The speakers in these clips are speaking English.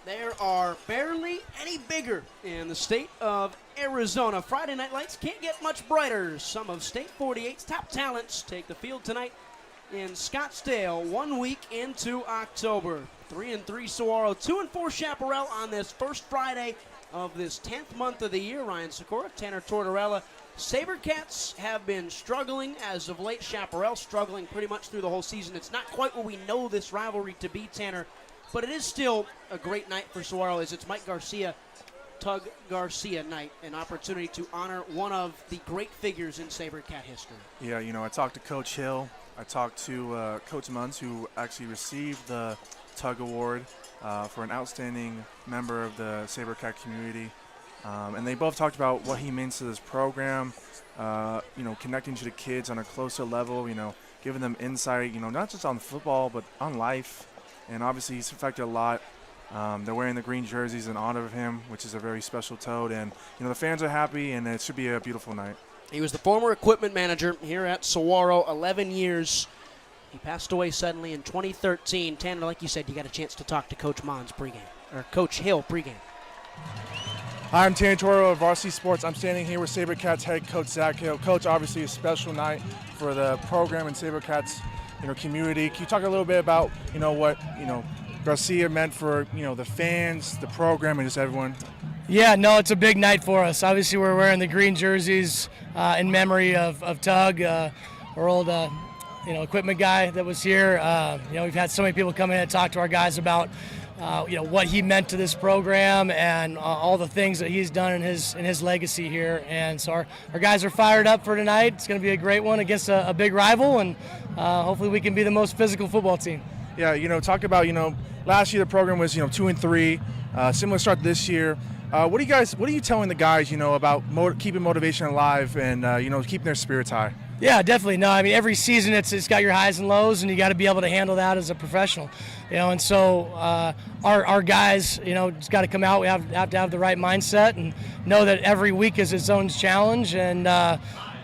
There are barely any bigger in the state of Arizona. Friday night lights can't get much brighter. Some of State 48's top talents take the field tonight in Scottsdale 1 week into October. 3-3 Saguaro, 2-4 Chaparral on this first Friday of this 10th month of the year. Ryan Sikora, Tanner Tortorella. SaberCats have been struggling as of late. Chaparral struggling pretty much through the whole season. It's not quite what we know this rivalry to be, Tanner, but it is still a great night for Saguaro as it's Mike Garcia, Tug Garcia night, an opportunity to honor one of the great figures in SaberCat history. Yeah, you know, I talked to Coach Hill. I talked to Coach Munz, who actually received the Tug Award for an outstanding member of the SaberCat community. And they both talked about what he means to this program, you know, connecting to the kids on a closer level, you know, giving them insight, you know, not just on football, but on life. And obviously he's affected a lot. They're wearing the green jerseys in honor of him, which is a very special toad. And, you know, the fans are happy, and it should be a beautiful night. He was the former equipment manager here at Saguaro, 11 years. He passed away suddenly in 2013. Tanner, like you said, you got a chance to talk to Coach Mons pregame, or Coach Hill pregame. Hi, I'm Tanner Tortorella of Varsity Sports. I'm standing here with SaberCats head coach Zach Hill. Coach, obviously a special night for the program and SaberCats, you know, community. Can you talk a little bit about, you know, what, you know, Garcia meant for, you know, the fans, the program, and just everyone? Yeah, no, it's a big night for us. Obviously, we're wearing the green jerseys in memory of Tug, our old, you know, equipment guy that was here. You know, we've had so many people come in and talk to our guys about, you know, what he meant to this program and all the things that he's done in his legacy here. And so our guys are fired up for tonight. It's going to be a great one against a big rival, and hopefully we can be the most physical football team. Yeah, you know, talk about, you know, last year the program was, you know, 2-3, similar start this year. What are you telling the guys, you know, about keeping motivation alive and, you know, keeping their spirits high? Yeah, definitely. No, I mean, every season it's got your highs and lows, and you got to be able to handle that as a professional, you know. And so our guys, you know, just got to come out. We have to have the right mindset and know that every week is its own challenge. And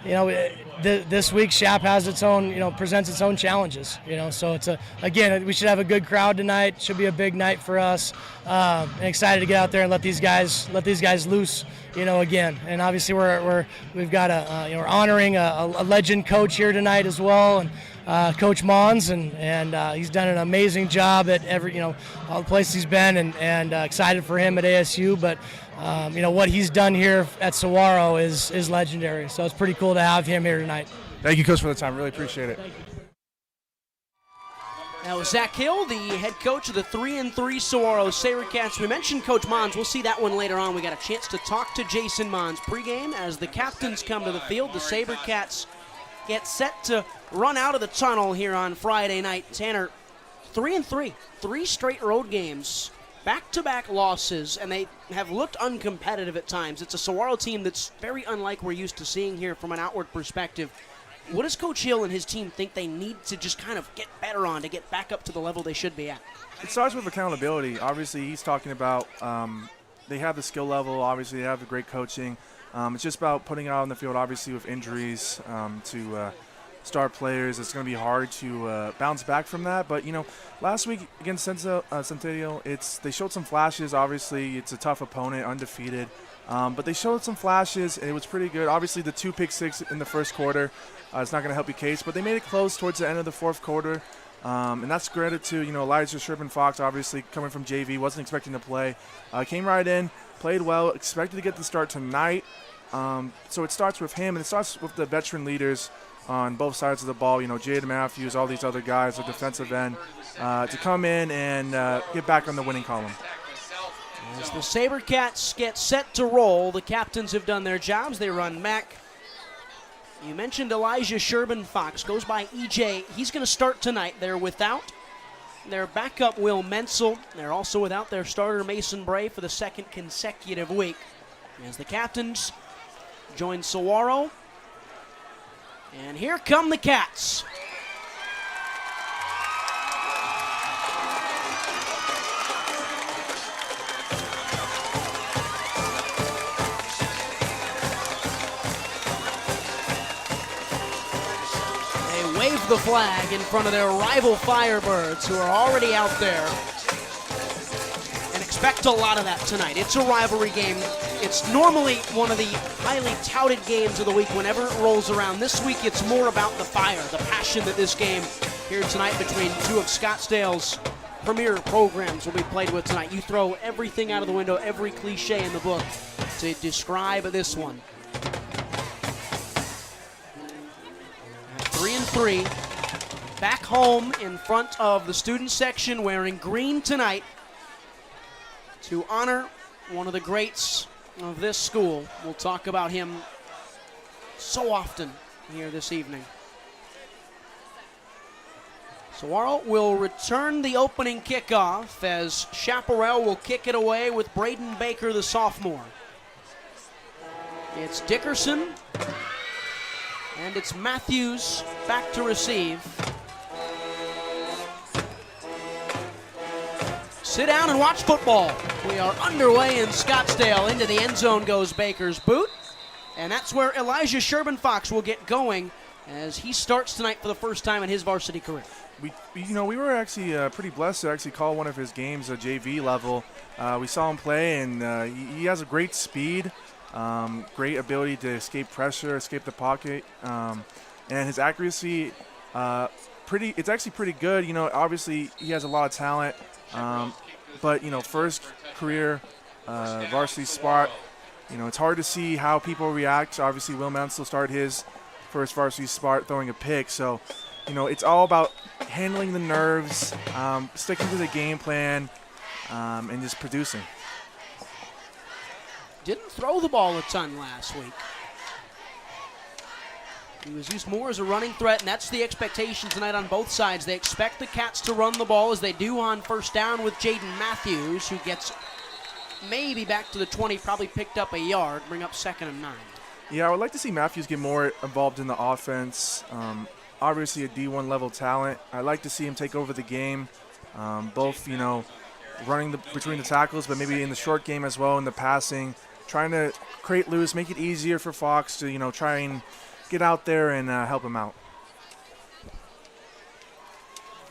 you know, this week Shap has its own, you know, presents its own challenges, you know. So it's again, we should have a good crowd tonight. Should be a big night for us. And excited to get out there and let these guys loose, you know, again. And obviously we've got you know, we're honoring a legend coach here tonight as well, and Coach Mons, and he's done an amazing job at every, you know, all the places he's been, and excited for him at ASU. But you know, what he's done here at Saguaro is legendary. So it's pretty cool to have him here tonight. Thank you, Coach, for the time. Really appreciate it. That was Zach Hill, the head coach of the 3-3 Saguaro SaberCats. We mentioned Coach Mons. We'll see that one later on. We got a chance to talk to Jason Mons pregame as the captains come to the field. The SaberCats get set to run out of the tunnel here on Friday night. Tanner, 3-3, 3 straight road games, back-to-back losses, and they have looked uncompetitive at times. It's a Saguaro team that's very unlike we're used to seeing here from an outward perspective. What does Coach Hill and his team think they need to just kind of get better on to get back up to the level they should be at? It starts with accountability. Obviously, he's talking about they have the skill level. Obviously, they have the great coaching. It's just about putting it out on the field, obviously, with injuries to star players. It's going to be hard to bounce back from that. But, you know, last week against Centennial, they showed some flashes. Obviously, it's a tough opponent, undefeated. But they showed some flashes, and it was pretty good. Obviously, the 2 pick six in the first quarter, it's not going to help your case. But they made it close towards the end of the fourth quarter. And that's credit to, you know, Elijah Sherman-Fox, obviously coming from JV, wasn't expecting to play. Came right in, played well, expected to get the start tonight. So it starts with him, and it starts with the veteran leaders on both sides of the ball. You know, Jaden Matthews, all these other guys, the defensive end, to come in and get back on the winning column. As the SaberCats get set to roll, the captains have done their jobs. They run back. You mentioned Elijah Sherman-Fox, goes by EJ. He's going to start tonight. They're without their backup Will Menzel. They're also without their starter Mason Bray for the second consecutive week. As the captains join Saguaro. And here come the Cats. Wave the flag in front of their rival Firebirds, who are already out there. An expect a lot of that tonight. It's a rivalry game. It's normally one of the highly touted games of the week whenever it rolls around. This week it's more about the fire, the passion that this game here tonight between two of Scottsdale's premier programs will be played with tonight. You throw everything out of the window, every cliche in the book to describe this one. At 3-3, back home in front of the student section wearing green tonight to honor one of the greats of this school. We'll talk about him so often here this evening. Saguaro will return the opening kickoff as Chaparral will kick it away with Braden Baker, the sophomore. It's Dickerson, and it's Matthews back to receive. Sit down and watch football. We are underway in Scottsdale. Into the end zone goes Baker's boot, and that's where Elijah Sherman-Fox will get going as he starts tonight for the first time in his varsity career. We were actually pretty blessed to actually call one of his games at JV level. We saw him play, and he has a great speed, great ability to escape pressure, escape the pocket, and his accuracy, it's actually pretty good. Obviously he has a lot of talent, but first career varsity spot. It's hard to see how people react. Obviously, Will Mansell started his first varsity spot throwing a pick, so. It's all about handling the nerves, sticking to the game plan, and just producing. Didn't throw the ball a ton last week. He was used more as a running threat, and that's the expectation tonight on both sides. They expect the Cats to run the ball as they do on first down with Jaden Matthews, who gets maybe back to the 20, probably picked up a yard, bring up 2nd and 9. Yeah, I would like to see Matthews get more involved in the offense. Obviously a D1 level talent. I'd like to see him take over the game, both, running between the tackles, but maybe in the short game as well, in the passing, trying to create loose, make it easier for Fox to, try and get out there and help him out.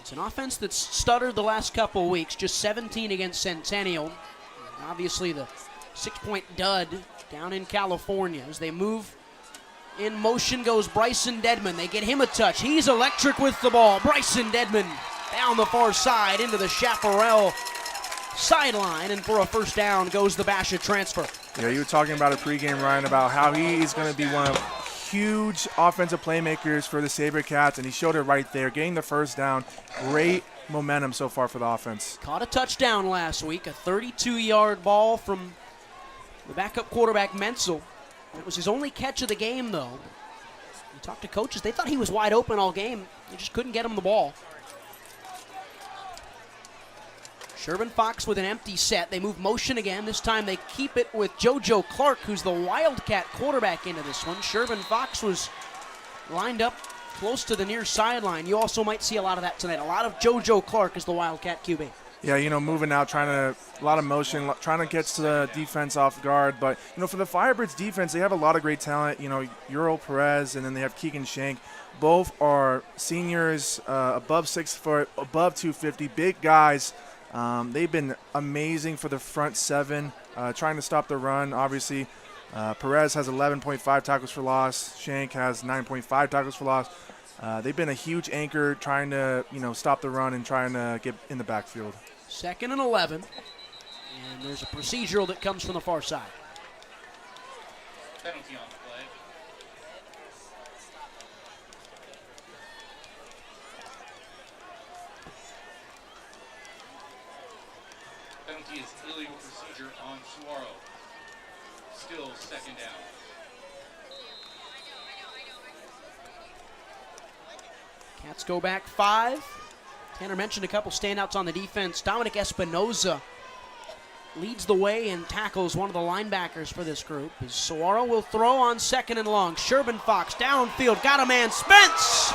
It's an offense that's stuttered the last couple of weeks, just 17 against Centennial. Obviously the 6-point dud down in California as they move. In motion goes Bryson Dedman. They get him a touch. He's electric with the ball. Bryson Dedman down the far side into the Chaparral sideline, and for a first down goes the Basha transfer. Yeah, you were talking about a pregame, Ryan, about how he is going to be one of huge offensive playmakers for the SaberCats, and he showed it right there, getting the first down. Great momentum so far for the offense. Caught a touchdown last week, a 32-yard ball from the backup quarterback Menzel. It was his only catch of the game, though. You talked to coaches. They thought he was wide open all game. They just couldn't get him the ball. Sherman-Fox with an empty set. They move motion again. This time they keep it with JoJo Clark, who's the Wildcat quarterback into this one. Sherman-Fox was lined up close to the near sideline. You also might see a lot of that tonight. A lot of JoJo Clark as the Wildcat QB. Yeah, moving out, a lot of motion, trying to get to the defense off guard. But, for the Firebirds defense, they have a lot of great talent. Euro Perez, and then they have Keegan Shank. Both are seniors, above 6 foot, above 250, big guys. They've been amazing for the front seven, trying to stop the run. Obviously, Perez has 11.5 tackles for loss. Shank has 9.5 tackles for loss. They've been a huge anchor trying to, stop the run and trying to get in the backfield. 2nd and 11, and there's a procedural that comes from the far side. Penalty on the play. Penalty is illegal procedure on Saguaro. Still 2nd down. Cats go back 5. Tanner mentioned a couple standouts on the defense. Dominic Espinoza leads the way and tackles one of the linebackers for this group. As Saguaro will throw on 2nd and long. Sherman-Fox downfield, got a man, Spence!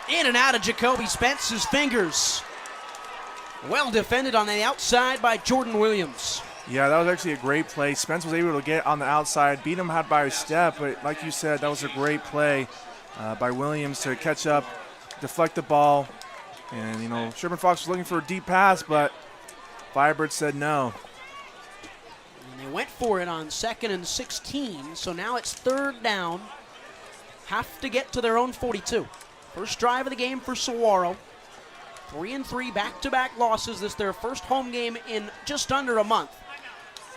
In and out of Jacoby Spence's fingers. Well defended on the outside by Jordan Williams. Yeah, that was actually a great play. Spence was able to get on the outside, beat him out by a step, but like you said, that was a great play by Williams to catch up, deflect the ball. And, Sherman-Fox was looking for a deep pass, but Firebirds said no. And they went for it on 2nd and 16, so now it's 3rd down. Have to get to their own 42. First drive of the game for Saguaro. 3-3 back-to-back losses. This is their first home game in just under a month.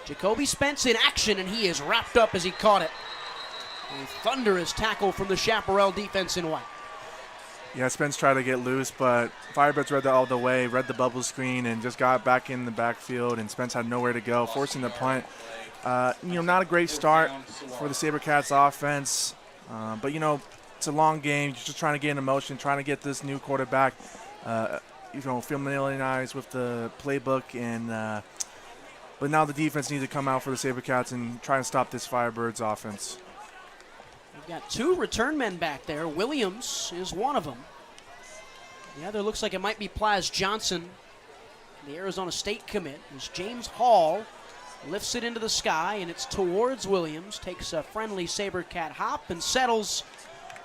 Jacoby Spence in action, and he is wrapped up as he caught it. A thunderous tackle from the Chaparral defense in white. Yeah, Spence tried to get loose, but Firebirds read that all the way, read the bubble screen, and just got back in the backfield, and Spence had nowhere to go, forcing the punt. Not a great start for the SaberCats offense, but, it's a long game. You're just trying to get into motion, trying to get this new quarterback, familiarized with the playbook, and but now the defense needs to come out for the SaberCats and try and stop this Firebirds offense. We've got 2 return men back there. Williams is one of them. The other looks like it might be Plaz Johnson, the Arizona State commit. As James Hall lifts it into the sky, and it's towards Williams. Takes a friendly SaberCat hop and settles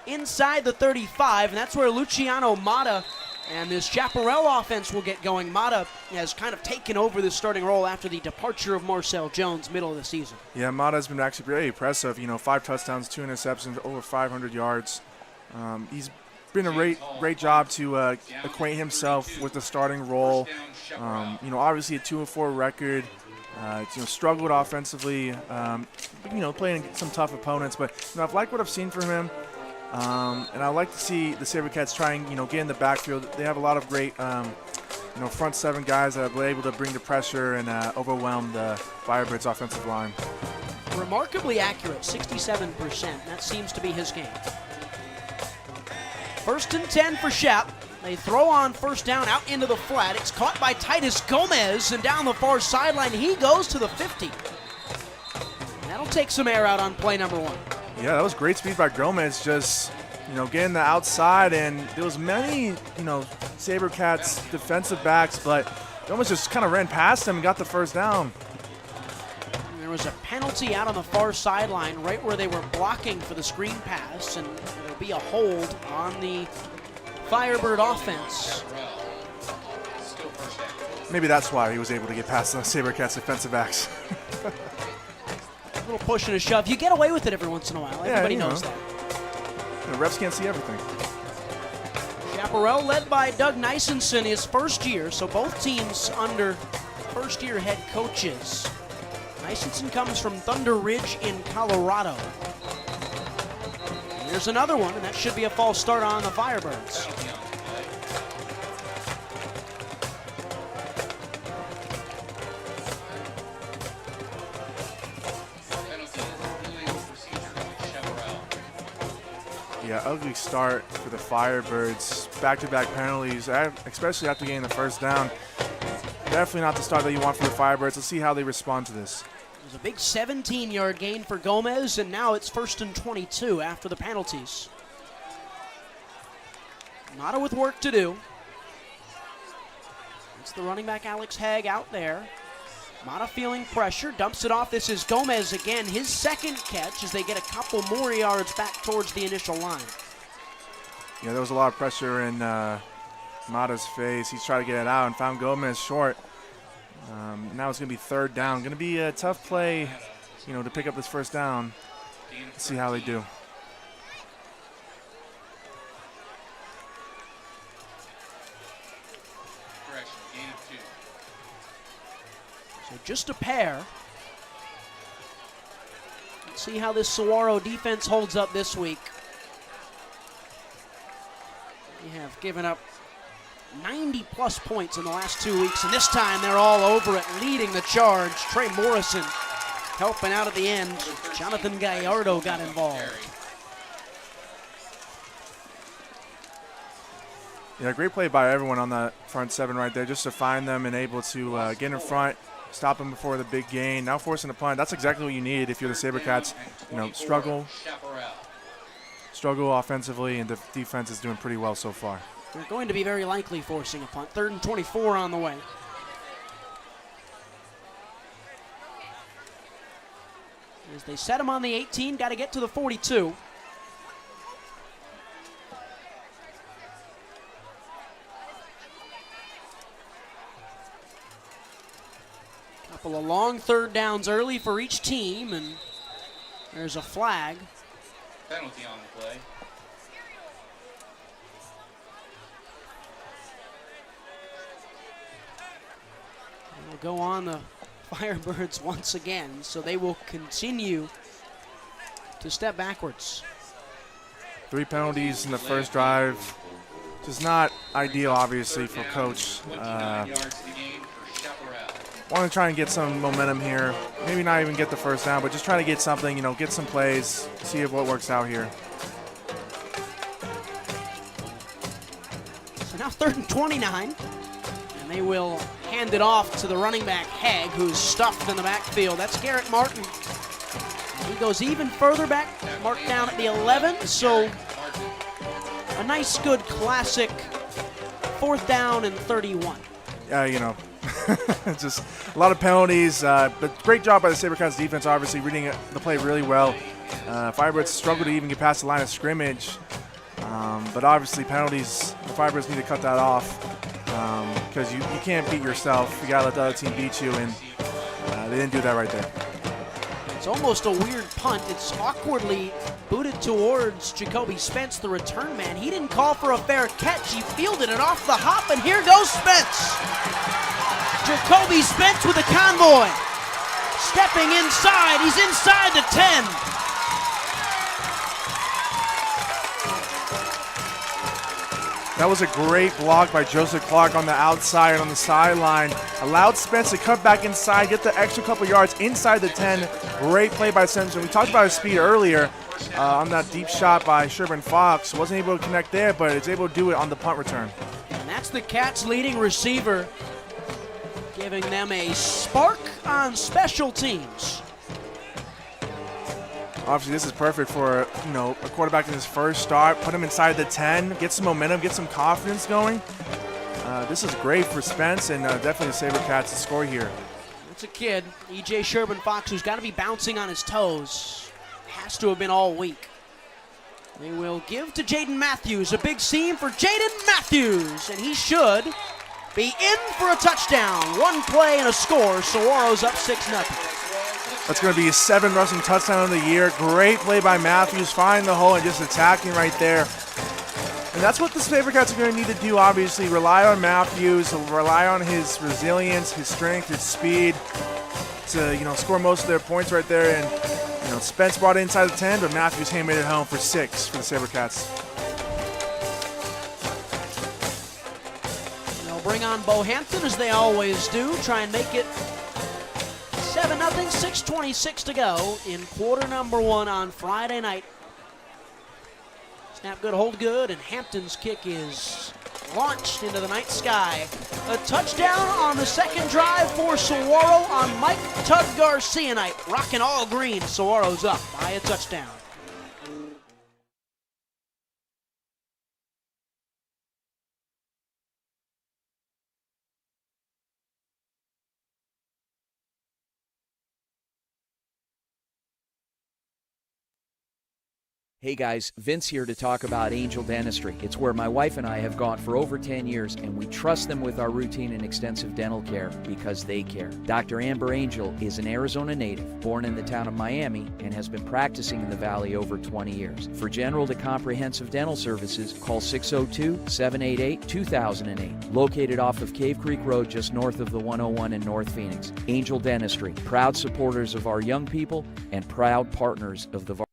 inside the 35, and that's where Luciano Mata and this Chaparral offense will get going. Mata has kind of taken over this starting role after the departure of Marcel Jones middle of the season. Yeah, Mata's been actually very impressive. 5 touchdowns, 2 interceptions, over 500 yards. He's been a great job to acquaint himself with the starting role. Obviously a 2-4 record. Struggled offensively, playing some tough opponents. But I've liked what I've seen from him. And I like to see the SaberCats trying, get in the backfield. They have a lot of great, front 7 guys that are able to bring the pressure and overwhelm the Firebirds offensive line. Remarkably accurate, 67%. That seems to be his game. 1st and 10 for Shep. They throw on 1st down out into the flat. It's caught by Titus Gomez, and down the far sideline, he goes to the 50. And that'll take some air out on play number 1. Yeah, that was great speed by Gomez, just, getting the outside, and there was many, SaberCats defensive backs, but Gomez just kind of ran past him and got the 1st down. And there was a penalty out on the far sideline right where they were blocking for the screen pass, and there'll be a hold on the Firebird offense. Maybe that's why he was able to get past the SaberCats defensive backs. A little push and a shove. You get away with it every once in a while. Everybody knows that. The refs can't see everything. Chaparral led by Doug Nisenson his first year, so both teams under first-year head coaches. Nisenson comes from Thunder Ridge in Colorado. And there's another one, and that should be a false start on the Firebirds. Yeah, ugly start for the Firebirds. Back-to-back penalties, especially after getting the 1st down. Definitely not the start that you want for the Firebirds. Let's see how they respond to this. There's a big 17-yard gain for Gomez, and now it's 1st and 22 after the penalties. Mata with work to do. It's the running back Alex Haig out there. Mata feeling pressure, dumps it off. This is Gomez again, his 2nd catch as they get a couple more yards back towards the initial line. Yeah, there was a lot of pressure in Mata's face. He's trying to get it out and found Gomez short. Now it's going to be 3rd down. Going to be a tough play, to pick up this 1st down. Let's see how they do. So just a pair. Let's see how this Saguaro defense holds up this week. They have given up 90-plus points in the last 2 weeks, and this time they're all over it, leading the charge. Trey Morrison helping out at the end. Jonathan Gallardo got involved. Yeah, great play by everyone on that front 7 right there, just to find them and able to get in front, stop them before the big gain. Now forcing a punt. That's exactly what you need if you're the SaberCats. Struggle offensively, and the defense is doing pretty well so far. They're going to be very likely forcing a punt. 3rd and 24 on the way. As they set him on the 18, got to get to the 42. Couple of long third downs early for each team, and there's a flag. Penalty on the play. We'll go on the Firebirds once again, so they will continue to step backwards. 3 penalties in the first drive. Just not ideal, obviously, for Coach. 29 yards to gain for Chaparral. Want to try and get some momentum here. Maybe not even get the first down, but just try to get something, get some plays, see if what works out here. So now 3rd and 29. And they will hand it off to the running back, Haig, who's stuffed in the backfield. That's Garrett Martin. He goes even further back, marked down at the 11. So a nice, good, classic 4th down and 31. Just a lot of penalties, but great job by the SaberCats defense, obviously reading the play really well. Firebirds struggled to even get past the line of scrimmage, but obviously penalties, the Firebirds need to cut that off because you can't beat yourself. You got to let the other team beat you, and they didn't do that right there. It's almost a weird punt. It's awkwardly booted towards Jacoby Spence, the return man. He didn't call for a fair catch. He fielded it off the hop, and here goes Spence. Jacoby Spence with a convoy. Stepping inside. He's inside the 10. That was a great block by Joseph Clark on the outside on the sideline. Allowed Spence to cut back inside, get the extra couple yards inside the 10. Great play by Simpson. We talked about his speed earlier on that deep shot by Sherburne Fox. Wasn't able to connect there, but is able to do it on the punt return. And that's the Cats' leading receiver, giving them a spark on special teams. Obviously, this is perfect for a quarterback in his first start. Put him inside the 10, get some momentum, get some confidence going. This is great for Spence, and definitely the SaberCats to score here. It's a kid, E.J. Sherburne Fox, who's got to be bouncing on his toes. Has to have been all week. They will give to Jaden Matthews. A big seam for Jaden Matthews, and he should be in for a touchdown. One play and a score. Saguaro's up 6-0. That's going to be his 7th rushing touchdown of the year. Great play by Matthews, finding the hole and just attacking right there. And that's what the SaberCats are going to need to do, obviously. Rely on Matthews, rely on his resilience, his strength, his speed to, score most of their points right there. And, Spence brought it inside the 10, but Matthews hammered it home for 6 for the SaberCats. They'll bring on Bohampton, as they always do, try and make it 7-0, 6:26 to go in quarter number 1 on Friday night. Snap good, hold good, and Hampton's kick is launched into the night sky. A touchdown on the second drive for Saguaro on Mike Tug Garcia night. Rocking all green, Saguaro's up by a touchdown. Hey guys, Vince here to talk about Angel Dentistry. It's where my wife and I have gone for over 10 years, and we trust them with our routine and extensive dental care because they care. Dr. Amber Angel is an Arizona native, born in the town of Miami, and has been practicing in the Valley over 20 years. For general to comprehensive dental services, call 602-788-2008. Located off of Cave Creek Road just north of the 101 in North Phoenix. Angel Dentistry, proud supporters of our young people and proud partners of the Varsity.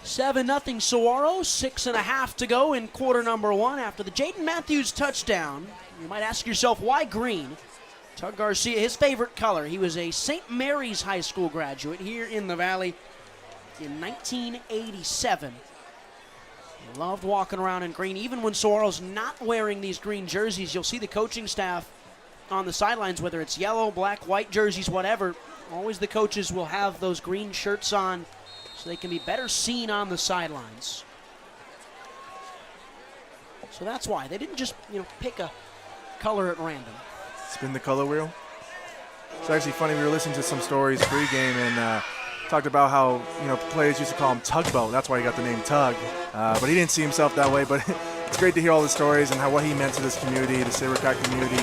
7-0 Saguaro, 6.5 to go in quarter number 1 after the Jaden Matthews touchdown. You might ask yourself, why green? Tug Garcia, his favorite color. He was a St. Mary's High School graduate here in the Valley in 1987. He loved walking around in green. Even when Saguaro's not wearing these green jerseys, you'll see the coaching staff on the sidelines, whether it's yellow, black, white jerseys, whatever. Always the coaches will have those green shirts on, so they can be better seen on the sidelines. So that's why. They didn't just, pick a color at random. Spin the color wheel. It's actually funny, we were listening to some stories pregame and talked about how, players used to call him Tugboat. That's why he got the name Tug. But he didn't see himself that way. But it's great to hear all the stories and what he meant to this community, the SaberCat community.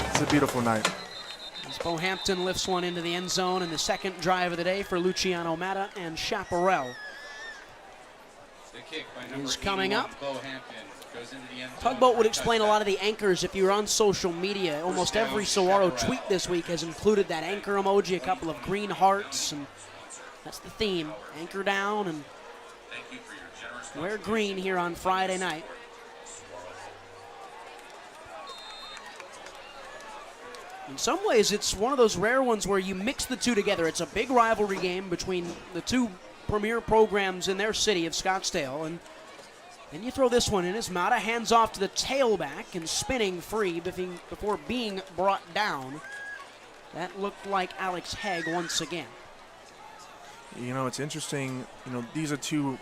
It's a beautiful night. As Bohampton lifts one into the end zone in the second drive of the day for Luciano Matta and Chaparral. The kick by number Is coming 81, up. Bohampton goes into the end zone. Tugboat would for explain a lot of the anchors if you were on social media. Almost every Saguaro tweet this week has included that anchor emoji, a couple of green hearts, and that's the theme. Anchor down and Thank you for your generous wear green here on Friday night. In some ways, it's one of those rare ones where you mix the two together. It's a big rivalry game between the two premier programs in their city of Scottsdale, and then you throw this one in as Mata hands off to the tailback and spinning free before being brought down. That looked like Alex Haig once again. You know, it's interesting. You know, these are two,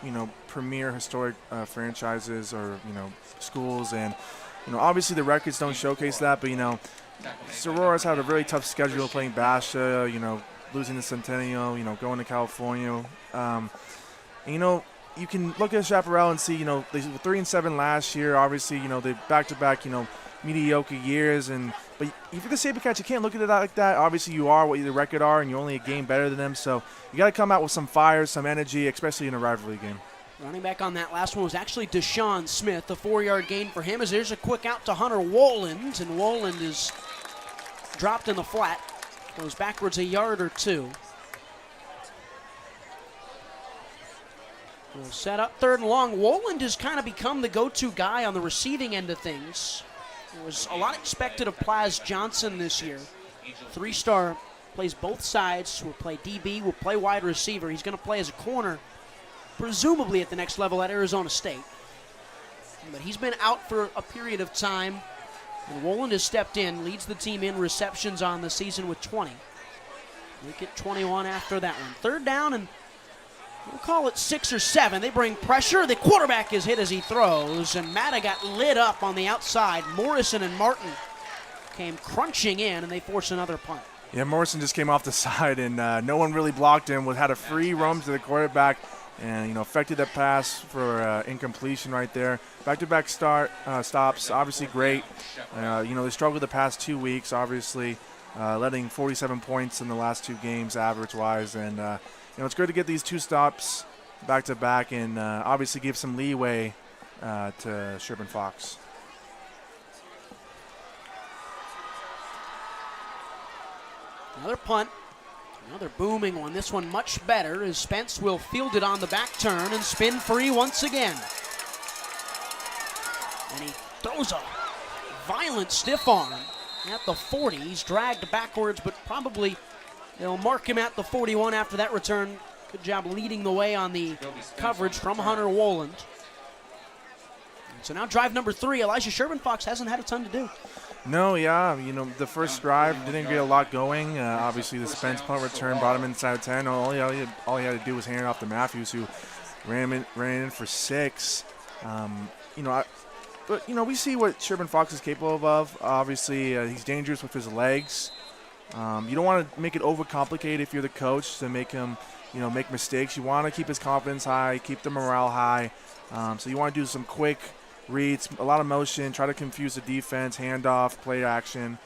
premier historic franchises or, schools. And, obviously the records don't showcase that. But, Saurora's had a really tough schedule playing Basha, losing the Centennial, going to California. And, you can look at Chaparral and see, they were 3-7 last year. Obviously, they back-to-back, mediocre years. But if you're the SaberCats, you can't look at it like that. Obviously, you are what the record are, and you're only a game better than them. So you got to come out with some fire, some energy, especially in a rivalry game. Running back on that last one was actually Deshaun Smith. A 4-yard gain for him as there's a quick out to Hunter Woland, and Woland is dropped in the flat. Goes backwards a yard or two. We'll set up 3rd and long. Woland has kind of become the go-to guy on the receiving end of things. There was a lot expected of Plaz Johnson this year. 3-star, plays both sides, will play DB, will play wide receiver. He's going to play as a corner, presumably at the next level at Arizona State. But he's been out for a period of time, and Woland has stepped in, leads the team in receptions on the season with 20. They get 21 after that one. 3rd down, and we'll call it 6 or 7. They bring pressure. The quarterback is hit as he throws, and Matta got lit up on the outside. Morrison and Martin came crunching in, and they force another punt. Yeah, Morrison just came off the side, and no one really blocked him. Had a free run to the quarterback, and affected that pass for incompletion right there. Back-to-back stops, obviously great. They struggled the past 2 weeks, obviously, letting 47 points in the last 2 games average-wise, and it's good to get these 2 stops back-to-back and obviously give some leeway to Sherburne Fox. Another punt, another booming one. This one much better as Spence will field it on the back turn and spin free once again. And he throws a violent stiff arm at the 40. He's dragged backwards, but probably they'll mark him at the 41 after that return. Good job leading the way on the coverage from Hunter Woland. So now drive number 3. Elijah Sherburne Fox hasn't had a ton to do. No, yeah, the first drive didn't get a lot going. Obviously, the Spence punt return brought him inside 10. All he had to do was hand it off to Matthews, who ran in for 6. But we see what Sherburne Fox is capable of. Obviously, he's dangerous with his legs. You don't want to make it overcomplicated if you're the coach to make him, make mistakes. You want to keep his confidence high, keep the morale high. So you want to do some quick reads, a lot of motion, try to confuse the defense, handoff, play action,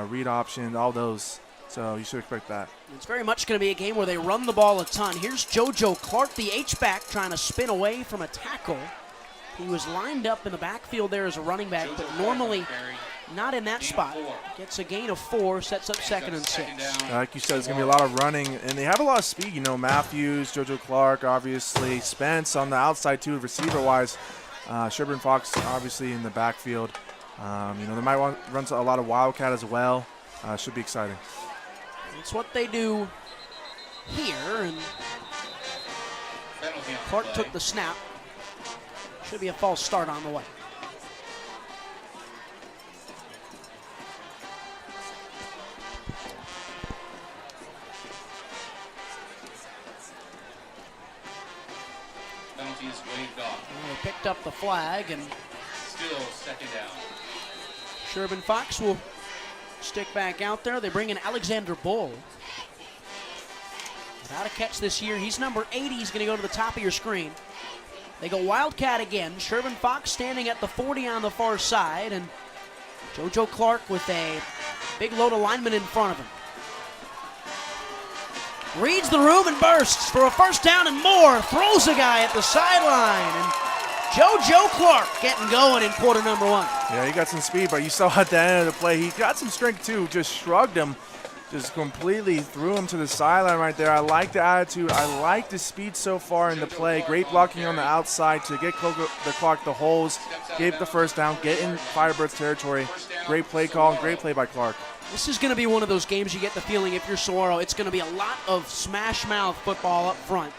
read option, all those. So you should expect that. It's very much going to be a game where they run the ball a ton. Here's JoJo Clark, the H-back, trying to spin away from a tackle. He was lined up in the backfield there as a running back, but normally not in that spot. Gets a gain of 4, sets up 2nd and 6. Like you said, it's going to be a lot of running, and they have a lot of speed. Matthews, JoJo Clark, obviously. Spence on the outside, too, receiver-wise. Sherburne Fox, obviously, in the backfield. They might run a lot of Wildcat as well. Should be exciting. It's what they do here, and Clark took the snap. Should be a false start on the way. Penalty is waved off. And they picked up the flag, and Still 2nd down. Sherburne Fox will stick back out there. They bring in Alexander Bull. Without a catch this year, he's number 80. He's going to go to the top of your screen. They go Wildcat again. Sherman Fox standing at the 40 on the far side, and JoJo Clark with a big load of linemen in front of him. Reads the room and bursts for a first down and more. Throws a guy at the sideline, and JoJo Clark getting going in quarter number 1. Yeah, he got some speed, but you saw at the end of the play, he got some strength too. Just shrugged him, just completely threw him to the sideline right there. I like the attitude. I like the speed so far in the play. Great blocking on the outside to get the clock the holes, gave the first down, get in Firebirds territory. Great play call and great play by Clark. This is going to be one of those games you get the feeling if you're Saguaro, it's going to be a lot of smash mouth football up front.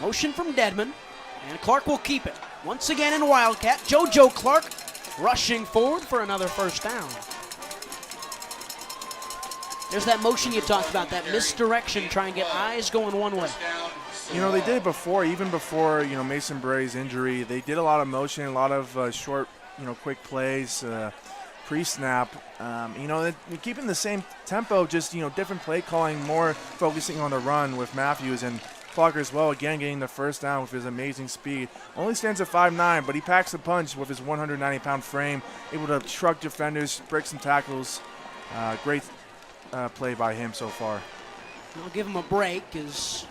Motion from Dedman, and Clark will keep it. Once again in Wildcat, JoJo Clark rushing forward for another first down. There's that motion you talked about, that misdirection, try and get eyes going one way. You know, they did it before, even before, you know, Mason Bray's injury. They did a lot of motion, a lot of short, you know, quick plays, pre-snap. You know, keeping the same tempo, just, you know, different play calling, more focusing on the run with Matthews and Clark as well, again getting the first down with his amazing speed. Only stands at 5'9", but he packs a punch with his 190-pound frame, able to shrug defenders, break some tackles. Great play by him so far. I'll give him a break as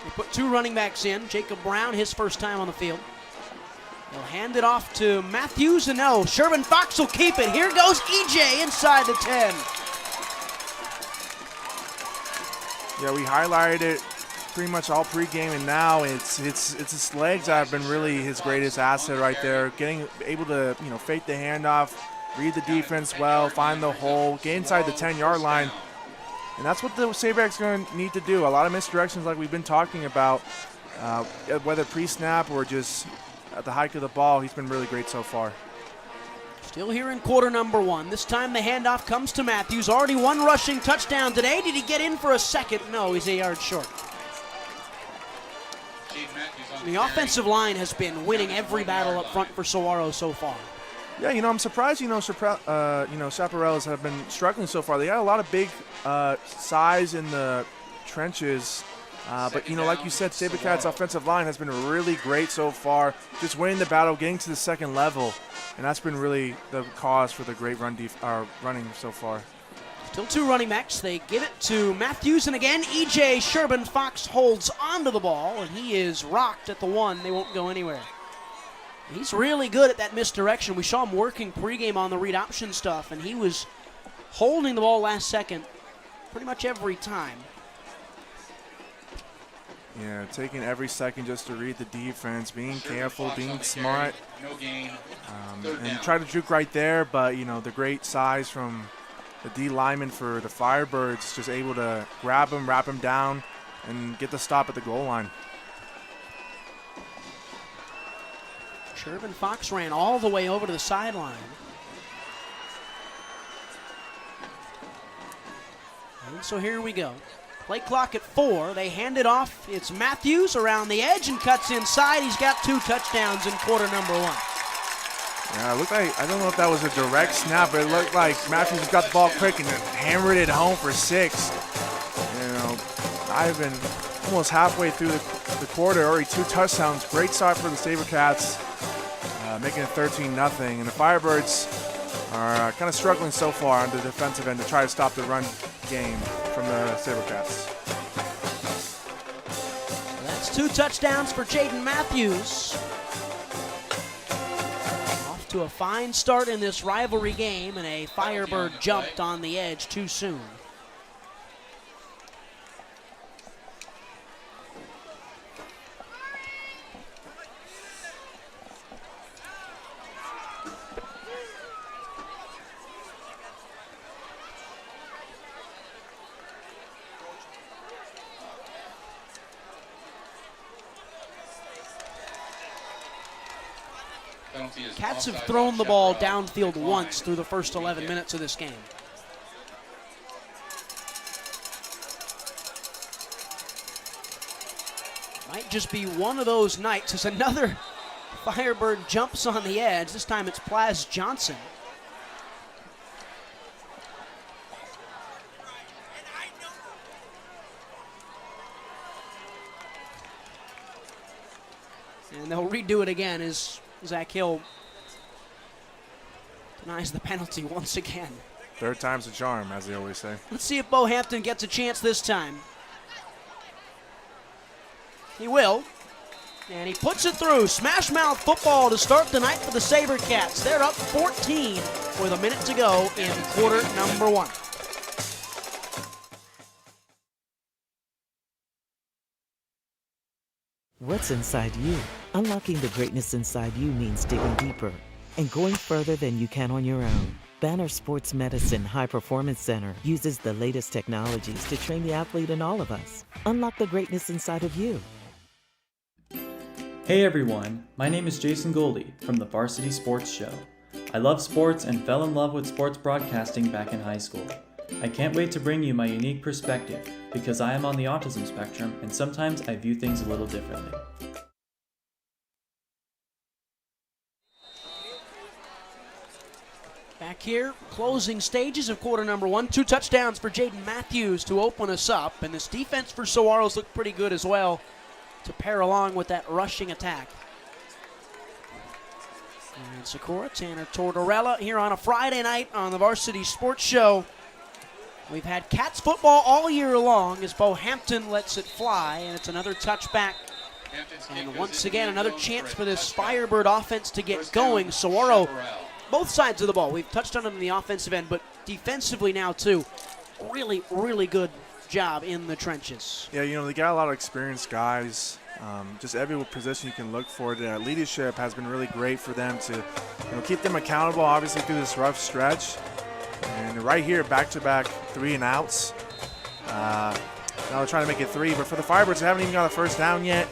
they put 2 running backs in. Jacob Brown, his first time on the field. They'll hand it off to Matthews, and no, Sherman Fox will keep it. Here goes EJ inside the 10. Yeah, we highlighted it pretty much all pregame, and now it's his legs that have been really his greatest asset right there. Able to, you know, fake the handoff, read the defense well, find the hole, get inside the 10-yard line, and that's what the Sabercats going to need to do. A lot of misdirections like we've been talking about, whether pre-snap or just at the hike of the ball. He's been really great so far. Still here in quarter number 1. This time the handoff comes to Matthews. Already 1 rushing touchdown today. Did he get in for a second? No, he's a yard short. The offensive line has been winning every battle up front for Saguaro so far. Yeah, you know, I'm surprised, Chaparrals have been struggling so far. They had a lot of big size in the trenches. But, you know, like you said, Sabercats' offensive line has been really great so far, just winning the battle, getting to the second level. And that's been really the cause for the great running so far. Still 2 running backs. They give it to Matthews, and again, EJ Sherman Fox holds onto the ball, and he is rocked at the 1. They won't go anywhere. He's really good at that misdirection. We saw him working pregame on the read option stuff, and he was holding the ball last second pretty much every time. Yeah, taking every second just to read the defense, being careful, being smart, and try to juke right there, but, you know, the great size from the D lineman for the Firebirds, just able to grab him, wrap him down, and get the stop at the goal line. Sherman Fox ran all the way over to the sideline. And so here we go. Play clock at 4. They hand it off. It's Matthews around the edge and cuts inside. He's got 2 touchdowns in quarter number 1. Yeah, it looked like, I don't know if that was a direct snap, but it looked like Matthews got the ball quick and hammered it home for 6. You know, I've been almost halfway through the quarter, already 2 touchdowns. Great start for the Sabercats, making it 13-0. And the Firebirds are kind of struggling so far on the defensive end to try to stop the run game from the Sabercats. That's 2 touchdowns for Jaden Matthews. Off to a fine start in this rivalry game, and a Firebird jumped on the edge too soon. Cats have thrown the ball downfield once through the first 11 minutes of this game. Might just be one of those nights as another Firebird jumps on the edge. This time it's Plaz Johnson. And they'll redo it again as Zach Hill denies the penalty once again. Third time's a charm, as they always say. Let's see if Bo Hampton gets a chance this time. He will. And he puts it through. Smash mouth football to start the night for the SaberCats. They're up 14 with a minute to go in quarter number 1. What's inside you? Unlocking the greatness inside you means digging deeper and going further than you can on your own. Banner Sports Medicine High Performance Center uses the latest technologies to train the athlete in all of us. Unlock the greatness inside of you. Hey everyone, my name is Jason Goldie from the Varsity Sports Show. I love sports and fell in love with sports broadcasting back in high school. I can't wait to bring you my unique perspective because I am on the autism spectrum and sometimes I view things a little differently. Back here, closing stages of quarter number 1. 2 touchdowns for Jaden Matthews to open us up. And this defense for Saguaro's looked pretty good as well to pair along with that rushing attack. And Sakura, Tanner Tortorella here on a Friday night on the Varsity Sports Show. We've had Cats football all year long as Bo Hampton lets it fly, and it's another touchback. And once again, another chance for this Firebird offense to get going. Saguaro, both sides of the ball. We've touched on it in the offensive end, but defensively now too. Really, really good job in the trenches. Yeah, they got a lot of experienced guys. Just every position you can look for. The leadership has been really great for them to keep them accountable, obviously, through this rough stretch. And right here, back-to-back 3 and outs. Now they're trying to make it 3, but for the Firebirds, they haven't even got a first down yet.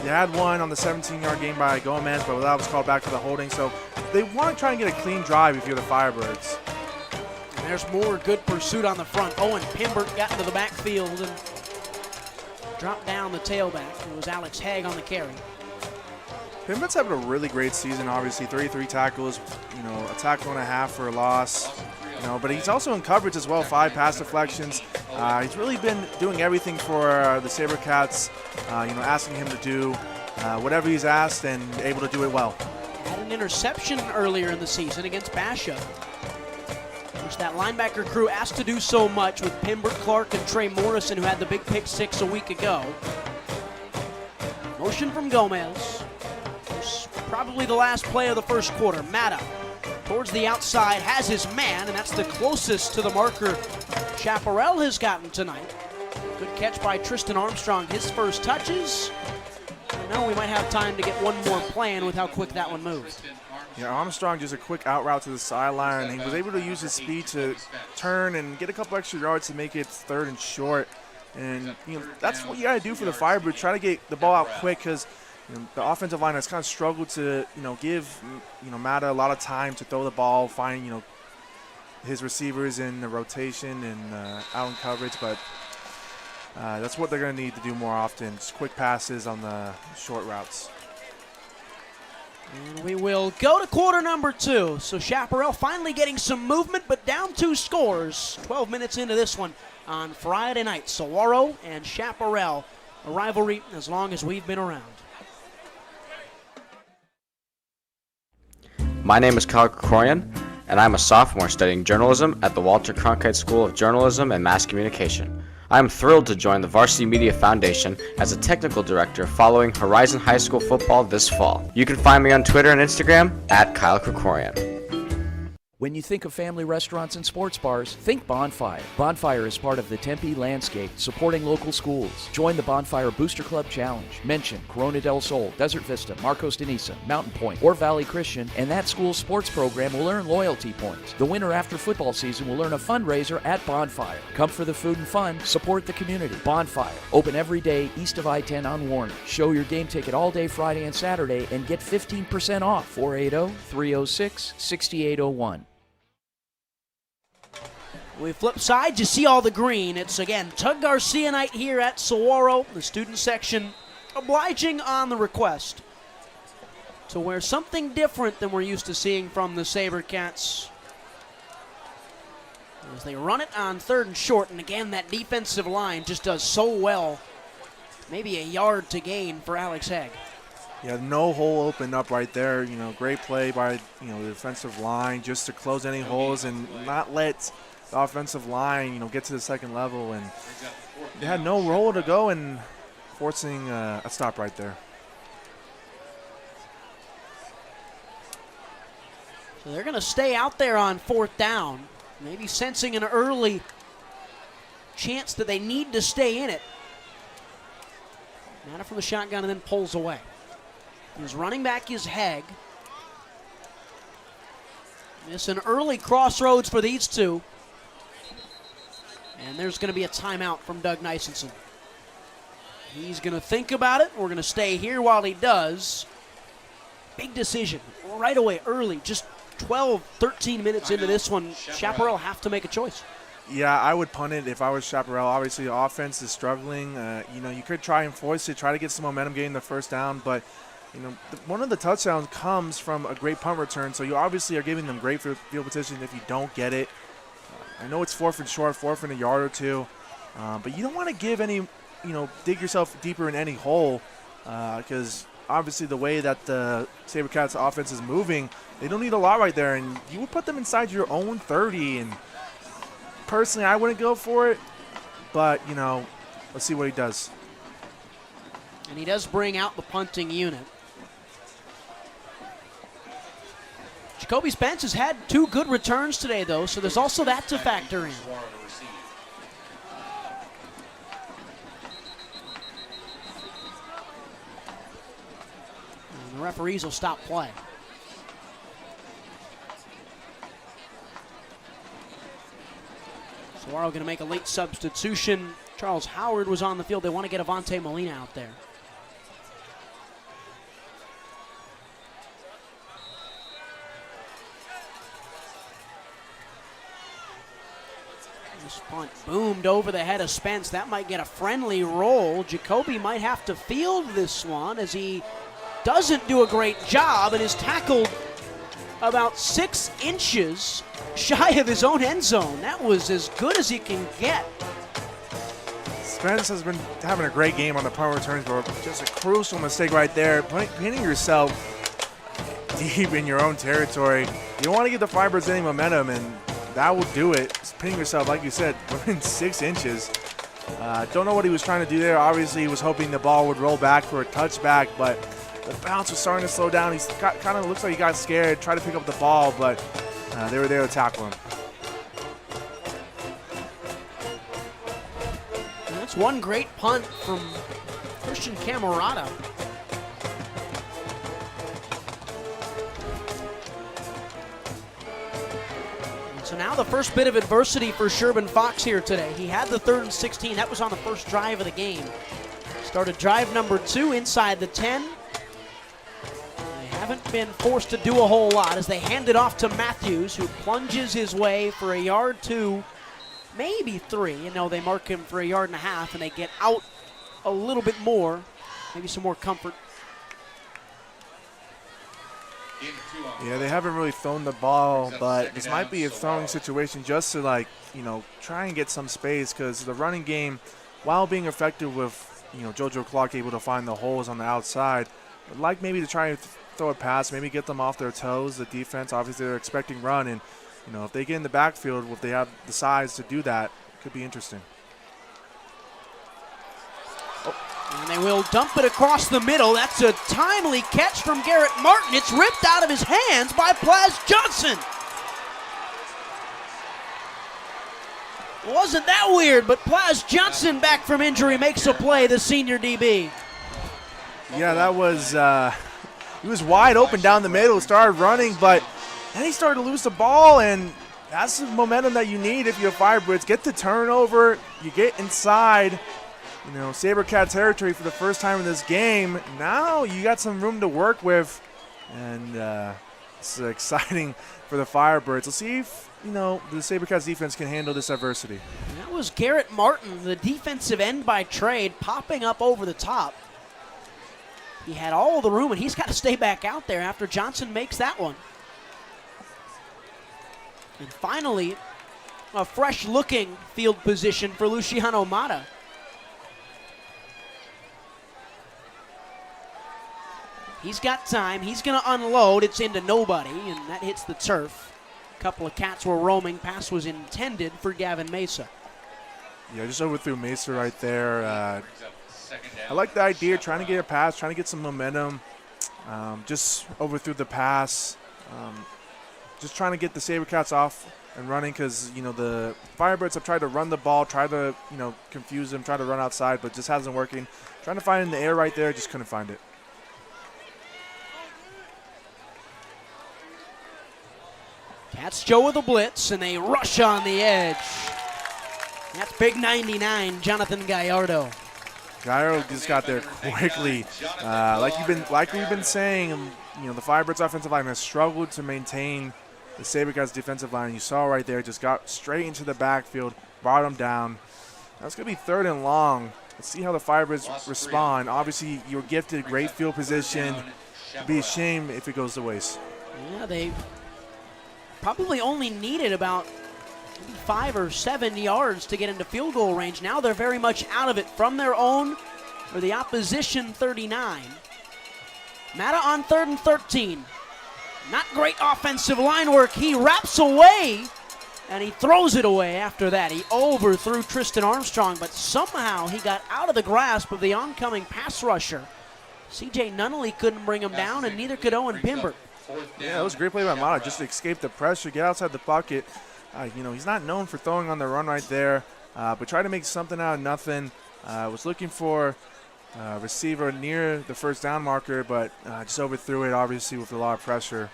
They had one on the 17-yard game by Gomez, but that was called back for the holding. So they want to try and get a clean drive if you're the Firebirds. And there's more good pursuit on the front. Owen Pimbert got into the backfield and dropped down the tailback. It was Alex Haig on the carry. Pimbert's having a really great season, obviously. 33 tackles, a tackle and a half for a loss. But he's also in coverage as well, 5 pass deflections. He's really been doing everything for the SaberCats, asking him to do whatever he's asked and able to do it well. Had an interception earlier in the season against Basha, which that linebacker crew asked to do so much with Pimbert, Clark, and Trey Morrison, who had the big pick 6 a week ago. Motion from Gomez. Probably the last play of the first quarter. Mata towards the outside, has his man, and that's the closest to the marker Chaparral has gotten tonight. Good catch by Tristan Armstrong, his first touches. And now we might have time to get one more plan with how quick that one moved. Yeah, Armstrong just a quick out route to the sideline. He was able to use his speed to turn and get a couple extra yards to make it 3rd and short. And that's what you got to do for the Firebirds. Try to get the ball out quick because the offensive line has kind of struggled to, give, Mata a lot of time to throw the ball, find, his receivers in the rotation and out in coverage. But that's what they're going to need to do more often, just quick passes on the short routes. And we will go to quarter number 2. So Chaparral finally getting some movement, but down 2 scores. 12 minutes into this one on Friday night. Saguaro and Chaparral, a rivalry as long as we've been around. My name is Kyle Krikorian, and I'm a sophomore studying journalism at the Walter Cronkite School of Journalism and Mass Communication. I am thrilled to join the Varsity Media Foundation as a technical director following Horizon High School football this fall. You can find me on Twitter and Instagram at Kyle Krikorian. When you think of family restaurants and sports bars, think Bonfire. Bonfire is part of the Tempe landscape, supporting local schools. Join the Bonfire Booster Club Challenge. Mention Corona del Sol, Desert Vista, Marcos de Niza, Mountain Point, or Valley Christian, and that school's sports program will earn loyalty points. The winner after football season will earn a fundraiser at Bonfire. Come for the food and fun, support the community. Bonfire, open every day east of I-10 on Warner. Show your game ticket all day Friday and Saturday and get 15% off. 480-306-6801. We flip sides, you see all the green. It's, again, Tug Garcia night here at Saguaro. The student section obliging on the request to wear something different than we're used to seeing from the SaberCats as they run it on 3rd and short. And, again, that defensive line just does so well. Maybe a yard to gain for Alex Haig. Yeah, no hole opened up right there. Great play by, the defensive line just to close any holes and not let the offensive line, get to the second level. And they had no roll to go and forcing a stop right there. So they're going to stay out there on 4th down, maybe sensing an early chance that they need to stay in it. Matter from the shotgun and then pulls away. His running back is Hegg. It's an early crossroads for these two. And there's going to be a timeout from Doug Nisenson. He's going to think about it. We're going to stay here while he does. Big decision right away, early, just 12, 13 minutes into this one. Chaparral have to make a choice. Yeah, I would punt it if I was Chaparral. Obviously, the offense is struggling. You could try and force it, try to get some momentum getting the first down, but one of the touchdowns comes from a great punt return, so you obviously are giving them great field position if you don't get it. I know it's 4th and short, 4th and a yard or two, but you don't want to give any, dig yourself deeper in any hole because obviously the way that the SaberCats offense is moving, they don't need a lot right there, and you would put them inside your own 30, and personally I wouldn't go for it, but, let's see what he does. And he does bring out the punting unit. Jacoby Spence has had 2 good returns today, though, so there's also that to factor in. And the referees will stop play. Saguaro going to make a late substitution. Charles Howard was on the field. They want to get Avante Molina out there. This punt boomed over the head of Spence. That might get a friendly roll. Jacoby might have to field this one as he doesn't do a great job and is tackled about 6 inches shy of his own end zone. That was as good as he can get. Spence has been having a great game on the punt returns, but just a crucial mistake right there. Pinning yourself deep in your own territory. You don't want to give the Fibers any momentum, and that will do it. Just pinning yourself, like you said, within 6 inches. Don't know what he was trying to do there. Obviously, he was hoping the ball would roll back for a touchback, but the bounce was starting to slow down. He kind of looks like he got scared, tried to pick up the ball, but they were there to tackle him. And that's one great punt from Christian Camerata. So now the first bit of adversity for Sherman Fox here today. He had the 3rd and 16. That was on the first drive of the game. Started drive number 2 inside the 10. They haven't been forced to do a whole lot as they hand it off to Matthews, who plunges his way for a yard 2, maybe 3. They mark him for a yard and a half, and they get out a little bit more, maybe some more comfort. Yeah, they haven't really thrown the ball, but this might be a throwing situation just to, try and get some space, because the running game, while being effective with, JoJo Clark able to find the holes on the outside, would like maybe to try and throw a pass, maybe get them off their toes. The defense, obviously, they're expecting run, and, if they get in the backfield, if they have the size to do that, it could be interesting. And they will dump it across the middle. That's a timely catch from Garrett Martin. It's ripped out of his hands by Plaz Johnson. Wasn't that weird, but Plaz Johnson, back from injury, makes a play, the senior DB. Yeah, that was he was wide open down the middle, started running, but then he started to lose the ball, and that's the momentum that you need if you're Firebirds. Get the turnover, you get inside, SaberCat territory for the first time in this game. Now you got some room to work with, and it's exciting for the Firebirds. Let's see if, the SaberCats defense can handle this adversity. And that was Garrett Martin, the defensive end by trade, popping up over the top. He had all the room, and he's got to stay back out there after Johnson makes that one. And finally, a fresh-looking field position for Luciano Mata. He's got time. He's going to unload. It's into nobody, and that hits the turf. A couple of cats were roaming. Pass was intended for Gavin Mesa. Yeah, just overthrew Mesa right there. I like the idea, trying to get a pass, trying to get some momentum. Just overthrew the pass. Just trying to get the SaberCats off and running because, the Firebirds have tried to run the ball, try to, confuse them, try to run outside, but just hasn't working. Trying to find it in the air right there, just couldn't find it. Cats Joe with a blitz, and they rush on the edge. That's big 99, Jonathan Gallardo. Gallardo just got there quickly. Like we've been saying, the Firebirds offensive line has struggled to maintain the SaberCats defensive line. You saw right there, just got straight into the backfield, brought them down. That's going to be 3rd and long. Let's see how the Firebirds respond. Obviously, you're gifted great field position. It'd be a shame if it goes to waste. Yeah, they probably only needed about 5 or 7 yards to get into field goal range. Now they're very much out of it from their own or the opposition 39. Mata on 3rd and 13. Not great offensive line work. He wraps away, and he throws it away after that. He overthrew Tristan Armstrong, but somehow he got out of the grasp of the oncoming pass rusher. C.J. Nunnally couldn't bring him down, and neither could Owen Pimbert. Yeah, it was a great play by Mata. Just to escape the pressure, get outside the pocket. He's not known for throwing on the run right there, but tried to make something out of nothing. Was looking for receiver near the 1st down marker, but just overthrew it, obviously, with a lot of pressure.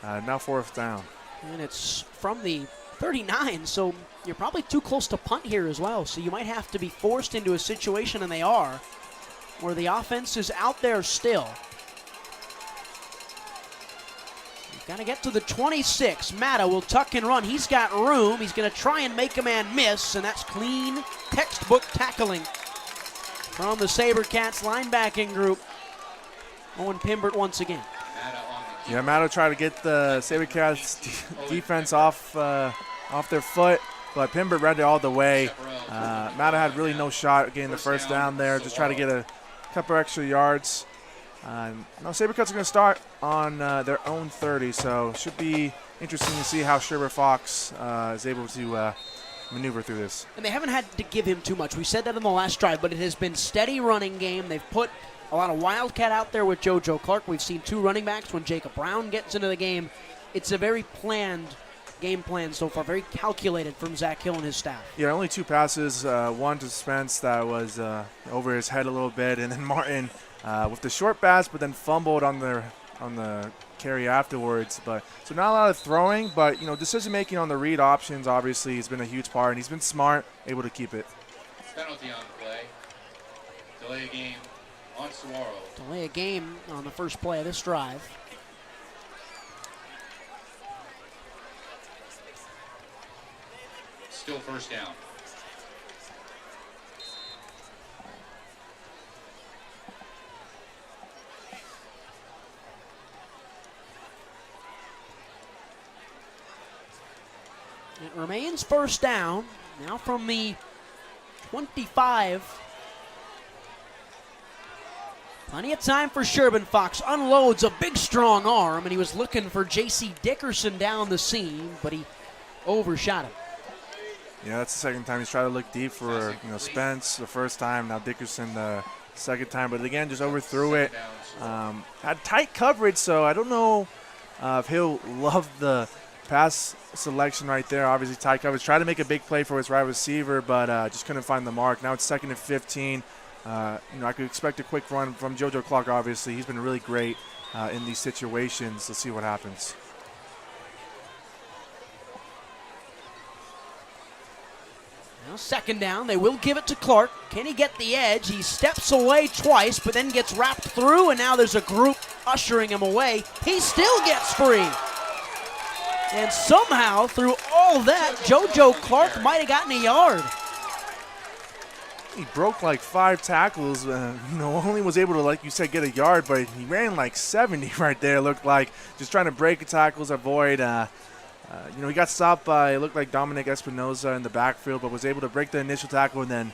Now 4th down. And it's from the 39, so you're probably too close to punt here as well. So you might have to be forced into a situation, and they are, where the offense is out there still. You've got to get to the 26. Mata will tuck and run. He's got room. He's going to try and make a man miss, and that's clean textbook tackling from the SaberCats linebacking group. Owen Pimbert once again. Yeah, Mata tried to get the SaberCats defense off their foot, but Pimbert read it all the way. Mata had really no shot getting the 1st down there. Just try to get a couple extra yards. SaberCats are going to start on their own 30, so it should be interesting to see how Sherber Fox is able to maneuver through this. And they haven't had to give him too much. We said that in the last drive, but it has been steady running game. They've put a lot of Wildcat out there with JoJo Clark. We've seen 2 running backs when Jacob Brown gets into the game. It's a very planned game plan so far, very calculated from Zach Hill and his staff. Yeah, only 2 passes, one to Spence that was over his head a little bit, and then Martin with the short pass, but then fumbled on the carry afterwards. But so not a lot of throwing, but decision making on the read options obviously has been a huge part, and he's been smart, able to keep it. Penalty on the play. Delay a game on Saguaro. Delay a game on the first play of this drive. Still 1st down. It remains 1st down. Now from the 25. Plenty of time for Sherman Fox. Unloads a big, strong arm, and he was looking for J.C. Dickerson down the seam, but he overshot him. Yeah, that's the 2nd time he's tried to look deep for Spence the 1st time. Now Dickerson the 2nd time, but again just overthrew it. Had tight coverage, so I don't know if he'll love the pass selection right there. Obviously tight coverage. Tried to make a big play for his wide receiver, but just couldn't find the mark. Now it's 2nd and 15. I could expect a quick run from JoJo Clark. Obviously, he's been really great in these situations. Let's see what happens. Now 2nd down. They will give it to Clark. Can he get the edge? He steps away twice, but then gets wrapped through, and now there's a group ushering him away. He still gets free. And somehow, through all that, JoJo Clark might have gotten a yard. He broke like 5 tackles, only was able to, like you said, get a yard, but he ran like 70 right there, looked like, just trying to break tackles, avoid. He got stopped by, it looked like Dominic Espinoza in the backfield, but was able to break the initial tackle, and then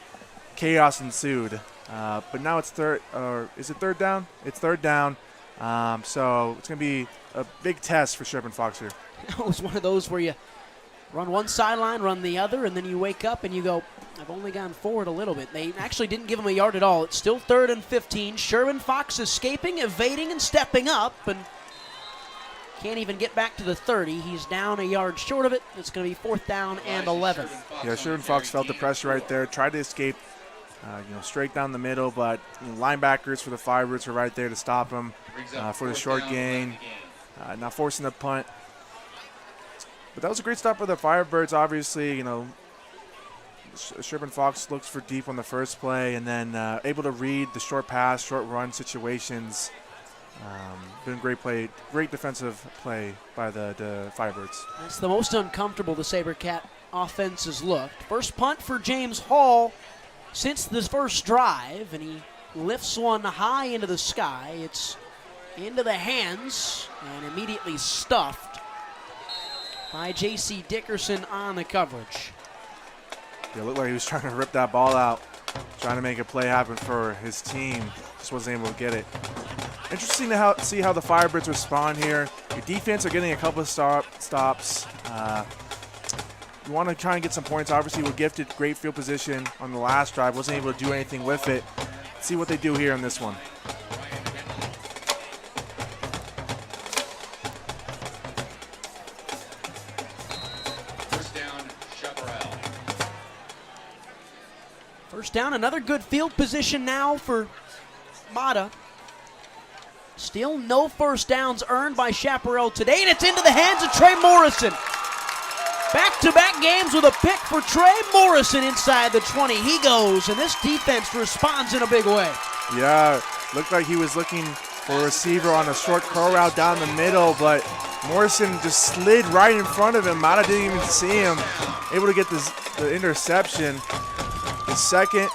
chaos ensued. But now it's is it 3rd down? It's 3rd down. So it's going to be a big test for Sherburne Fox here. It was one of those where you run one sideline, run the other, and then you wake up and you go, I've only gone forward a little bit. They actually didn't give him a yard at all. It's still 3rd and 15. Sherburne Fox escaping, evading, and stepping up, and can't even get back to the 30. He's down a yard short of it. It's going to be 4th down and 11. Yeah, Sherburne Fox felt the pressure right there, tried to escape, straight down the middle, but linebackers for the Firebirds were right there to stop him for the short gain, not forcing the punt. But that was a great stop for the Firebirds. Obviously, Sherburne Fox looks for deep on the first play and then able to read the short pass, short run situations. Been great play, great defensive play by the Firebirds. That's the most uncomfortable the SaberCat offense has looked. First punt for James Hall since this first drive, and he lifts one high into the sky. It's into the hands and immediately stuffed by J.C. Dickerson on the coverage. Yeah, it looked like he was trying to rip that ball out, trying to make a play happen for his team. Just wasn't able to get it. Interesting to see how the Firebirds respond here. Your defense are getting a couple of stops. You want to try and get some points. Obviously, we're gifted great field position on the last drive. Wasn't able to do anything with it. Let's see what they do here in this one. First down, Chaparral. First down, another good field position now for Mata. Still no first downs earned by Chaparral today, and it's into the hands of Trey Morrison. Back-to-back games with a pick for Trey Morrison inside the 20. He goes, and this defense responds in a big way. Yeah, looked like he was looking for a receiver on a short curl route down the middle, but Morrison just slid right in front of him. Mata didn't even see him. Able to get the interception. The second,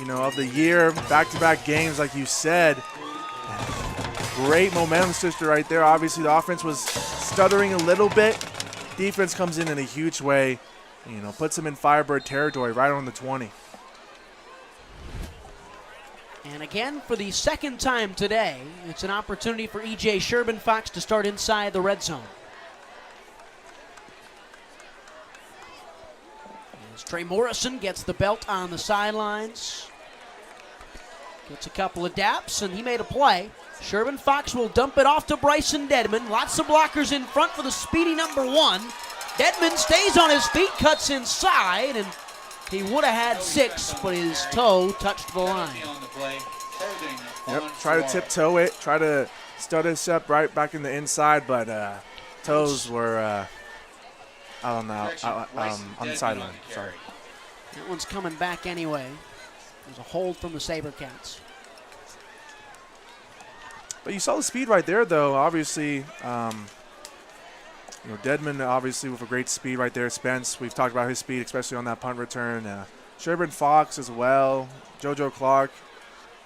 of the year, back-to-back games, like you said. Great momentum shifter right there. Obviously, the offense was stuttering a little bit. Defense comes in a huge way, puts them in Firebird territory right on the 20. And again, for the second time today, it's an opportunity for E.J. Sherburne Fox to start inside the red zone. As Trey Morrison gets the belt on the sidelines, gets a couple of daps, and he made a play. Sherburne Fox will dump it off to Bryson Dedman. Lots of blockers in front for the speedy number 1. Dedman stays on his feet, cuts inside, and he would have had 6, but his toe touched the line. Yep, try to tiptoe it, try to stud his step right back in the inside, but toes were out on the sideline. Sorry. That one's coming back anyway. There's a hold from the SaberCats. But you saw the speed right there, though. Obviously, Dedman obviously with a great speed right there. Spence, we've talked about his speed, especially on that punt return. Sherburne Fox as well. JoJo Clark.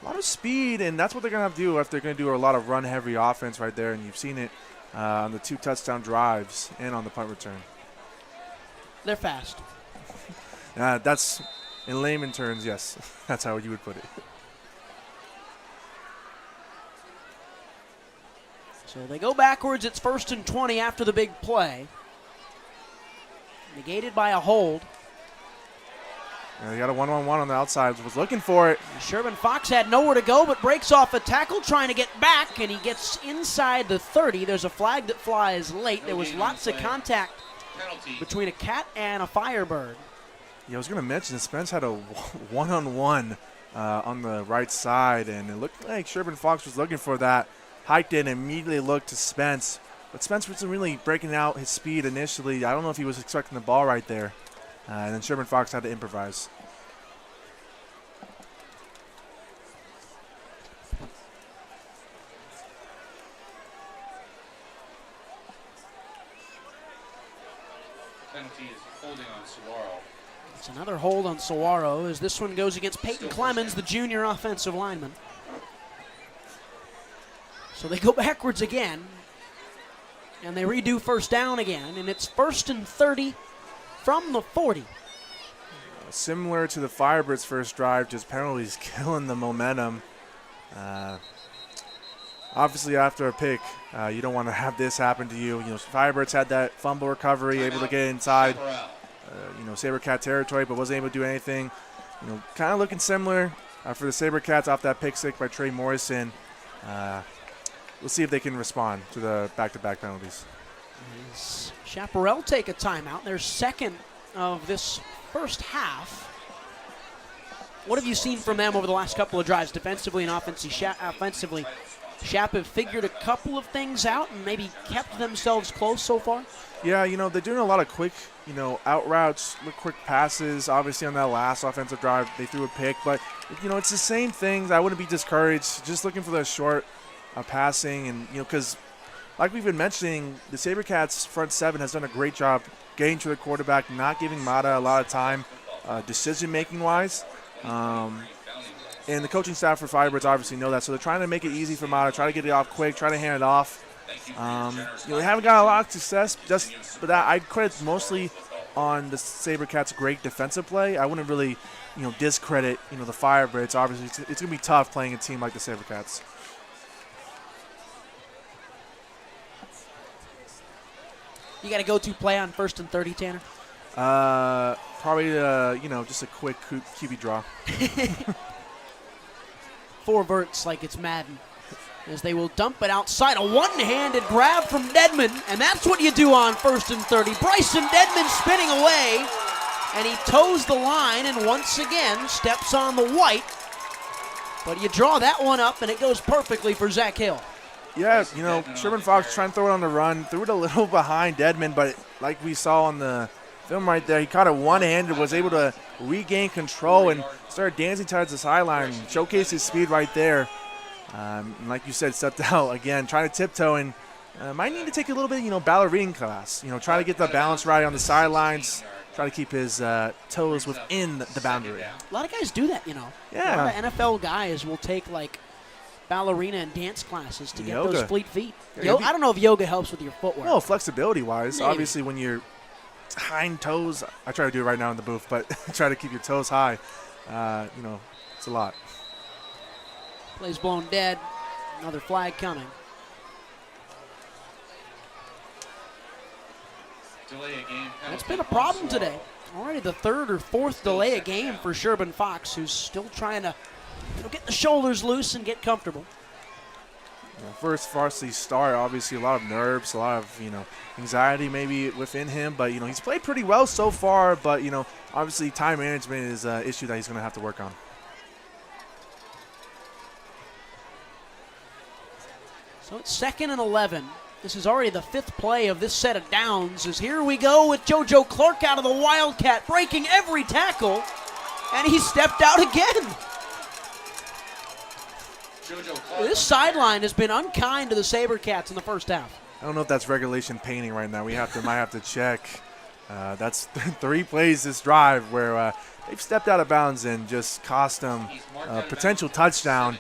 A lot of speed, and that's what they're going to have to do if they're going to do a lot of run-heavy offense right there, and you've seen it on the 2 touchdown drives and on the punt return. They're fast. That's, in layman terms, yes. That's how you would put it. So they go backwards. It's 1st and 20 after the big play. Negated by a hold. They got a 1-on-1 on the outside. Was looking for it. Sherburne Fox had nowhere to go but breaks off a tackle trying to get back, and he gets inside the 30. There's a flag that flies late. There was lots of contact between a Cat and a Firebird. Yeah, I was going to mention Spence had a 1-on-1 on the right side, and it looked like Sherburne Fox was looking for that. Hiked in, immediately looked to Spence. But Spence wasn't really breaking out his speed initially. I don't know if he was expecting the ball right there. And then Sherburne Fox had to improvise. Penalty is holding on Saguaro. It's another hold on Saguaro as this one goes against Peyton Clemens, the junior offensive lineman. So they go backwards again, and they redo first down again, and it's 1st and 30 from the 40. Similar to the Firebirds' first drive, just penalties killing the momentum. obviously after a pick, you don't want to have this happen to you. Firebirds had that fumble recovery, able to get inside, SaberCat territory, but wasn't able to do anything. Kind of looking similar for the SaberCats off that pick six by Trey Morrison. We'll see if they can respond to the back-to-back penalties. Chaparral take a timeout. Their second of this first half. What have you seen from them over the last couple of drives, defensively and offensively? Shap have figured a couple of things out and maybe kept themselves close so far? Yeah, they're doing a lot of quick, out routes, quick passes. Obviously on that last offensive drive, they threw a pick. But, it's the same things. I wouldn't be discouraged. Just looking for the short passing. And, because like we've been mentioning, the SaberCats front seven has done a great job getting to the quarterback, not giving Mata a lot of time decision-making wise. And the coaching staff for Firebirds obviously know that, so they're trying to make it easy for Mata, try to get it off quick, try to hand it off. They haven't got a lot of success, but I'd credit mostly on the SaberCats' great defensive play. I wouldn't really, discredit, the Firebirds. Obviously, it's going to be tough playing a team like the SaberCats. You got a go-to play on 1st and 30, Tanner? Probably, just a quick QB draw. 4 verts like it's Madden, as they will dump it outside. A one-handed grab from Dedman, and that's what you do on 1st and 30. Bryson Dedman spinning away, and he toes the line and once again steps on the white. But you draw that one up, and it goes perfectly for Zach Hill. Yeah, Sherman Fox trying to throw it on the run, threw it a little behind Dedman, but like we saw on the film right there, he caught it one-handed, was able to regain control and started dancing towards the sideline, showcase his speed right there. Like you said, stepped out again, trying to tiptoe, and might need to take a little bit, ballerina class. Try to get the balance right on the sidelines, try to keep his toes within the boundary. A lot of guys do that, Yeah. A lot of NFL guys will take, ballerina and dance classes to get those fleet feet. I don't know if yoga helps with your footwork. Well, flexibility-wise, Maybe. Obviously when you're hind toes, I try to do it right now in the booth, but try to keep your toes high. It's a lot. Plays blown dead. Another flag coming. Delay a game. That's been a problem today. Already the 3rd or 4th delay a game for Sherman Fox, who's still trying to get the shoulders loose and get comfortable. First varsity start, obviously a lot of nerves, a lot of, anxiety maybe within him. But, he's played pretty well so far. But, obviously time management is an issue that he's going to have to work on. So it's 2nd and 11. This is already the 5th play of this set of downs. As here we go with JoJo Clark out of the Wildcat, breaking every tackle. And he stepped out again. This sideline has been unkind to the SaberCats in the first half. I don't know if that's regulation painting right now. Might have to check. That's 3 plays this drive where they've stepped out of bounds and just cost them a potential touchdown.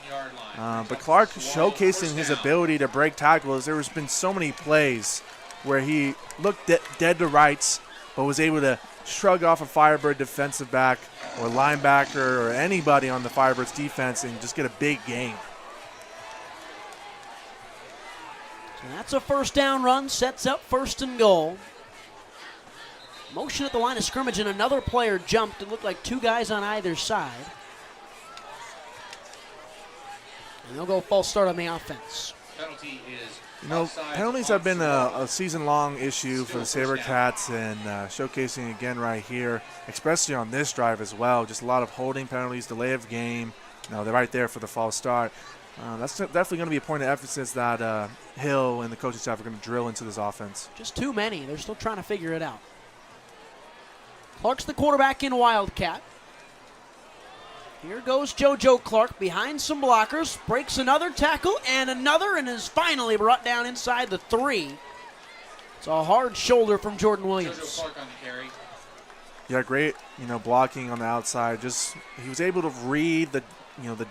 But Clark showcasing his ability to break tackles. There's been so many plays where he looked dead to rights, but was able to shrug off a Firebird defensive back or linebacker or anybody on the Firebirds defense and just get a big gain. So that's a first down run, sets up 1st and goal. Motion at the line of scrimmage, and another player jumped. It looked like 2 guys on either side. And they'll go false start on the offense. Penalty is penalties have been a season-long issue for the SaberCats, and showcasing again right here, especially on this drive as well. Just a lot of holding penalties, delay of game. They're right there for the false start. That's definitely going to be a point of emphasis that Hill and the coaching staff are going to drill into this offense. Just too many. They're still trying to figure it out. Clark's the quarterback in Wildcat. Here goes JoJo Clark behind some blockers, breaks another tackle and another, and is finally brought down inside the 3. It's a hard shoulder from Jordan Williams. JoJo Clark on the carry. Yeah, great, blocking on the outside. Just he was able to read the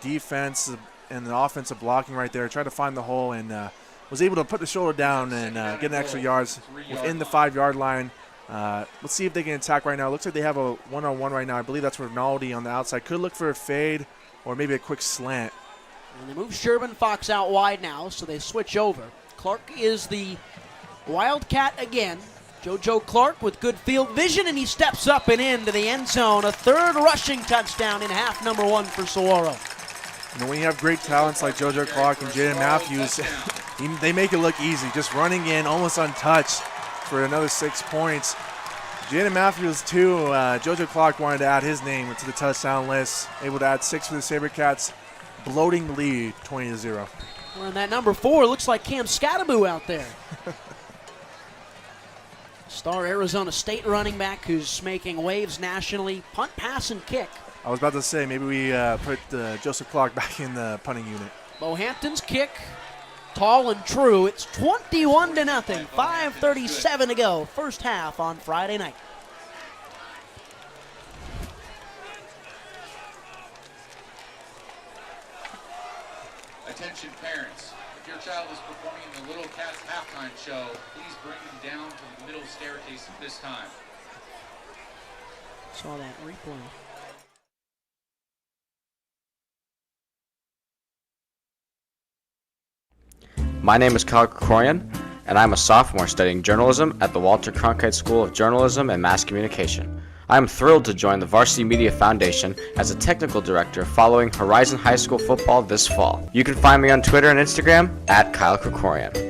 defense and the offensive blocking right there, tried to find the hole, and was able to put the shoulder down and get an extra yards within the 5-yard line. Let's see if they can attack right now. Looks like they have a one-on-one right now. I believe that's Rinaldi on the outside. Could look for a fade or maybe a quick slant. And they move Sherman Fox out wide now, so they switch over. Clark is the Wildcat again. JoJo Clark with good field vision, and he steps up and into the end zone. A third rushing touchdown in half number 1 for Saguaro. When you have great talents like JoJo Clark and Jaden Matthews, they make it look easy, just running in almost untouched for another 6 points. Jaden Matthews, too, JoJo Clark wanted to add his name to the touchdown list, able to add 6 for the SaberCats, bloating the lead 20-0. Well, and that number 4 looks like Cam Scottaboo out there. Star Arizona State running back who's making waves nationally. Punt, pass, and kick. I was about to say, maybe we put Joseph Clark back in the punting unit. Bohampton's kick, tall and true. It's 21-0. 5:37 to go. First half on Friday night. Attention parents, if your child is performing in the Little Cats halftime show, please bring them down to the middle staircase at this time. Saw that replay. My name is Kyle Krikorian, and I'm a sophomore studying journalism at the Walter Cronkite School of Journalism and Mass Communication. I am thrilled to join the Varsity Media Foundation as a technical director following Horizon High School football this fall. You can find me on Twitter and Instagram at Kyle Krikorian.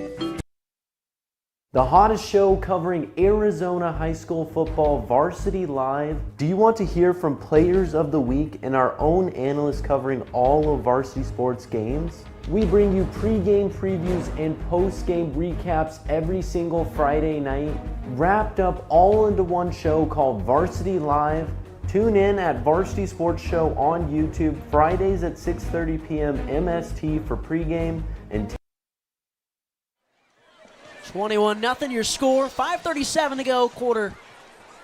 The hottest show covering Arizona high school football, Varsity Live. Do you want to hear from players of the week and our own analysts covering all of varsity sports games? We bring you pre-game previews and post-game recaps every single Friday night, wrapped up all into one show called Varsity Live. Tune in at Varsity Sports Show on YouTube Fridays at 6:30 p.m. MST for pregame and 21-0 your score. 5:37 to go. Quarter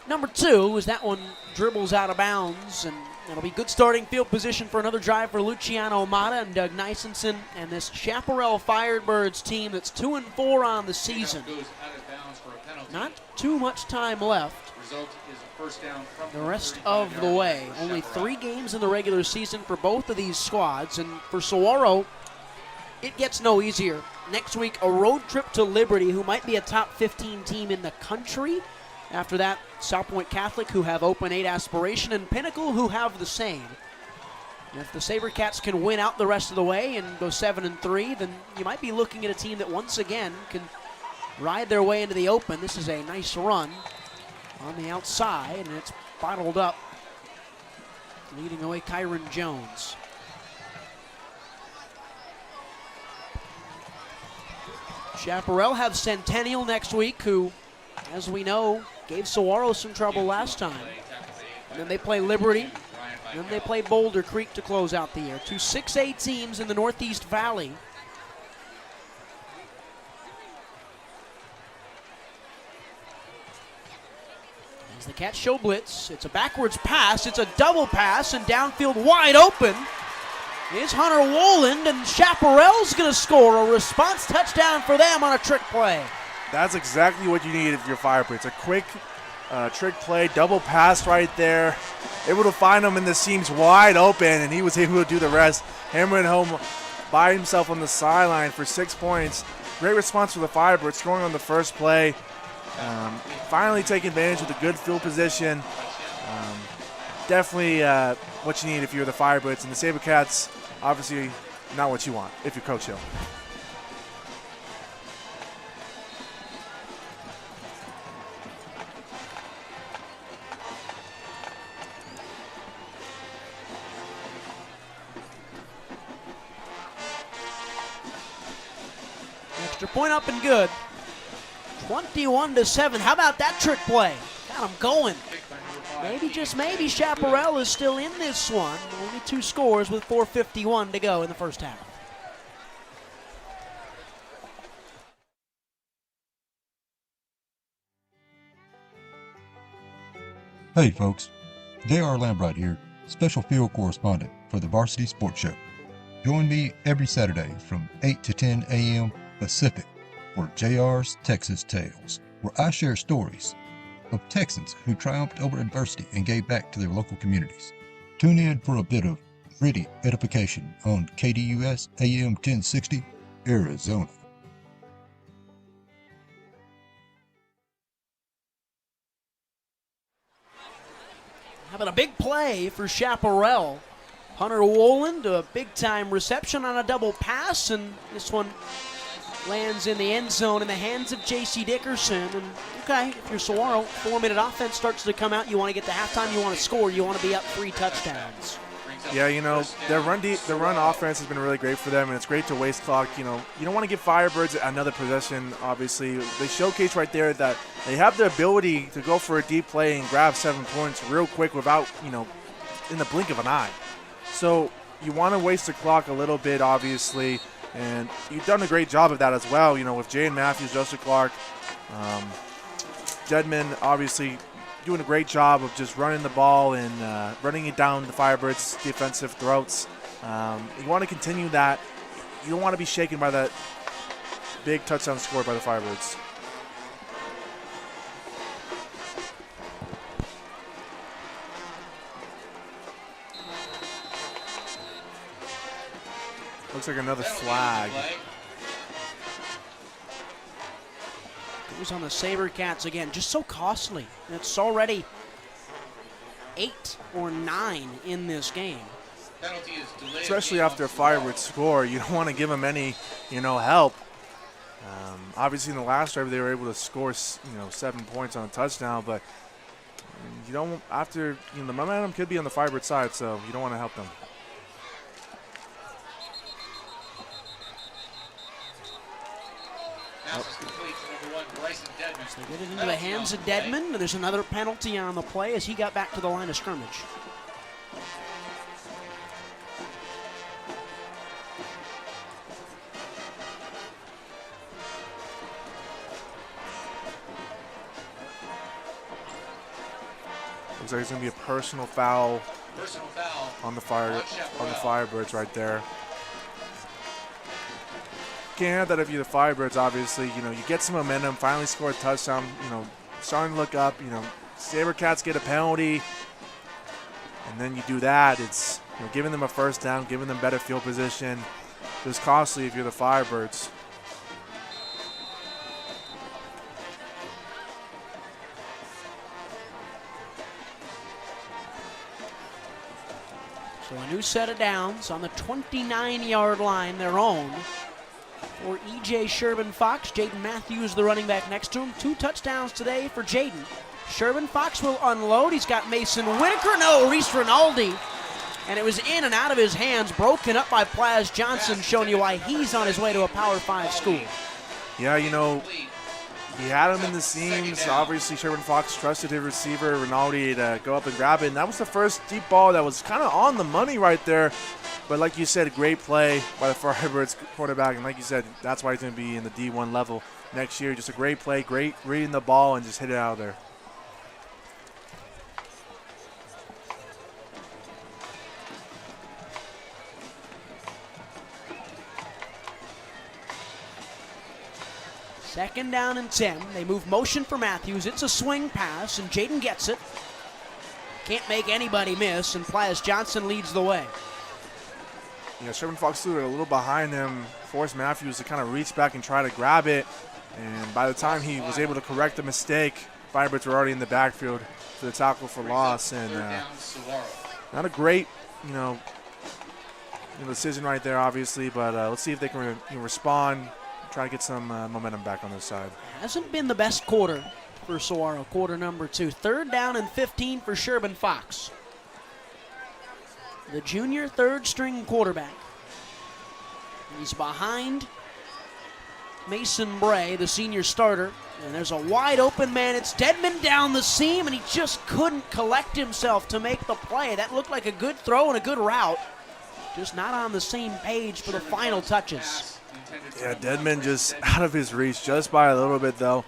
number 2 as that one dribbles out of bounds, and that'll be good starting field position for another drive for Luciano Amata and Doug Nisenson and this Chaparral Firebirds team that's 2-4 on the season. Not too much time left. Result is a first down from the rest of the way. Only 3 games in the regular season for both of these squads, and for Saguaro, it gets no easier. Next week, a road trip to Liberty, who might be a top 15 team in the country. After that, South Point Catholic, who have Open 8 aspiration, and Pinnacle, who have the same. And if the SaberCats can win out the rest of the way and go 7-3, then you might be looking at a team that once again can ride their way into the Open. This is a nice run on the outside, and it's bottled up, leading away Kyron Jones. Chaparral have Centennial next week, who, as we know, gave Saguaro some trouble last time. And then they play Liberty, and then they play Boulder Creek to close out the year. 2 6A teams in the Northeast Valley. As the Cats show blitz, it's a backwards pass, it's a double pass, and downfield wide open is Hunter Woland, and Chaparral's going to score a response touchdown for them on a trick play. That's exactly what you need if you're Firebirds. A quick trick play, double pass right there. Able to find him in the seams wide open, and he was able to do the rest. Hammering home by himself on the sideline for 6 points. Great response for the Firebirds, scoring on the first play. Finally taking advantage of the good field position. Definitely what you need if you're the Firebirds. And the SaberCats, obviously not what you want if you're Coach Hill. Extra point up and good. 21-7. How about that trick play? Got him going. Maybe, just maybe, Chaparral is still in this one. Only 2 scores with 4:51 to go in the first half. Hey folks, J.R. Lambright here, special field correspondent for the Varsity Sports Show. Join me every Saturday from 8 to 10 a.m. Pacific for JR's Texas Tales, where I share stories of Texans who triumphed over adversity and gave back to their local communities. Tune in for a bit of Ready edification on KDUS AM 1060, Arizona. Having a big play for Chaparral. Hunter Woland, a big-time reception on a double pass, and this one lands in the end zone in the hands of J.C. Dickerson. And okay, if you're Saguaro, 4-minute offense starts to come out. You want to get to halftime, you want to score, you want to be up 3 touchdowns. Yeah, their run offense has been really great for them, and it's great to waste clock. You don't want to give Firebirds another possession, obviously. They showcase right there that they have the ability to go for a deep play and grab 7 points real quick without, in the blink of an eye. So you want to waste the clock a little bit, obviously, and you've done a great job of that as well, with Jaden Matthews, Joseph Clark, Dedman, obviously, doing a great job of just running the ball and running it down the Firebirds' defensive throats. You want to continue that. You don't want to be shaken by that big touchdown score by the Firebirds. Looks like another flag. It was on the SaberCats again, just so costly. It's already 8 or 9 in this game. Especially after a Firebird score, you don't want to give them any, help. Obviously, in the last drive, they were able to score, 7 points on a touchdown, but you don't. After the momentum could be on the Firebird side, so you don't want to help them. So they get it into the hands of Dedman, and there's another penalty on the play as he got back to the line of scrimmage. Looks like it's going to be a personal foul on the Firebirds right there. Can't have that if you're the Firebirds, obviously. You get some momentum, finally score a touchdown, starting to look up. SaberCats get a penalty, and then you do that. It's giving them a first down, giving them better field position. It's costly if you're the Firebirds. So a new set of downs on the 29-yard line, their own. For E.J. Sherbin Fox, Jaden Matthews, the running back next to him. 2 touchdowns today for Jaden. Sherbin Fox will unload. He's got Mason Whitaker. No, Reese Rinaldi. And it was in and out of his hands, broken up by Plaz Johnson, showing you why he's on his way to a Power 5 school. Yeah, he had him in the seams. Obviously, Sherbin Fox trusted his receiver, Rinaldi, to go up and grab it. And that was the first deep ball that was kind of on the money right there. But like you said, great play by the Firebirds quarterback. And like you said, that's why he's going to be in the D1 level next year. Just a great play, great reading the ball, and just hit it out of there. Second down and 10. They move motion for Matthews. It's a swing pass, and Jaden gets it. Can't make anybody miss, and Plaz Johnson leads the way. Yeah, Sherbin Fox threw it a little behind him, forced Matthews to kind of reach back and try to grab it. And by the time he was able to correct the mistake, Firebirds were already in the backfield for the tackle for loss. And not a great, decision right there, obviously. But let's see if they can respond, try to get some momentum back on this side. Hasn't been the best quarter for Saguaro, quarter number 2. 3rd down and 15 for Sherbin Fox. The junior third-string quarterback. He's behind Mason Bray, the senior starter. And there's a wide open man. It's Dedman down the seam, and he just couldn't collect himself to make the play. That looked like a good throw and a good route. Just not on the same page for the final touches. Yeah, Dedman just out of his reach just by a little bit, though.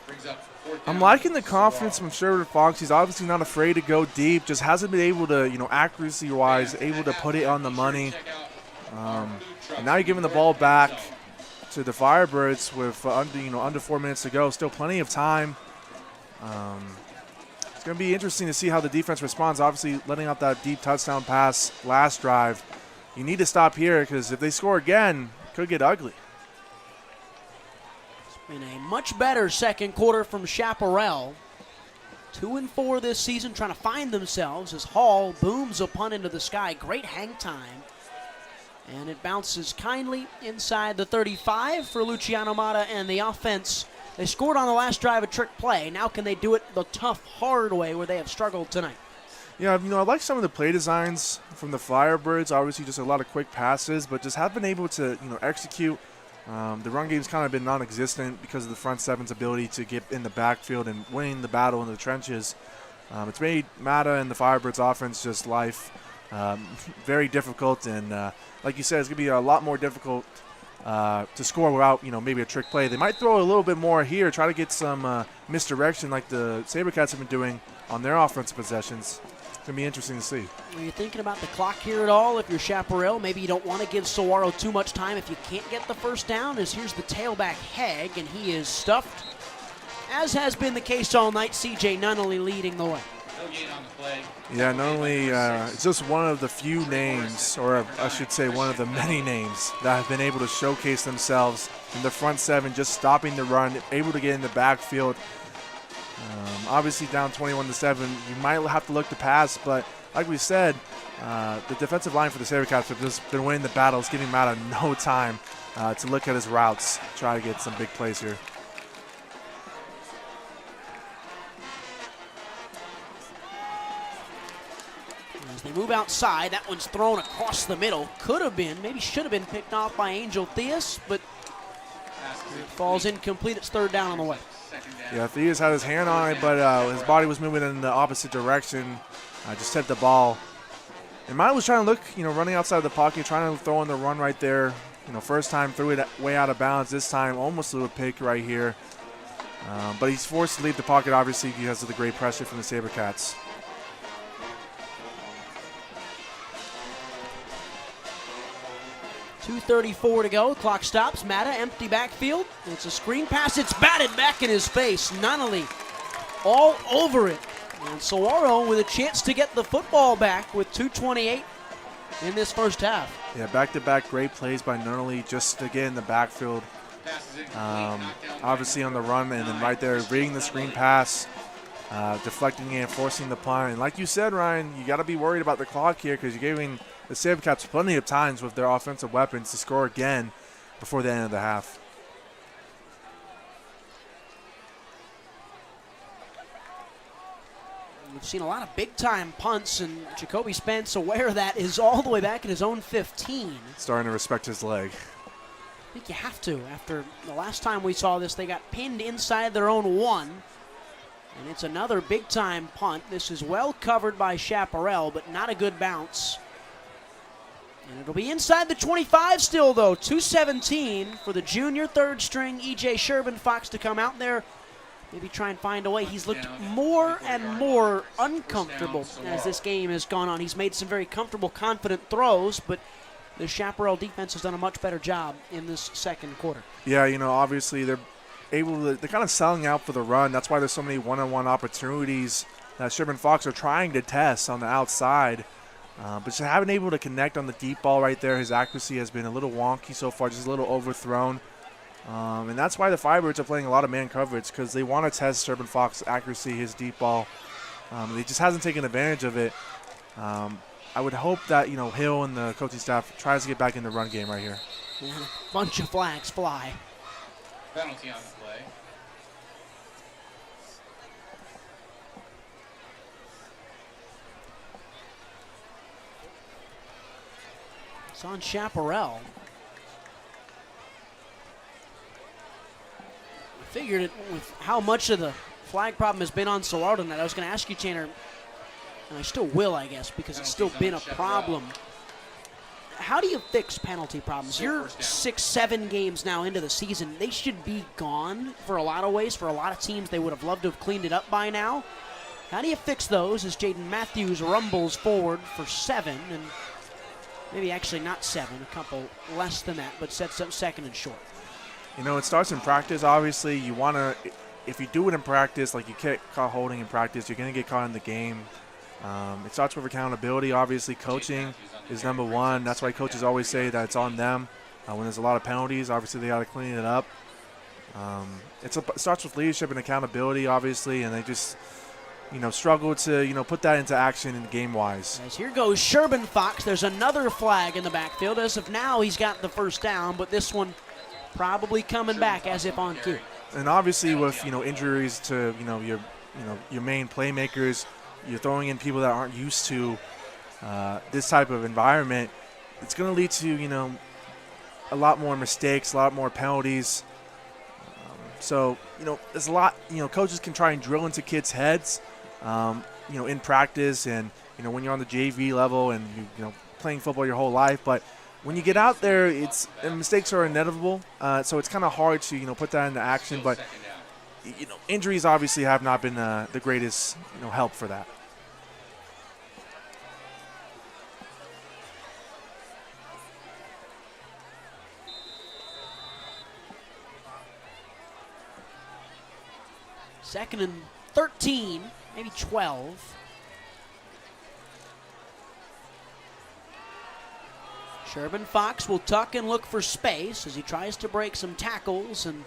I'm liking the confidence from Sherbin Fox. He's obviously not afraid to go deep. Just hasn't been able to, accuracy-wise, able to put it on the money. And now you're giving the ball back to the Firebirds with under 4 minutes to go. Still plenty of time. It's going to be interesting to see how the defense responds. Obviously, letting out that deep touchdown pass last drive. you need to stop here because if they score again, it could get ugly. In a much better second quarter from Chaparral. 2-4 this season, trying to find themselves as Hall booms a punt into the sky. Great hang time. And it bounces kindly inside the 35 for Luciano Mata and the offense. They scored on the last drive, a trick play. Now can they do it the tough, hard way where they have struggled tonight? Yeah, I like some of the play designs from the Firebirds. Obviously, just a lot of quick passes, but just have been able to, execute. The run game's kind of been non-existent because of the front seven's ability to get in the backfield and winning the battle in the trenches. It's made Mata and the Firebirds offense just life very difficult, and like you said, it's going to be a lot more difficult to score without, maybe a trick play. They might throw a little bit more here, try to get some misdirection like the SaberCats have been doing on their offensive possessions. It's going to be interesting to see. Are you thinking about the clock here at all? If you're Chaparral, maybe you don't want to give Saguaro too much time if you can't get the first down, as here's the tailback Hegg, and he is stuffed, as has been the case all night. C.J. Nunnally leading the way. Yeah, Nunnally, it's just one of the few names, or I should say one of the many names, that have been able to showcase themselves in the front seven, just stopping the run, able to get in the backfield. Obviously down 21-7, you might have to look to pass, but like we said, the defensive line for the SaberCats have just been winning the battles, giving Mata no time to look at his routes, try to get some big plays here. As they move outside, that one's thrown across the middle. Could have been, maybe should have been picked off by Angel Theus, but it falls incomplete. It's third down on the way. Yeah, Theus had his hand on it, but his body was moving in the opposite direction. Just tipped the ball. And Mata was trying to look, running outside the pocket, trying to throw in the run right there. First time threw it way out of bounds. This time almost threw a pick right here. But he's forced to leave the pocket, obviously, because of the great pressure from the SaberCats. .234 to go. Clock stops. Mata, empty backfield. It's a screen pass. It's batted back in his face. Nunnally all over it. And Saguaro with a chance to get the football back with 2:28 in this first half. Yeah, back-to-back great plays by Nunnally just to get in the backfield. Obviously on the run, and then right there reading the screen pass, deflecting it and forcing the punt. And like you said, Ryan, you got to be worried about the clock here because you're giving the SaberCats plenty of times with their offensive weapons to score again before the end of the half. We've seen a lot of big-time punts, and Jacoby Spence, aware of that, is all the way back at his own 15. Starting to respect his leg. I think you have to. After the last time we saw this, they got pinned inside their own 1. And it's another big-time punt. This is well covered by Chaparral, but not a good bounce. And it'll be inside the 25 still, though. 2:17 for the junior third-string E.J. Sherman-Fox to come out there. Maybe try and find a way. He's looked more and more uncomfortable as this game has gone on. He's made some very comfortable, confident throws, but the Chaparral defense has done a much better job in this second quarter. Yeah, obviously they're kind of selling out for the run. That's why there's so many one-on-one opportunities that Sherman-Fox are trying to test on the outside. But just haven't been able to connect on the deep ball right there. His accuracy has been a little wonky so far, just a little overthrown. And that's why the Firebirds are playing a lot of man coverage, because they want to test Sherman-Fox's accuracy, his deep ball. He just hasn't taken advantage of it. I would hope that, Hill and the coaching staff tries to get back in the run game right here. And a bunch of flags fly. Penalty on the play. It's on Chaparral. I figured it with how much of the flag problem has been on Saguaro tonight. I was going to ask you, Tanner, and I still will, I guess, because it's still been a problem. How do you fix penalty problems? You're 6-7 games now into the season. They should be gone for a lot of ways. For a lot of teams, they would have loved to have cleaned it up by now. How do you fix those as Jaden Matthews rumbles forward for 7, and maybe actually not 7, a couple less than that, but sets up second and short? It starts in practice. Obviously, you want to, if you do it in practice, like you get caught holding in practice, you're going to get caught in the game. It starts with accountability. Obviously, coaching is number one. That's why coaches always say that it's on them. When there's a lot of penalties, obviously they got to clean it up. It starts with leadership and accountability, obviously, and they just, struggle to, put that into action in game-wise. As here goes Sherbin Fox. There's another flag in the backfield. As of now, he's got the first down, but this one probably coming back as if on cue. And obviously with, injuries to, your main playmakers, you're throwing in people that aren't used to this type of environment, it's going to lead to, a lot more mistakes, a lot more penalties. So, there's a lot, coaches can try and drill into kids' heads, in practice and, when you're on the JV level and, playing football your whole life. But when you get out there, mistakes are inevitable. So it's kind of hard to, put that into action. But, injuries obviously have not been the greatest, help for that. Second and 13, maybe 12. Sherbin Fox will tuck and look for space as he tries to break some tackles, and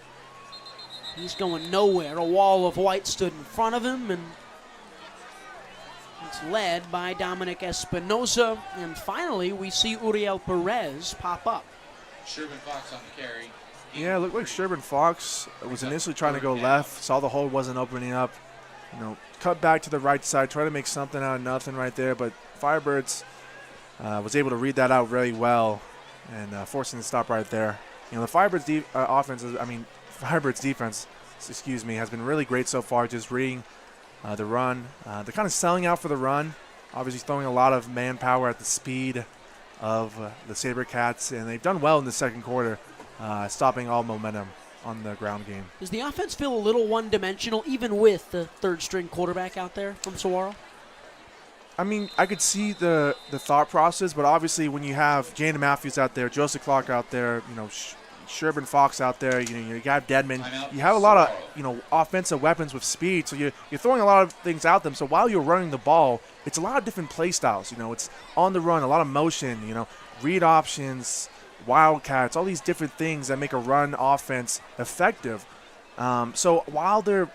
he's going nowhere. A wall of white stood in front of him, and it's led by Dominic Espinosa. And finally, we see Uriel Perez pop up. Sherbin Fox on the carry. Yeah, it looked like Sherbin Fox was initially trying to go left, saw the hole wasn't opening up, cut back to the right side, try to make something out of nothing right there, but Firebirds was able to read that out very well and forcing the stop right there. The Firebirds Firebirds defense, has been really great so far, just reading the run. They're kind of selling out for the run, obviously throwing a lot of manpower at the speed of the SaberCats, and they've done well in the second quarter. Stopping all momentum on the ground game. Does the offense feel a little one-dimensional, even with the third-string quarterback out there from Saguaro? I could see the thought process, but obviously when you have Jaden Matthews out there, Joseph Clark out there, Sherbin Fox out there, you got Deadman, you have a lot of, offensive weapons with speed, so you're throwing a lot of things at them. So while you're running the ball, it's a lot of different play styles. It's on the run, a lot of motion, read options, wildcats, all these different things that make a run offense effective. So while they're,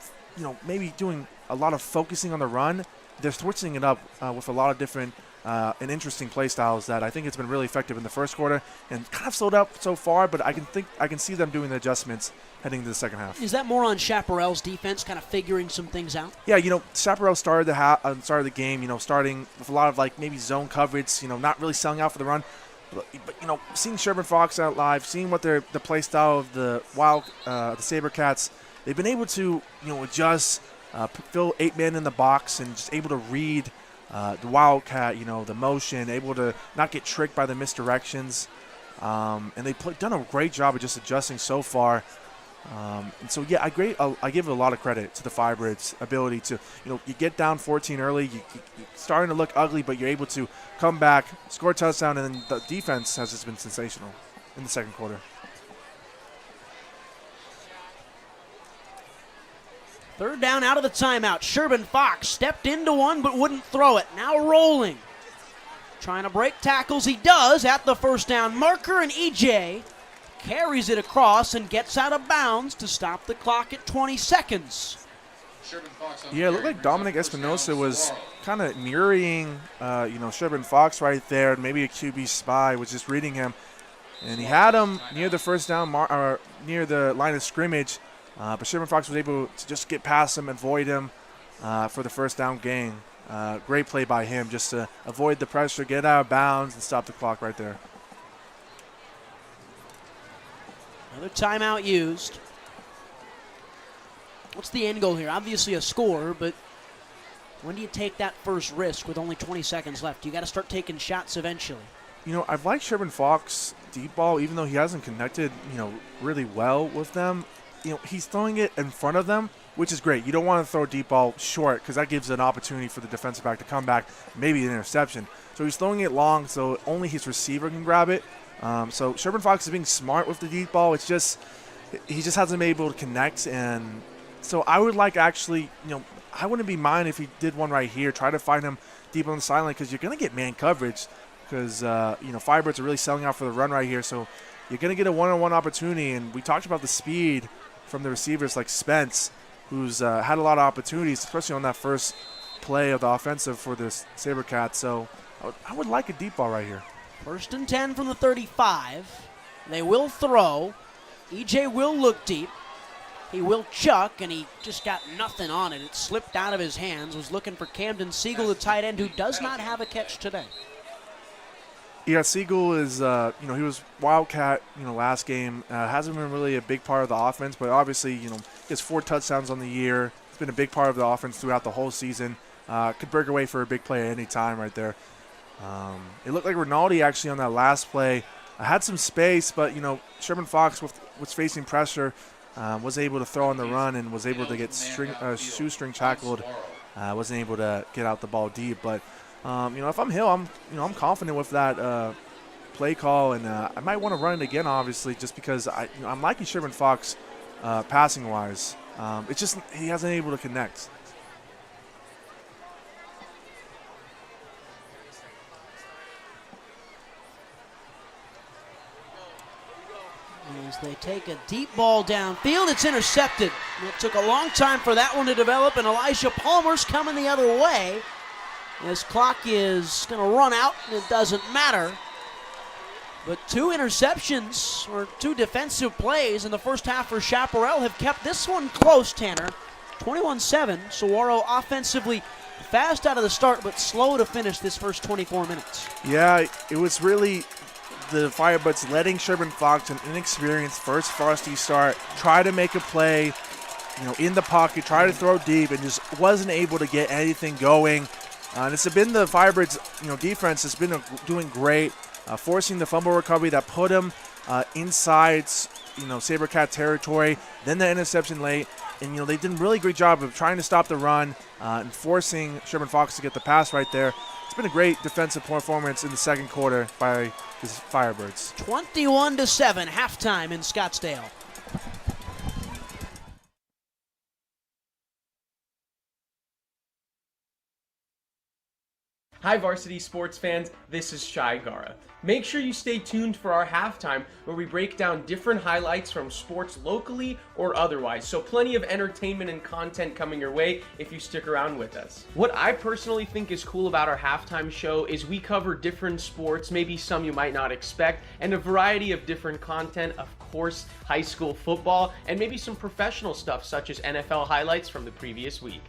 maybe doing a lot of focusing on the run, they're switching it up with a lot of different and interesting play styles that I think it's been really effective in the first quarter and kind of slowed up so far, but I can see them doing the adjustments heading to the second half. Is that more on Chaparral's defense, kind of figuring some things out? Yeah, Chaparral started the game, starting with a lot of maybe zone coverage, not really selling out for the run. But seeing Sherbin Fox out live, seeing what the play style of the SaberCats, they've been able to adjust, fill 8 men in the box, and just able to read the Wildcat, the motion, able to not get tricked by the misdirections, and they've done a great job of just adjusting so far. And so yeah, I give a lot of credit to the Firebirds' ability to, you get down 14 early, you're starting to look ugly, but you're able to come back, score a touchdown, and then the defense has just been sensational in the second quarter. Third down out of the timeout. Sherbin Fox stepped into one but wouldn't throw it. Now rolling. Trying to break tackles. He does at the first down marker, and EJ carries it across and gets out of bounds to stop the clock at 20 seconds. Yeah, it looked like Dominic Espinosa was kind of mirroring, Sherbin Fox right there. Maybe a QB spy was just reading him. And he had him near the first down, or near the line of scrimmage. But Sherbin Fox was able to just get past him, avoid him for the first down gain. Great play by him just to avoid the pressure, get out of bounds, and stop the clock right there. Another timeout used. What's the end goal here? Obviously a score, but when do you take that first risk with only 20 seconds left? You got to start taking shots eventually. I've liked Sherbin Fox deep ball, even though he hasn't connected, really well with them. He's throwing it in front of them, which is great. You don't want to throw a deep ball short because that gives an opportunity for the defensive back to come back, maybe an interception. So he's throwing it long so only his receiver can grab it. So Sherbin Fox is being smart with the deep ball. It's just he just hasn't been able to connect. And so I would like I wouldn't be mind if he did one right here. Try to find him deep on the sideline because you're going to get man coverage because, Firebirds are really selling out for the run right here. So you're going to get a one-on-one opportunity. And we talked about the speed from the receivers like Spence, who's had a lot of opportunities, especially on that first play of the offensive for the SaberCats. So I would like a deep ball right here. 1st and 10 from the 35. They will throw. EJ will look deep. He will chuck, and he just got nothing on it. It slipped out of his hands. Was looking for Camden Siegel, the tight end, who does not have a catch today. Yeah, Siegel is, he was Wildcat, last game. Hasn't been really a big part of the offense, but obviously, he has 4 touchdowns on the year. It's been a big part of the offense throughout the whole season. Could break away for a big play at any time right there. It looked like Rinaldi actually on that last play had some space, but, Sherman Fox was facing pressure, was able to throw on the run and was able to get shoestring tackled. Wasn't able to get out the ball deep, but if I'm Hill, I'm confident with that play call, and I might want to run it again, obviously, just because I'm liking Sherman Fox passing wise. It's just he hasn't been able to connect. As they take a deep ball downfield, it's intercepted. It took a long time for that one to develop, and Elijah Palmer's coming the other way. This clock is going to run out, and it doesn't matter. But 2 interceptions, or 2 defensive plays in the first half for Chaparral have kept this one close, Tanner. 21-7. Saguaro offensively fast out of the start, but slow to finish this first 24 minutes. Yeah, it was really the Firebirds letting Sherman Fox, an inexperienced first varsity start, try to make a play, in the pocket, try to throw deep, and just wasn't able to get anything going. And it's been the Firebirds, defense has been doing great, forcing the fumble recovery that put him inside, SaberCat territory. Then the interception late, and they did a really great job of trying to stop the run and forcing Sherman Fox to get the pass right there. It's been a great defensive performance in the second quarter by the Firebirds. 21-7, halftime in Scottsdale. Hi Varsity sports fans, this is Saguaro. Make sure you stay tuned for our halftime where we break down different highlights from sports locally or otherwise. So plenty of entertainment and content coming your way if you stick around with us. What I personally think is cool about our halftime show is we cover different sports, maybe some you might not expect, and a variety of different content, of course, high school football, and maybe some professional stuff such as NFL highlights from the previous week.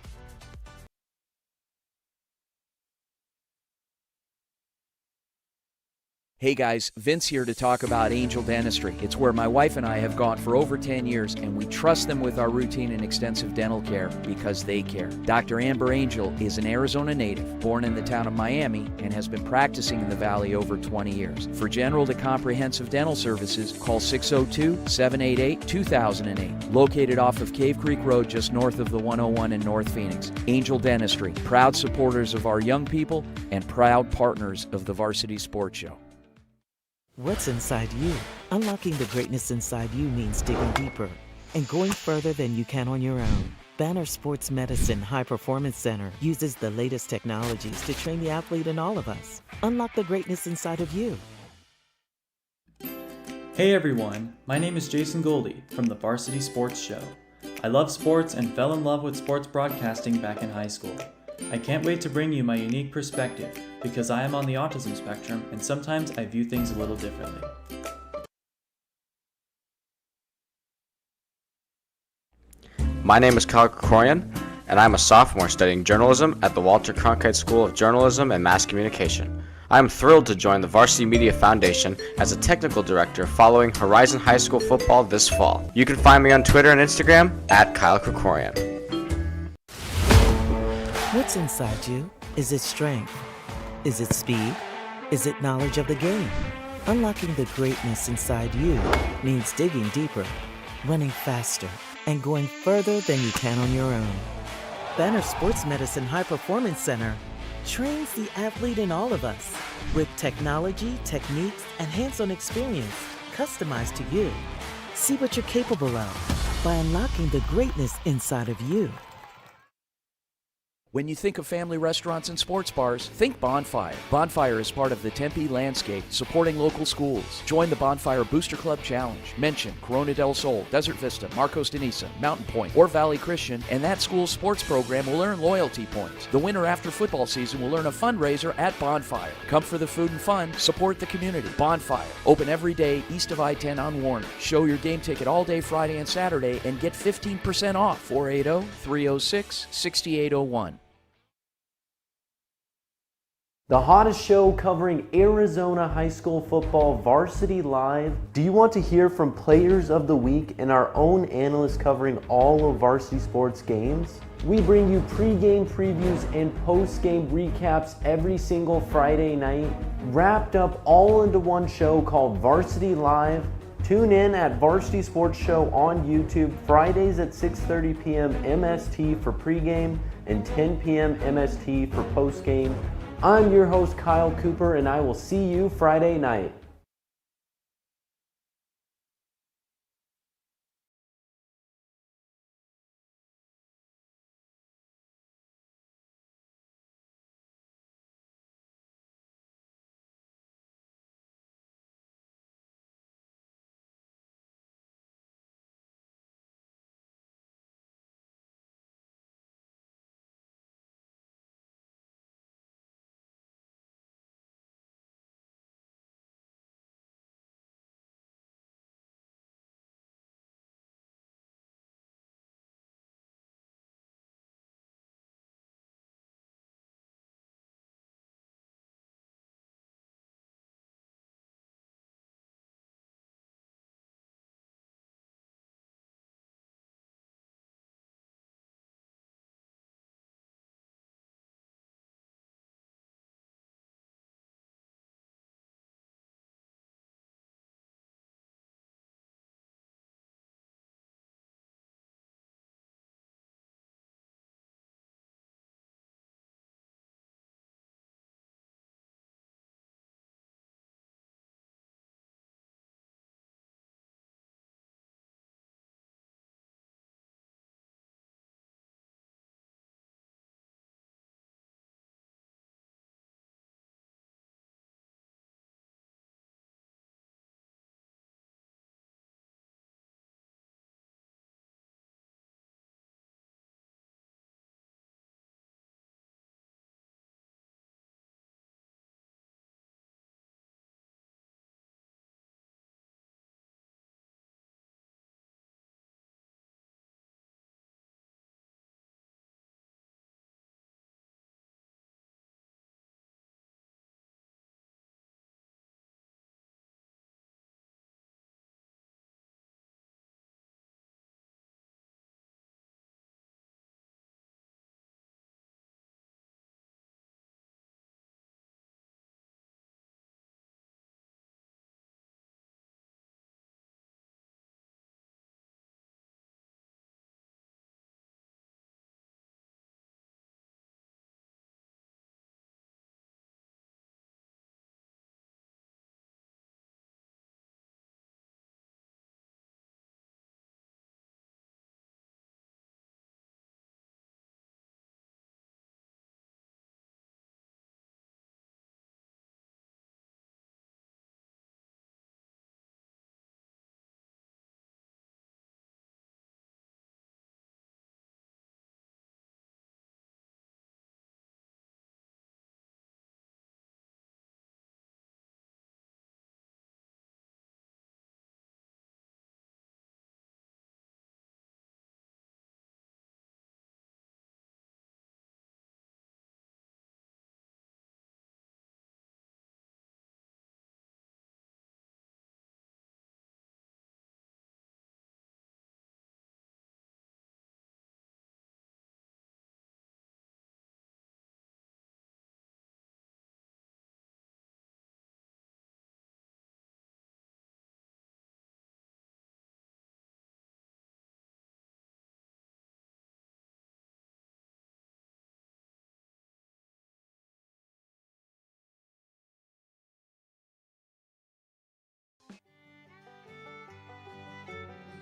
Hey guys, Vince here to talk about Angel Dentistry. It's where my wife and I have gone for over 10 years, and we trust them with our routine and extensive dental care because they care. Dr. Amber Angel is an Arizona native, born in the town of Miami, and has been practicing in the Valley over 20 years. For general to comprehensive dental services, call 602-788-2008. Located off of Cave Creek Road just north of the 101 in North Phoenix. Angel Dentistry, proud supporters of our young people and proud partners of the Varsity Sports Show. What's inside you? Unlocking the greatness inside you means digging deeper and going further than you can on your own. Banner Sports Medicine High Performance Center uses the latest technologies to train the athlete in all of us. Unlock the greatness inside of you. Hey everyone, my name is Jason Goldie from the Varsity Sports Show. I love sports and fell in love with sports broadcasting back in high school. I can't wait to bring you my unique perspective because I am on the autism spectrum and sometimes I view things a little differently. My name is Kyle Krikorian, and I'm a sophomore studying journalism at the Walter Cronkite School of Journalism and Mass Communication. I am thrilled to join the Varsity Media Foundation as a technical director following Horizon High School football this fall. You can find me on Twitter and Instagram at Kyle Krikorian. What's inside you? Is it strength? Is it speed? Is it knowledge of the game? Unlocking the greatness inside you means digging deeper, running faster, and going further than you can on your own. Banner Sports Medicine High Performance Center trains the athlete in all of us with technology, techniques, and hands-on experience customized to you. See what you're capable of by unlocking the greatness inside of you. When you think of family restaurants and sports bars, think Bonfire. Bonfire is part of the Tempe landscape, supporting local schools. Join the Bonfire Booster Club Challenge. Mention Corona del Sol, Desert Vista, Marcos de Niza, Mountain Point, or Valley Christian, and that school's sports program will earn loyalty points. The winner after football season will earn a fundraiser at Bonfire. Come for the food and fun, support the community. Bonfire, open every day east of I-10 on Warner. Show your game ticket all day Friday and Saturday and get 15% off. 480-306-6801. The hottest show covering Arizona high school football, Varsity Live. Do you want to hear from players of the week and our own analysts covering all of varsity sports games? We bring you pre-game previews and post-game recaps every single Friday night, wrapped up all into one show called Varsity Live. Tune in at Varsity Sports Show on YouTube Fridays at 6:30 p.m. MST for pregame and 10 p.m. MST for postgame. I'm your host, Kyle Cooper, and I will see you Friday night.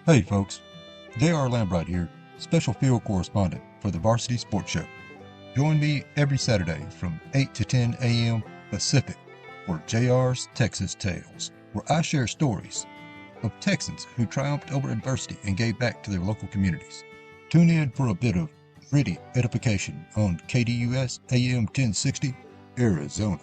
Hey folks, J.R. Lambright here, special field correspondent for the Varsity Sports Show. Join me every Saturday from 8 to 10 a.m. Pacific for JR's Texas Tales, where I share stories of Texans who triumphed over adversity and gave back to their local communities. Tune in for a bit of gritty edification on KDUS AM 1060, Arizona.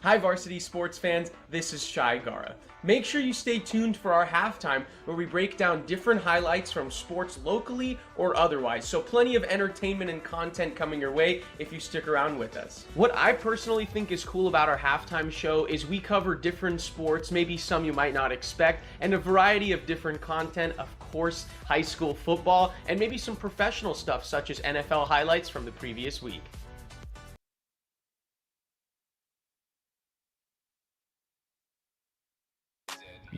Hi Varsity sports fans, this is Shai Gara. Make sure you stay tuned for our halftime where we break down different highlights from sports locally or otherwise. So plenty of entertainment and content coming your way if you stick around with us. What I personally think is cool about our halftime show is we cover different sports, maybe some you might not expect, and a variety of different content, of course, high school football, and maybe some professional stuff such as NFL highlights from the previous week.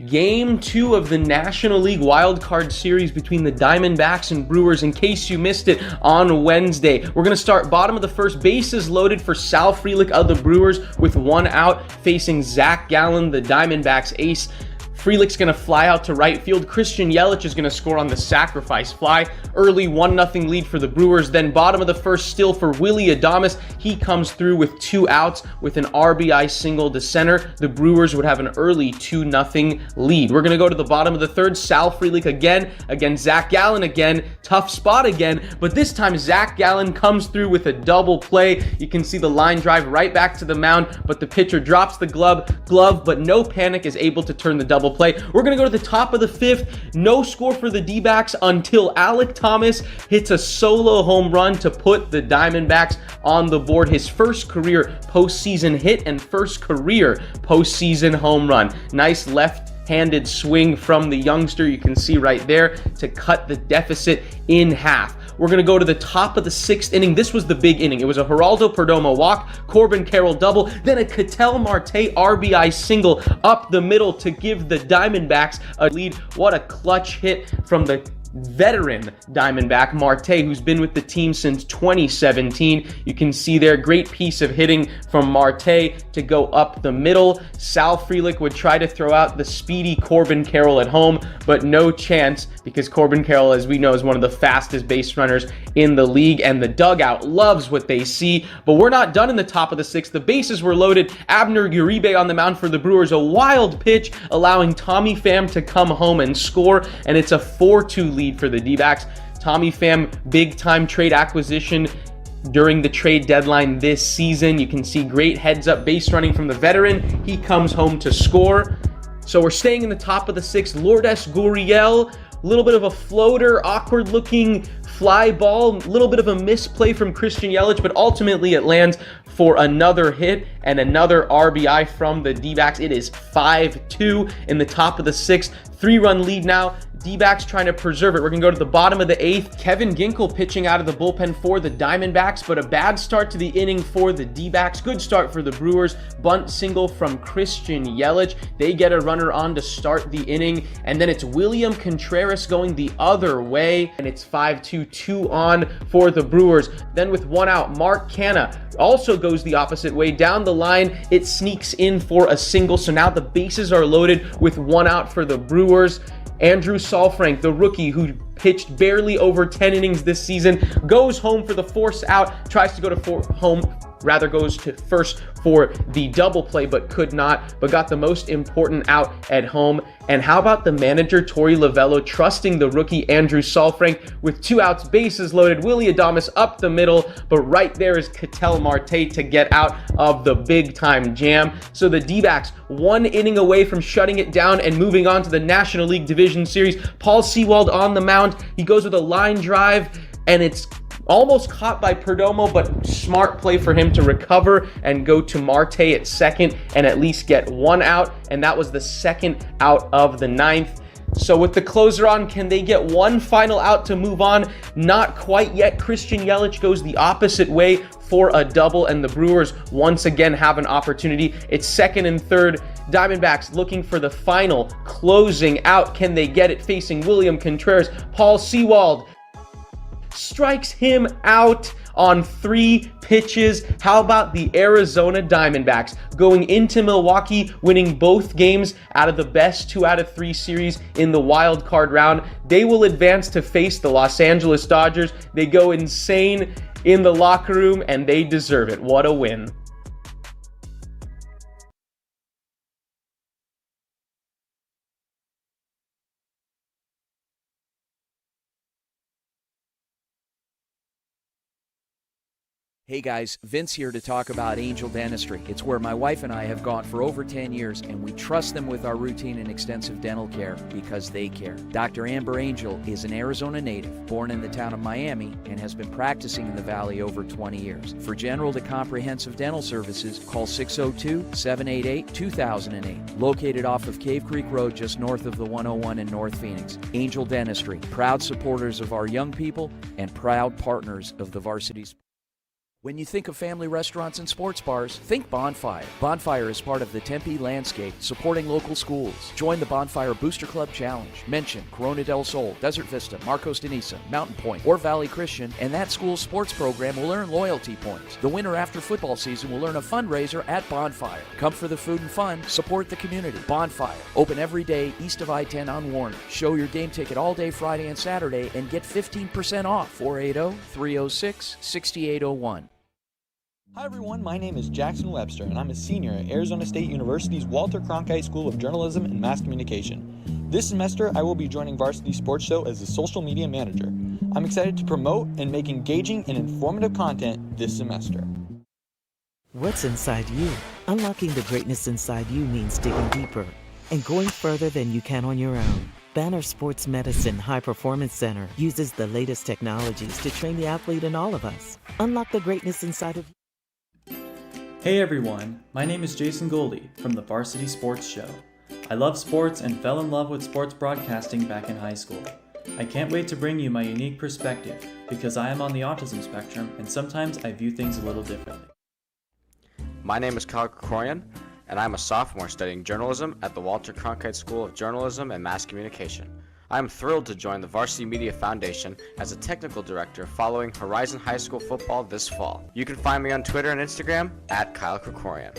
Game 2 of the National League Wild Card Series between the Diamondbacks and Brewers. In case you missed it on Wednesday, we're going to start bottom of the first, bases loaded for Sal Frelick of the Brewers with one out, facing Zach Gallen, the Diamondbacks ace. Frelick's going to fly out to right field. Christian Yelich is going to score on the sacrifice fly. Early 1-0 lead for the Brewers. Then bottom of the first still for Willy Adames. He comes through with 2 outs with an RBI single to center. The Brewers would have an early 2-0 lead. We're going to go to the bottom of the third. Sal Frelick again, Zach Gallen again. Tough spot again, but this time Zach Gallen comes through with a double play. You can see the line drive right back to the mound, but the pitcher drops the glove, but no panic, is able to turn the double play. We're going to go to the top of the 5th. No score for the D-backs until Alek Thomas hits a solo home run to put the Diamondbacks on the board. His first career postseason hit and first career postseason home run. Nice left-handed swing from the youngster, you can see right there, to cut the deficit in half. We're going to go to the top of the 6th inning. This was the big inning. It was a Geraldo Perdomo walk, Corbin Carroll double, then a Ketel Marte RBI single up the middle to give the Diamondbacks a lead. What a clutch hit from the veteran Diamondback Marte, who's been with the team since 2017. You can see there, great piece of hitting from Marte to go up the middle. Sal Frelick would try to throw out the speedy Corbin Carroll at home, but no chance, because Corbin Carroll, as we know, is one of the fastest base runners in the league, and the dugout loves what they see. But we're not done in the top of the 6th. The bases were loaded. Abner Uribe on the mound for the Brewers. A wild pitch allowing Tommy Pham to come home and score, and it's a 4-2 lead for the D-backs. Tommy Pham, big-time trade acquisition during the trade deadline this season. You can see great heads-up base running from the veteran. He comes home to score. So we're staying in the top of the 6th. Lourdes Gurriel, a little bit of a floater, awkward-looking fly ball, a little bit of a misplay from Christian Yelich, but ultimately it lands for another hit and another RBI from the D-backs. It is 5-2 in the top of the 6th. 3-run lead now. D-backs trying to preserve it. We're going to go to the bottom of the 8th. Kevin Ginkel pitching out of the bullpen for the Diamondbacks, but a bad start to the inning for the D-backs. Good start for the Brewers. Bunt single from Christian Yelich. They get a runner on to start the inning, and then it's William Contreras going the other way, and it's 5-2, 2 on for the Brewers. Then with 1 out, Mark Canha also goes the opposite way. Down the line, it sneaks in for a single, so now the bases are loaded with 1 out for the Brewers. Andrew Saalfrank, the rookie who pitched barely over 10 innings this season, goes home for the force out, tries to go to goes to first for the double play, but could not, but got the most important out at home. And how about the manager, Torey Lovullo, trusting the rookie Andrew Saalfrank with 2 outs, bases loaded, Willy Adames up the middle, but right there is Ketel Marte to get out of the big-time jam. So the D-backs 1 inning away from shutting it down and moving on to the National League Division Series. Paul Sewald on the mound. He goes with a line drive, and it's almost caught by Perdomo, but smart play for him to recover and go to Marte at second and at least get 1 out, and that was the 2nd out of the 9th. So with the closer on, can they get 1 final out to move on? Not quite yet. Christian Yelich goes the opposite way for a double, and the Brewers once again have an opportunity. It's 2nd and 3rd. Diamondbacks looking for the final, closing out. Can they get it? Facing William Contreras. Paul Sewald strikes him out on 3 pitches. How about the Arizona Diamondbacks going into Milwaukee, winning both games out of the best 2 out of 3 series in the wild card round? They will advance to face the Los Angeles Dodgers. They go insane in the locker room, and they deserve it. What a win. Hey guys, Vince here to talk about Angel Dentistry. It's where my wife and I have gone for over 10 years, and we trust them with our routine and extensive dental care because they care. Dr. Amber Angel is an Arizona native, born in the town of Miami, and has been practicing in the Valley over 20 years. For general to comprehensive dental services, call 602-788-2008. Located off of Cave Creek Road just north of the 101 in North Phoenix. Angel Dentistry, proud supporters of our young people and proud partners of the Varsity. When you think of family restaurants and sports bars, think Bonfire. Bonfire is part of the Tempe landscape, supporting local schools. Join the Bonfire Booster Club Challenge. Mention Corona del Sol, Desert Vista, Marcos de Niza, Mountain Point, or Valley Christian, and that school's sports program will earn loyalty points. The winner after football season will earn a fundraiser at Bonfire. Come for the food and fun, support the community. Bonfire, open every day east of I-10 on Warner. Show your game ticket all day Friday and Saturday and get 15% off. 480-306-6801. Hi everyone, my name is Jackson Webster and I'm a senior at Arizona State University's Walter Cronkite School of Journalism and Mass Communication. This semester I will be joining Varsity Sports Show as a social media manager. I'm excited to promote and make engaging and informative content this semester. What's inside you? Unlocking the greatness inside you means digging deeper and going further than you can on your own. Banner Sports Medicine High Performance Center uses the latest technologies to train the athlete in all of us. Unlock the greatness inside of you. Hey everyone, my name is Jason Goldie from the Varsity Sports Show. I love sports and fell in love with sports broadcasting back in high school. I can't wait to bring you my unique perspective because I am on the autism spectrum and sometimes I view things a little differently. My name is Kyle Krikorian, and I'm a sophomore studying journalism at the Walter Cronkite School of Journalism and Mass Communication. I am thrilled to join the Varsity Media Foundation as a technical director following Horizon High School football this fall. You can find me on Twitter and Instagram at Kyle Krikorian.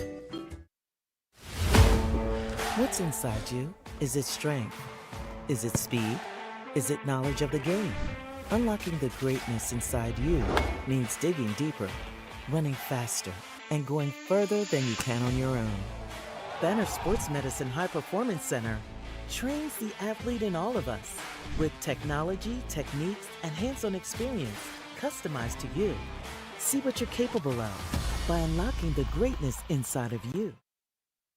What's inside you? Is it strength? Is it speed? Is it knowledge of the game? Unlocking the greatness inside you means digging deeper, running faster, and going further than you can on your own. Banner Sports Medicine High Performance Center trains the athlete in all of us with technology, techniques, and hands-on experience customized to you. See what you're capable of by unlocking the greatness inside of you.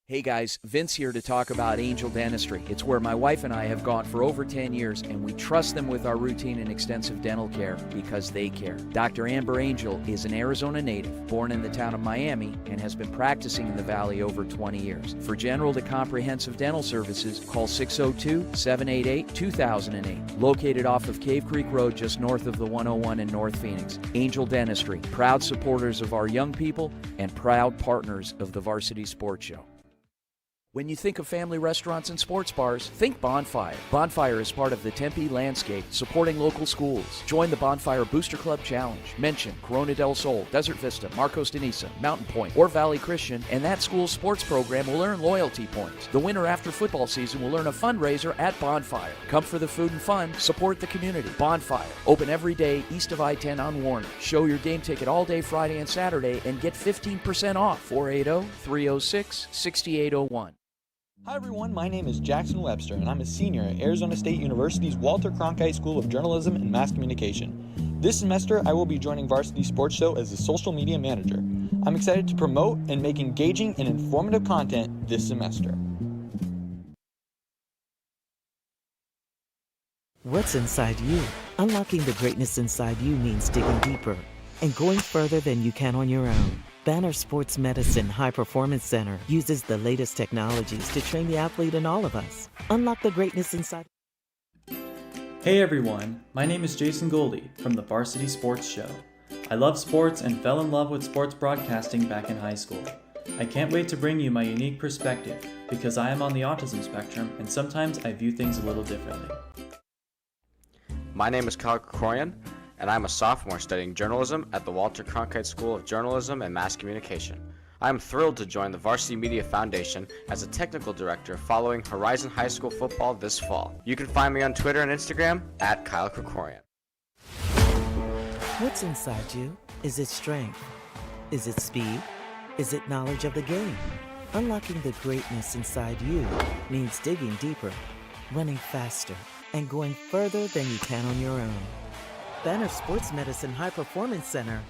Hey guys, Vince here to talk about Angel Dentistry. It's where my wife and I have gone for over 10 years, and we trust them with our routine and extensive dental care because they care. Dr. Amber Angel is an Arizona native, born in the town of Miami, and has been practicing in the Valley over 20 years. For general to comprehensive dental services, call 602-788-2008. Located off of Cave Creek Road just north of the 101 in North Phoenix. Angel Dentistry, proud supporters of our young people and proud partners of the Varsity Sports Show. When you think of family restaurants and sports bars, think Bonfire. Bonfire is part of the Tempe landscape, supporting local schools. Join the Bonfire Booster Club Challenge. Mention Corona del Sol, Desert Vista, Marcos de Niza, Mountain Point, or Valley Christian, and that school's sports program will earn loyalty points. The winner after football season will earn a fundraiser at Bonfire. Come for the food and fun, support the community. Bonfire, open every day east of I-10 on Warner. Show your game ticket all day Friday and Saturday and get 15% off. 480-306-6801. Hi everyone, my name is Jackson Webster and I'm a senior at Arizona State University's Walter Cronkite School of Journalism and Mass Communication. This semester I will be joining Varsity Sports Show as a social media manager. I'm excited to promote and make engaging and informative content this semester. What's inside you? Unlocking the greatness inside you means digging deeper and going further than you can on your own. Banner Sports Medicine High Performance Center uses the latest technologies to train the athlete in all of us. Unlock the greatness inside. Hey everyone, my name is Jason Goldie from the Varsity Sports Show. I love sports and fell in love with sports broadcasting back in high school. I can't wait to bring you my unique perspective because I am on the autism spectrum and sometimes I view things a little differently. My name is Kyle Krikorian, and I'm a sophomore studying journalism at the Walter Cronkite School of Journalism and Mass Communication. I am thrilled to join the Varsity Media Foundation as a technical director following Horizon High School football this fall. You can find me on Twitter and Instagram at Kyle Krikorian. What's inside you? Is it strength? Is it speed? Is it knowledge of the game? Unlocking the greatness inside you means digging deeper, running faster, and going further than you can on your own. Banner Sports Medicine High Performance Center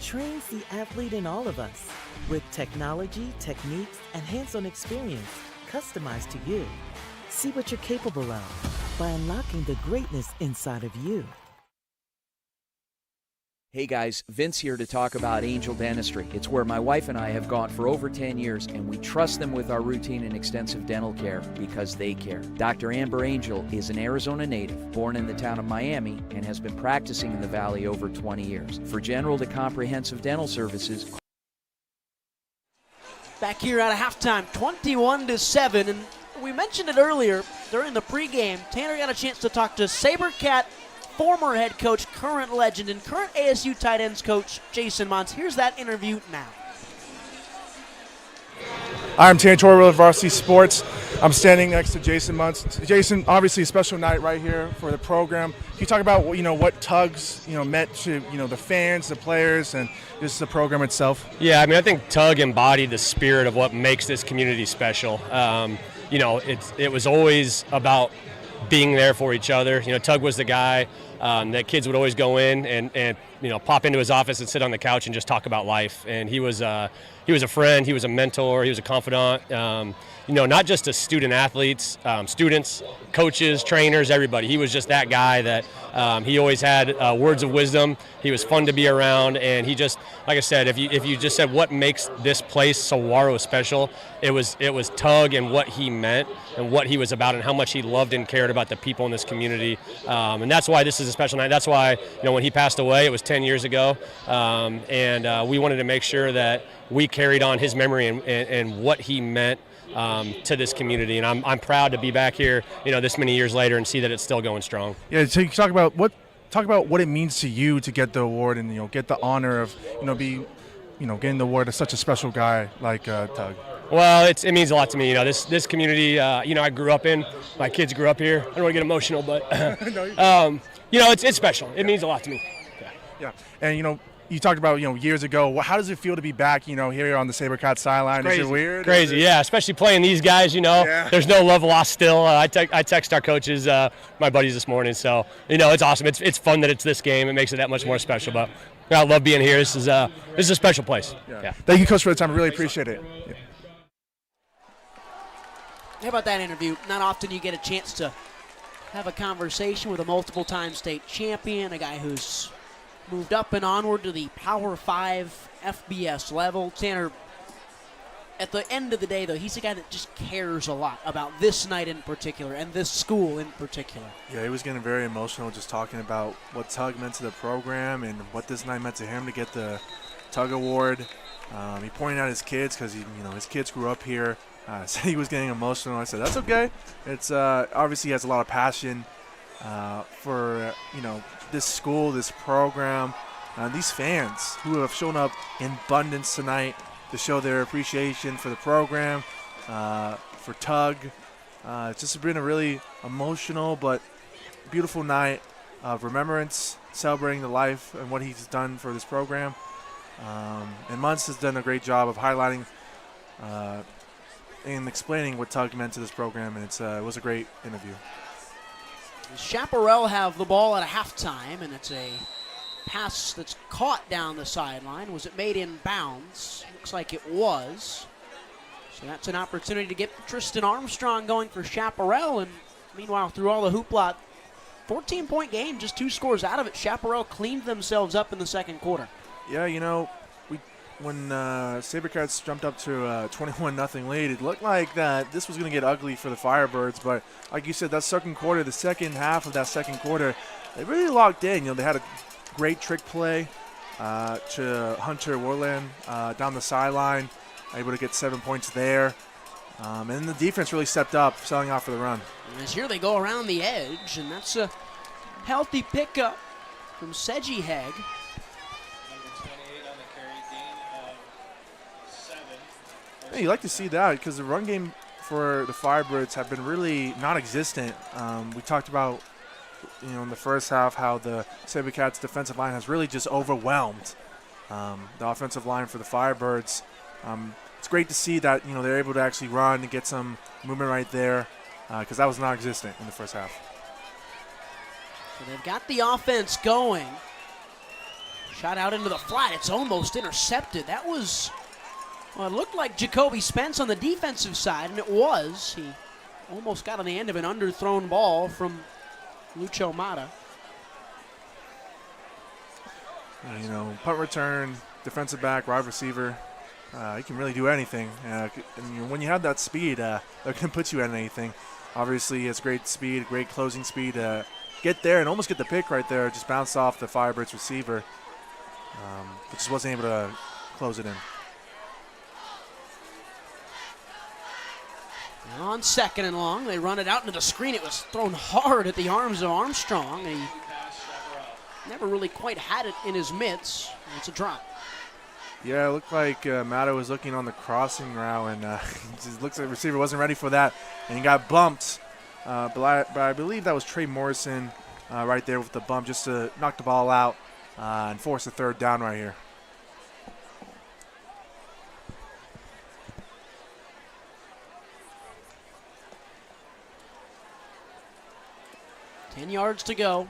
trains the athlete in all of us with technology, techniques, and hands-on experience customized to you. See what you're capable of by unlocking the greatness inside of you. Hey guys, Vince here to talk about Angel Dentistry. It's where my wife and I have gone for over 10 years, and we trust them with our routine and extensive dental care because they care. Dr. Amber Angel is an Arizona native, born in the town of Miami, and has been practicing in the Valley over 20 years. For general to comprehensive dental services, Back here at a halftime, 21-7, and we mentioned it earlier during the pregame. Tanner got a chance to talk to SaberCat former head coach, current legend, and current ASU tight ends coach Jason Muntz. Here's that interview now. I'm Tanner Torrell of Varsity Sports. I'm standing next to Jason Muntz. Jason, obviously a special night right here for the program. Can you talk about what Tugs meant to the fans, the players, and just the program itself? Yeah, I mean, I think Tug embodied the spirit of what makes this community special. It was always about being there for each other. Tug was the guy that kids would always go in and pop into his office and sit on the couch and just talk about life. And he was a friend, he was a mentor, he was a confidant. Not just to student athletes, students, coaches, trainers, everybody. He was just that guy that he always had words of wisdom. He was fun to be around, and he just, like I said, if you just said what makes this place Saguaro special, it was Tug and what he meant and what he was about and how much he loved and cared about the people in this community. And that's why this is a special night. That's why when he passed away, it was 10 years ago, and we wanted to make sure that we carried on his memory and what he meant to this community, and I'm proud to be back here, this many years later, and see that it's still going strong. Yeah, so you talk about what it means to you to get the award and get the honor of getting the award of such a special guy like Tug. Well, it means a lot to me. This community, I grew up in. My kids grew up here. I don't want to get emotional, but it's special. It means a lot to me. Yeah, and you talked about years ago. How does it feel to be back here on the SaberCat sideline? Crazy. Is it weird? Crazy, yeah. Especially playing these guys. Yeah. There's no love lost still. I text our coaches, my buddies this morning. So it's awesome. It's fun that it's this game. It makes it that much more special. But I love being here. This is a special place. Yeah. Thank you, Coach, for the time. I really appreciate it. Yeah. How about that interview? Not often you get a chance to have a conversation with a multiple-time state champion, a guy who's moved up and onward to the Power 5 FBS level. Tanner, at the end of the day, though, he's a guy that just cares a lot about this night in particular and this school in particular. Yeah, he was getting very emotional just talking about what Tug meant to the program and what this night meant to him to get the Tug Award. He pointed out his kids because his kids grew up here. Said he was getting emotional. I said, that's okay. It's obviously he has a lot of passion for this school, this program, these fans who have shown up in abundance tonight to show their appreciation for the program, for Tug. It's just been a really emotional but beautiful night of remembrance, celebrating the life and what he's done for this program. And Muntz has done a great job of highlighting and explaining what Tug meant to this program, and it was a great interview. Chaparral have the ball at a halftime, and it's a pass that's caught down the sideline. Was it made in bounds? Looks like it was. So that's an opportunity to get Tristan Armstrong going for Chaparral, and meanwhile, through all the hoopla, 14-point game, just 2 scores out of it. Chaparral cleaned themselves up in the second quarter. Yeah, when SaberCats jumped up to a 21-0 lead, it looked like that this was going to get ugly for the Firebirds. But like you said, that second quarter, the second half of that second quarter, they really locked in. They had a great trick play to Hunter Warland down the sideline, able to get 7 points there. And then the defense really stepped up, selling out for the run. And as here they go around the edge, and that's a healthy pickup from Seji Hegg. Yeah, you like to see that because the run game for the Firebirds have been really non-existent. We talked about, in the first half how the SaberCats defensive line has really just overwhelmed the offensive line for the Firebirds. It's great to see that they're able to actually run and get some movement right there because that was non-existent in the first half. So they've got the offense going. Shot out into the flat. It's almost intercepted. That was, well, it looked like Jacoby Spence on the defensive side, and it was. He almost got on the end of an underthrown ball from Lucho Mata. Punt return, defensive back, wide receiver. He can really do anything. And when you have that speed, that can put you at anything. Obviously, he has great speed, great closing speed. Get there and almost get the pick right there. Just bounced off the Firebirds receiver. But just wasn't able to close it in. On 2nd and long, they run it out into the screen. It was thrown hard at the arms of Armstrong. He never really quite had it in his mitts. It's a drop. Yeah, it looked like Mato was looking on the crossing route, and it just looks like the receiver wasn't ready for that, and he got bumped. But I believe that was Trey Morrison right there with the bump just to knock the ball out and force a 3rd down right here. $10 yards to go.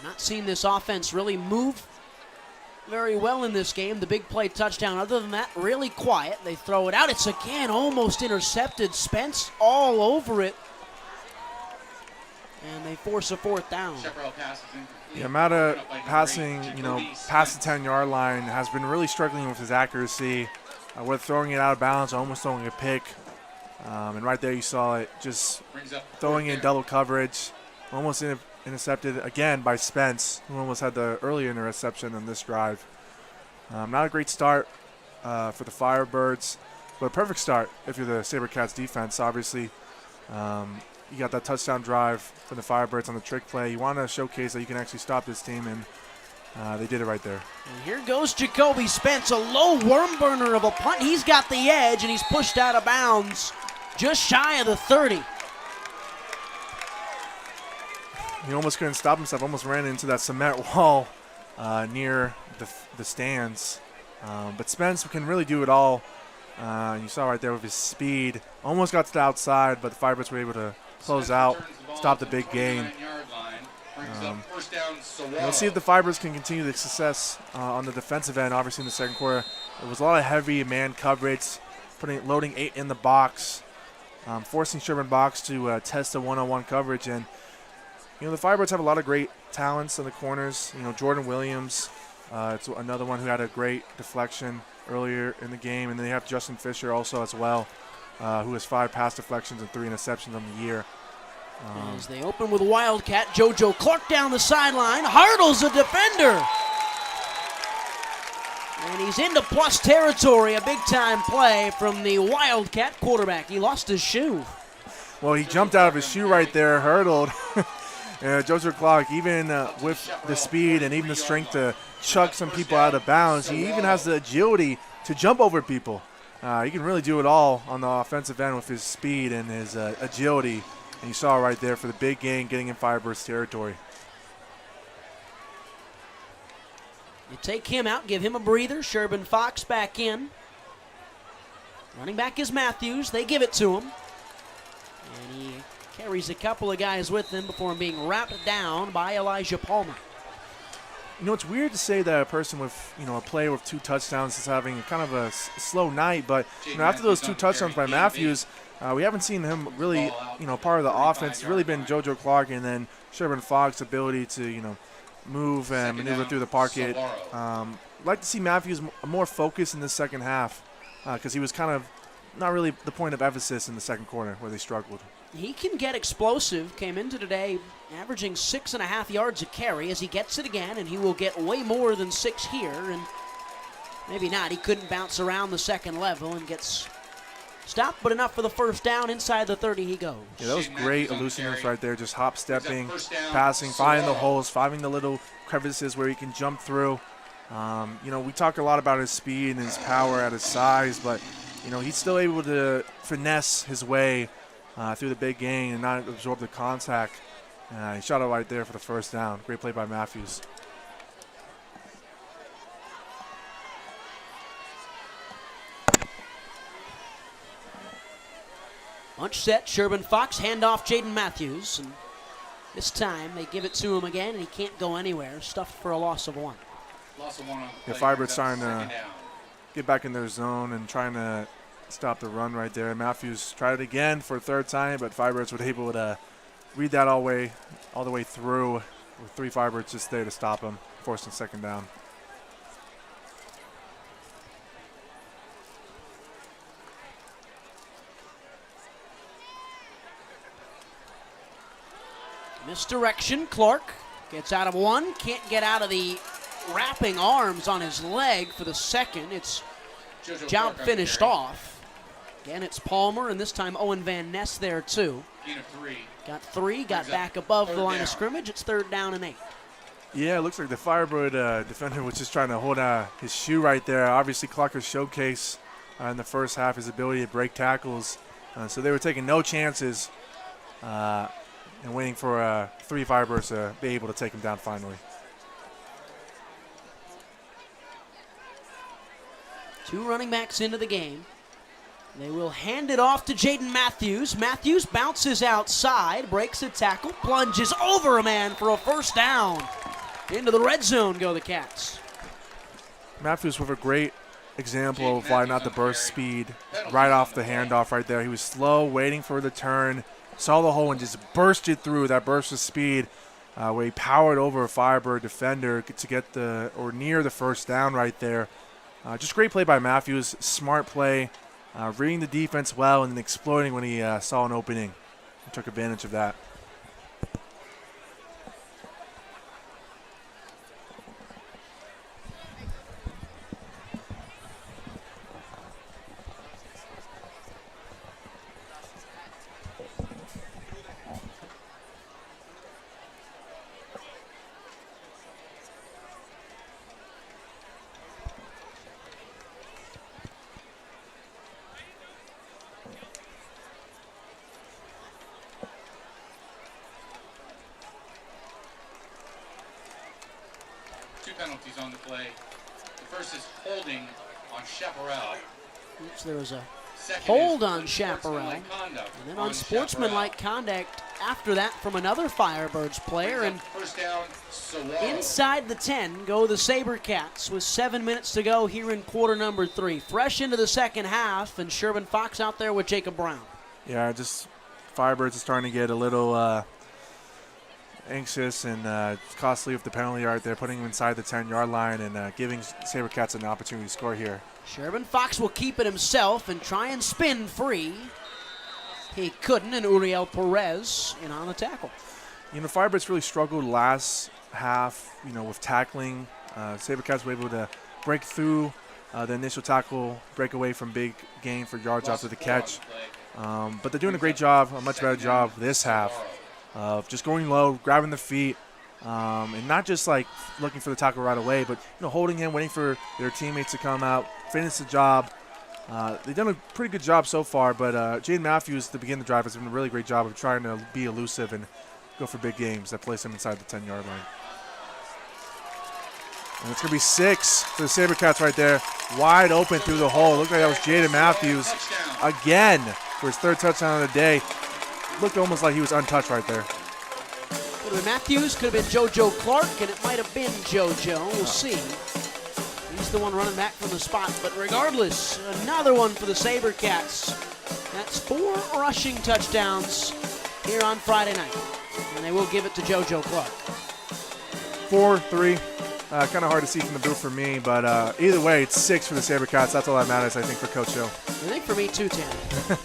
Not seen this offense really move very well in this game. The big play touchdown. Other than that, really quiet. They throw it out. It's again almost intercepted. Spence all over it. And they force a 4th down. Yeah, Mata passing, past the 10-yard line has been really struggling with his accuracy. With throwing it out of bounds, almost throwing a pick. And right there you saw it, just throwing in double coverage. Almost intercepted again by Spence, who almost had the earlier interception on this drive. Not a great start for the Firebirds, but a perfect start if you're the SaberCats defense. Obviously, you got that touchdown drive for the Firebirds on the trick play. You want to showcase that you can actually stop this team, and they did it right there. And here goes Jacoby Spence, a low worm burner of a punt. He's got the edge, and he's pushed out of bounds just shy of the 30. He almost couldn't stop himself, almost ran into that cement wall near the stands. But Spence can really do it all. You saw right there with his speed. Almost got to the outside, but the Firebirds were able to close out, stop the big gain. We'll see if the Firebirds can continue the success on the defensive end. Obviously in the second quarter, it was a lot of heavy man coverage, loading 8 in the box, forcing Sherman Box to test the one-on-one coverage. And the Firebirds have a lot of great talents in the corners. Jordan Williams, it's another one who had a great deflection earlier in the game. And then they have Justin Fisher also as well, who has 5 pass deflections and 3 interceptions on the year. As they open with Wildcat, JoJo Clark down the sideline, hurdles a defender. And he's into plus territory, a big-time play from the Wildcat quarterback. He lost his shoe. Well, he jumped out of his shoe right there, hurdled. JoJo Clark, even with the speed and even the strength to chuck some people out of bounds, he even has the agility to jump over people. He can really do it all on the offensive end with his speed and his agility. And you saw right there for the big gain, getting in Firebirds territory. You take him out, give him a breather. Sherman Fox back in. Running back is Matthews. They give it to him. And he carries a couple of guys with him before being wrapped down by Elijah Palmer. It's weird to say that a person with, a player with 2 touchdowns is having kind of a slow night, but, after those 2 touchdowns by Matthews, we haven't seen him really, part of the offense. It's really been JoJo Clark and then Sherman Fox's ability to, move and maneuver through the pocket. I'd like to see Matthews more focused in the second half because he was kind of not really the point of emphasis in the second quarter where they struggled. He can get explosive. Came into today averaging 6.5 yards a carry. As he gets it again, and he will get way more than 6 here. And maybe not. He couldn't bounce around the second level and gets Stop, but enough for the first down. Inside the 30 he goes. Yeah, that was great elusiveness right there. Just hop-stepping, passing, finding the holes, finding the little crevices where he can jump through. We talk a lot about his speed and his power at his size, but, he's still able to finesse his way through the big game and not absorb the contact. He shot it right there for the first down. Great play by Matthews. Bunch set, Sherman Fox, handoff Jaden Matthews. And this time they give it to him again, and he can't go anywhere. Stuffed for a loss of 1. Loss of 1 on the play. Firebird's trying to get back in their zone and trying to stop the run right there. Matthews tried it again for a third time, but Firebirds were able to read that all the way through with 3 Firebirds just there to stop him, forcing second down. Misdirection, Clark gets out of 1, can't get out of the wrapping arms on his leg for the second. It's job finished off. Again, it's Palmer, and this time Owen Van Ness there too. Got 3, got back above the line of scrimmage. It's 3rd down and 8. Yeah, it looks like the Firebird defender was just trying to hold his shoe right there. Obviously, Clarker's showcase in the first half, his ability to break tackles. So they were taking no chances and waiting for 3 Firebirds to be able to take him down finally. 2 running backs into the game. They will hand it off to Jaden Matthews. Matthews bounces outside, breaks a tackle, plunges over a man for a first down. Into the red zone go the Cats. Matthews with a great example of why not the burst speed right off the handoff right there. He was slow, waiting for the turn, saw the hole and just bursted through that burst of speed where he powered over a Firebird defender to get near the first down right there. Just great play by Matthews, smart play, reading the defense well and then exploiting when he saw an opening and took advantage of that. Penalties on the play. The first is holding on Chaparral. Oops, there was a hold on Chaparral. And then unsportsmanlike conduct after that from another Firebirds player. And first down, Saguaro. Inside the 10 go the SaberCats with 7 minutes to go here in quarter number 3. Fresh into the second half, and Sherman Fox out there with Jacob Brown. Yeah, just Firebirds is starting to get a little anxious and costly with the penalty yard there, putting him inside the 10-yard line and giving SaberCats an opportunity to score here. Sherman Fox will keep it himself and try and spin free. He couldn't, and Uriel Perez in on the tackle. Firebirds really struggled last half, with tackling. SaberCats were able to break through the initial tackle, break away from big gain for yards after the catch. But they're doing a great job, a much better job this half of just going low, grabbing the feet, and not just like looking for the tackle right away, but holding him, waiting for their teammates to come out, finish the job. They've done a pretty good job so far, but Jaden Matthews to begin the drive has done a really great job of trying to be elusive and go for big games that place him inside the 10-yard line. And it's going to be 6 for the SaberCats right there, wide open through the hole. It looked like that was Jaden Matthews again for his 3rd touchdown of the day. Looked almost like he was untouched right there. Could have been Matthews, could have been JoJo Clark, and it might have been JoJo. We'll see. He's the one running back from the spot. But regardless, another one for the SaberCats. That's 4 rushing touchdowns here on Friday night. And they will give it to JoJo Clark. 4-3. Kind of hard to see from the booth for me, but either way, it's 6 for the SaberCats. That's all that matters, I think, for Coach Hill. I think for me, too, Tanner.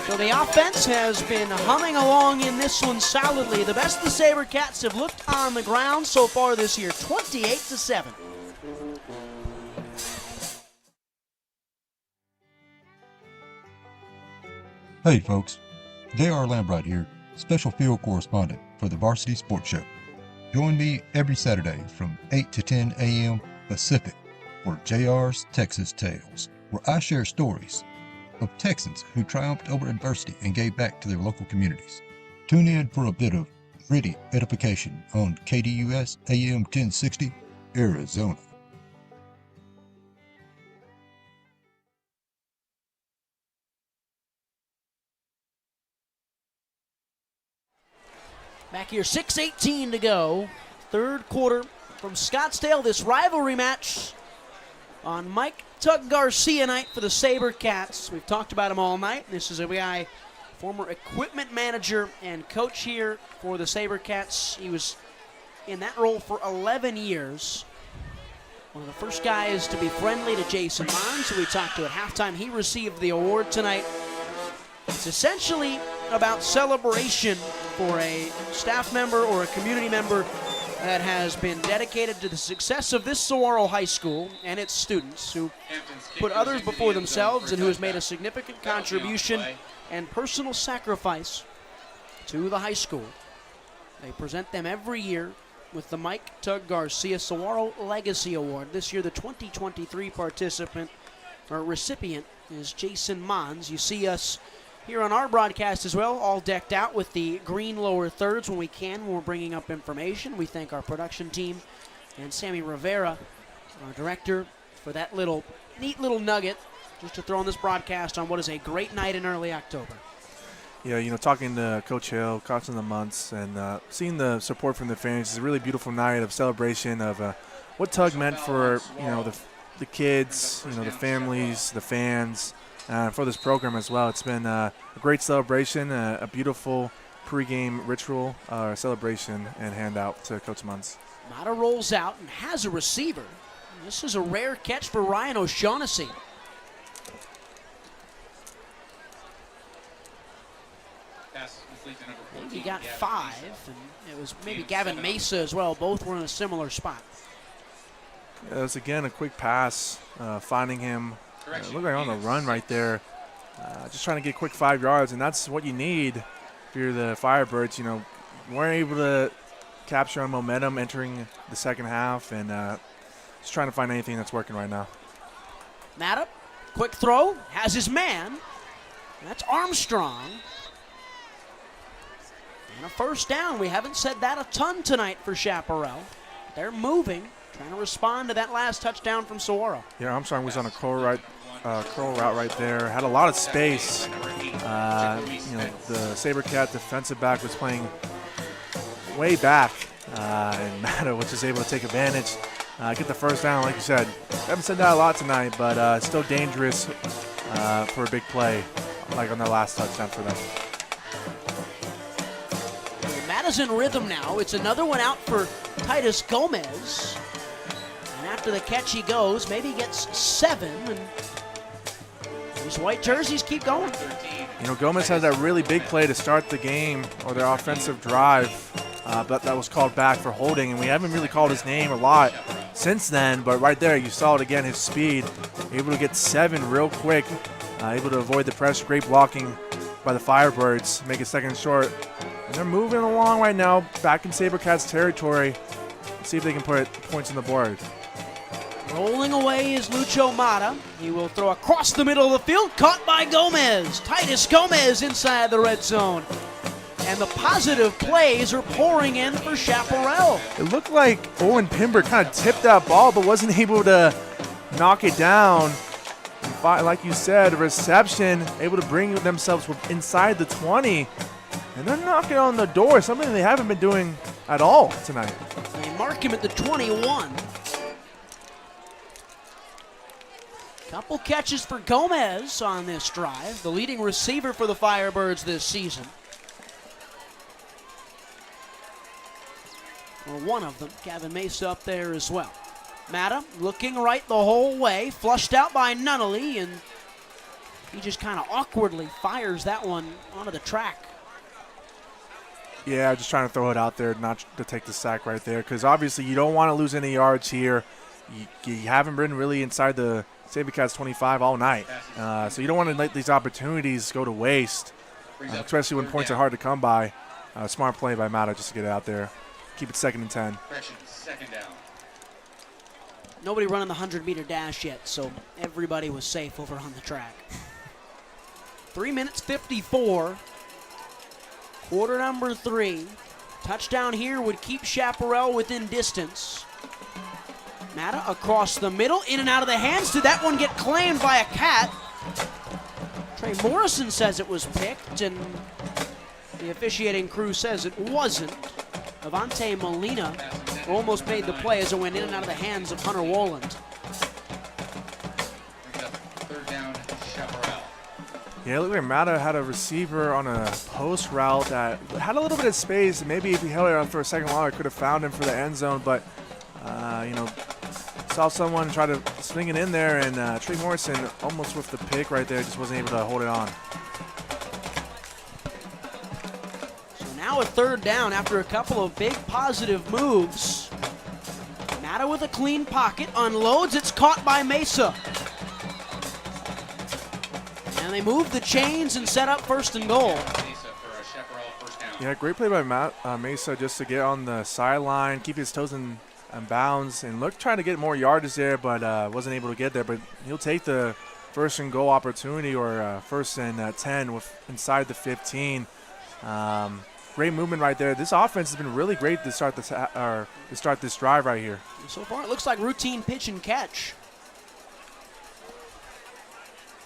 So the offense has been humming along in this one solidly. The best the SaberCats have looked on the ground so far this year, 28-7. Hey folks, J.R. Lambright here, special field correspondent for the Varsity Sports Show. Join me every Saturday from 8 to 10 a.m. Pacific for JR's Texas Tales, where I share stories of Texans who triumphed over adversity and gave back to their local communities. Tune in for a bit of gritty edification on KDUS AM 1060, Arizona. Back here, 6:18 to go. Third quarter from Scottsdale. This rivalry match on Mike Tug Garcia night for the SaberCats. We've talked about him all night. This is a guy, former equipment manager and coach here for the SaberCats. He was in that role for 11 years. One of the first guys to be friendly to Jason Mons, who we talked to at halftime. He received the award tonight. It's essentially about celebration for a staff member or a community member that has been dedicated to the success of this Saguaro High School and its students, who put others before themselves and who has made a significant contribution and personal sacrifice to the high school. They present them every year with the Mike Tug Garcia Saguaro Legacy Award. This year, the 2023 participant or recipient is Jason Mons. You see us here on our broadcast as well, all decked out with the green lower thirds when we can, when we're bringing up information. We thank our production team and Sammy Rivera, our director, for that neat little nugget just to throw on this broadcast on what is a great night in early October. Yeah, talking to Coach Hill, Coach in the months, and seeing the support from the fans is a really beautiful night of celebration of what Tug meant for, the kids, the families, the fans, for this program as well. It's been a great celebration, a beautiful pregame ritual, celebration, and handout to Coach Mons. Mata rolls out and has a receiver. This is a rare catch for Ryan O'Shaughnessy. He got 5, and it was maybe Gavin Mesa as well. Both were in a similar spot. Yeah, it was, again, a quick pass, finding him. Looked like on the run right there. Just trying to get quick 5 yards, and that's what you need if you're the Firebirds. Weren't able to capture on momentum entering the second half, and just trying to find anything that's working right now. Mata, quick throw, has his man. That's Armstrong. And a first down. We haven't said that a ton tonight for Chaparral. They're moving, trying to respond to that last touchdown from Saguaro. Yeah, Armstrong was on a curl route right there. Had a lot of space. The SaberCat defensive back was playing way back, and Mata was just able to take advantage, get the first down. Like you said, haven't said that a lot tonight, but still dangerous for a big play, like on their last touchdown for them. Mata's in rhythm now. It's another one out for Titus Gomez. And after the catch he goes, maybe gets 7. And these white jerseys keep going. Gomez had that really big play to start the game, or their offensive drive, but that was called back for holding, and we haven't really called his name a lot since then, but right there you saw it again, his speed, able to get 7 real quick, able to avoid the pressure, great blocking by the Firebirds, make it second and short. And they're moving along right now, back in SaberCats territory. Let's see if they can put points on the board. Rolling away is Lucho Mata. He will throw across the middle of the field, caught by Gomez. Titus Gomez inside the red zone. And the positive plays are pouring in for Chaparral. It looked like Owen Pimber kind of tipped that ball, but wasn't able to knock it down. And like you said, reception, able to bring themselves inside the 20. And they're knocking on the door, something they haven't been doing at all tonight. They mark him at the 21. Couple catches for Gomez on this drive, the leading receiver for the Firebirds this season. Or one of them, Gavin Mesa up there as well. Mata looking right the whole way, flushed out by Nunnally, and He just kind of awkwardly fires that one onto the track. Yeah, just trying to throw it out there, not to take the sack right there, because obviously you don't want to lose any yards here. You haven't been really inside the SaberCats 25 all night, so you don't want to let these opportunities go to waste, especially when points are hard to come by. Smart play by Mata just to get it out there. Keep it 2nd and 10. Second down. Nobody running the 100-meter dash yet, so everybody was safe over on the track. 3 minutes 54. Quarter number 3. Touchdown here would keep Chaparral within distance. Mata across the middle, in and out of the hands. Did that one get claimed by a cat? Trey Morrison says it was picked, and the officiating crew says it wasn't. Avante Molina almost made the play as it went in and out of the hands of Hunter Wolland. Third down, Chaparral. Yeah, it looked like Mata had a receiver on a post route that had a little bit of space. Maybe if he held it on for a second longer, could have found him for the end zone, but, saw someone try to swing it in there, and Trey Morrison almost with the pick right there, just wasn't able to hold it on. Now a third down after a couple of big positive moves. Mata with a clean pocket, unloads, it's caught by Mesa. And they move the chains and set up 1st and goal. Yeah, great play by Mesa just to get on the sideline, keep his toes in bounds, and look trying to get more yardage there, but wasn't able to get there. But he'll take the 1st and goal opportunity, or 1st and 10 with inside the 15. Great movement right there. This offense has been really great to start this drive right here. So far, it looks like routine pitch and catch.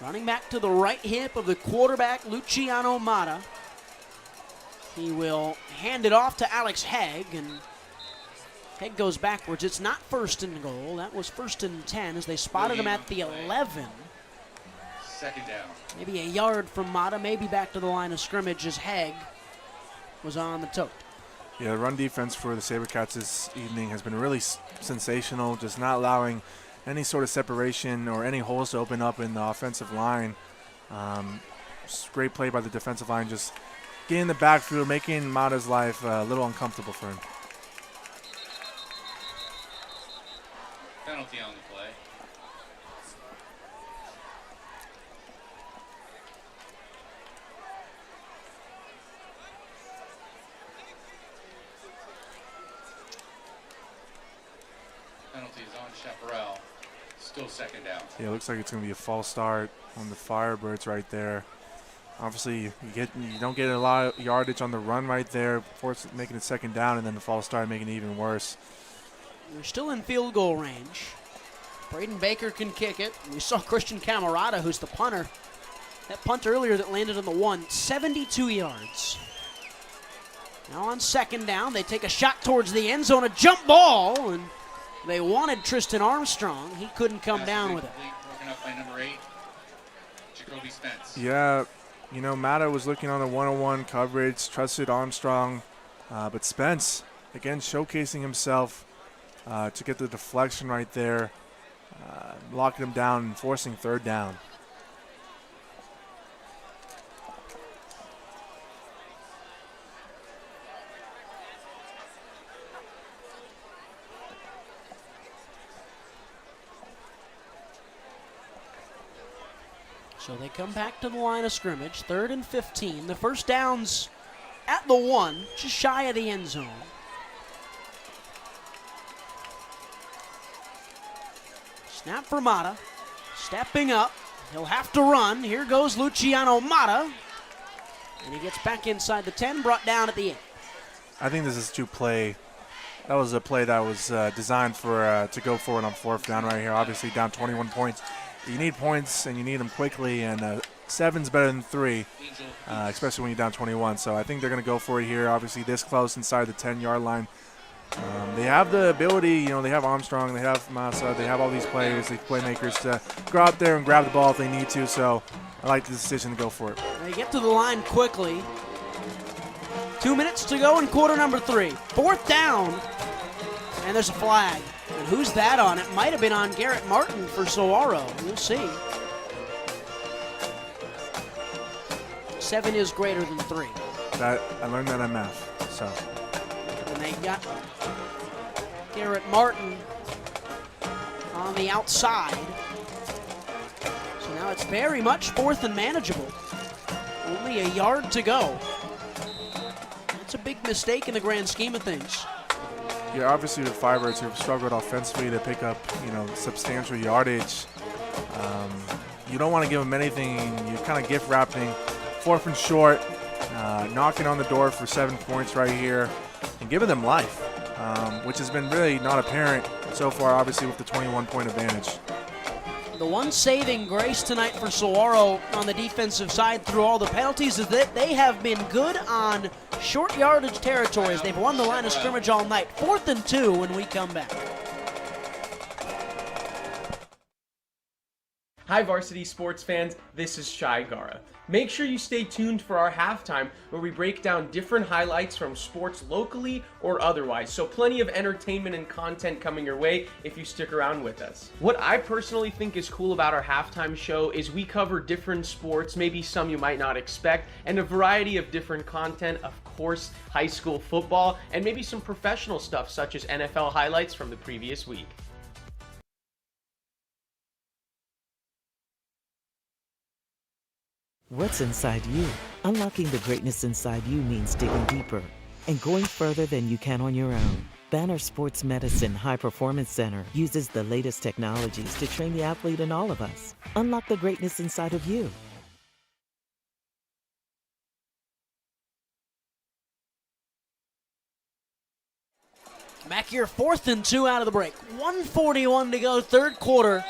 Running back to the right hip of the quarterback, Luciano Mata. He will hand it off to Alex Haig, and Haig goes backwards. It's not 1st and goal. That was 1st and 10 as they spotted him at the 11. Second down. Maybe a yard from Mata, maybe back to the line of scrimmage as Haig was on the tote. Yeah, the run defense for the SaberCats this evening has been really sensational, just not allowing any sort of separation or any holes to open up in the offensive line. Great play by the defensive line, just getting in the backfield, making Mata's life a little uncomfortable for him. Penalty on the play. Penalty is on Chaparral. Still 2nd down. Yeah, it looks like it's going to be a false start on the Firebirds right there. Obviously, you don't get a lot of yardage on the run right there, making it 2nd down, and then the false start making it even worse. We're still in field goal range. Braden Baker can kick it. We saw Christian Camarada, who's the punter. That punt earlier that landed on the 1, 72 yards. Now on 2nd down, they take a shot towards the end zone, a jump ball, and they wanted Tristan Armstrong. He couldn't come down with it. Broken up by number 8, Jacoby Spence. Yeah, Mata was looking on the one-on-one coverage, trusted Armstrong, but Spence, again, showcasing himself to get the deflection right there, locking him down and forcing 3rd down. So they come back to the line of scrimmage, 3rd and 15. The first down's at the 1, just shy of the end zone. Snap for Mata, stepping up. He'll have to run. Here goes Luciano Mata. And he gets back inside the 10, brought down at the 8. I think this is that was a play that was designed for to go forward on 4th down right here. Obviously down 21 points. You need points, and you need them quickly, and 7's better than 3, especially when you're down 21. So I think they're going to go for it here, obviously this close inside the 10-yard line. They have the ability, they have Armstrong, they have Massa, they have all these players, these playmakers to go out there and grab the ball if they need to. So I like the decision to go for it. They get to the line quickly. 2 minutes to go in quarter number 3. 4th down, and there's a flag. And who's that on? It might have been on Garrett Martin for Saguaro. We'll see. 7 is greater than 3. That I learned that in math. So. And they got Garrett Martin on the outside. So now it's very much 4th and manageable. Only a yard to go. That's a big mistake in the grand scheme of things. Yeah, obviously the Firebirds have struggled offensively to pick up, substantial yardage. You don't want to give them anything. You kind of gift wrapping, 4th and short, knocking on the door for 7 points right here, and giving them life, which has been really not apparent so far, obviously with the 21-point advantage. The one saving grace tonight for Saguaro on the defensive side through all the penalties is that they have been good on short yardage territories. They've won the line of scrimmage all night. 4th and 2 when we come back. Hi Varsity sports fans, this is Shai Gara. Make sure you stay tuned for our halftime where we break down different highlights from sports locally or otherwise. So plenty of entertainment and content coming your way if you stick around with us. What I personally think is cool about our halftime show is we cover different sports, maybe some you might not expect, and a variety of different content, of course, high school football, and maybe some professional stuff such as NFL highlights from the previous week. What's inside you? Unlocking the greatness inside you means digging deeper and going further than you can on your own. Banner Sports Medicine High Performance Center uses the latest technologies to train the athlete in all of us. Unlock the greatness inside of you. Back here, 4th and 2 out of the break. 1:41 to go, 3rd quarter.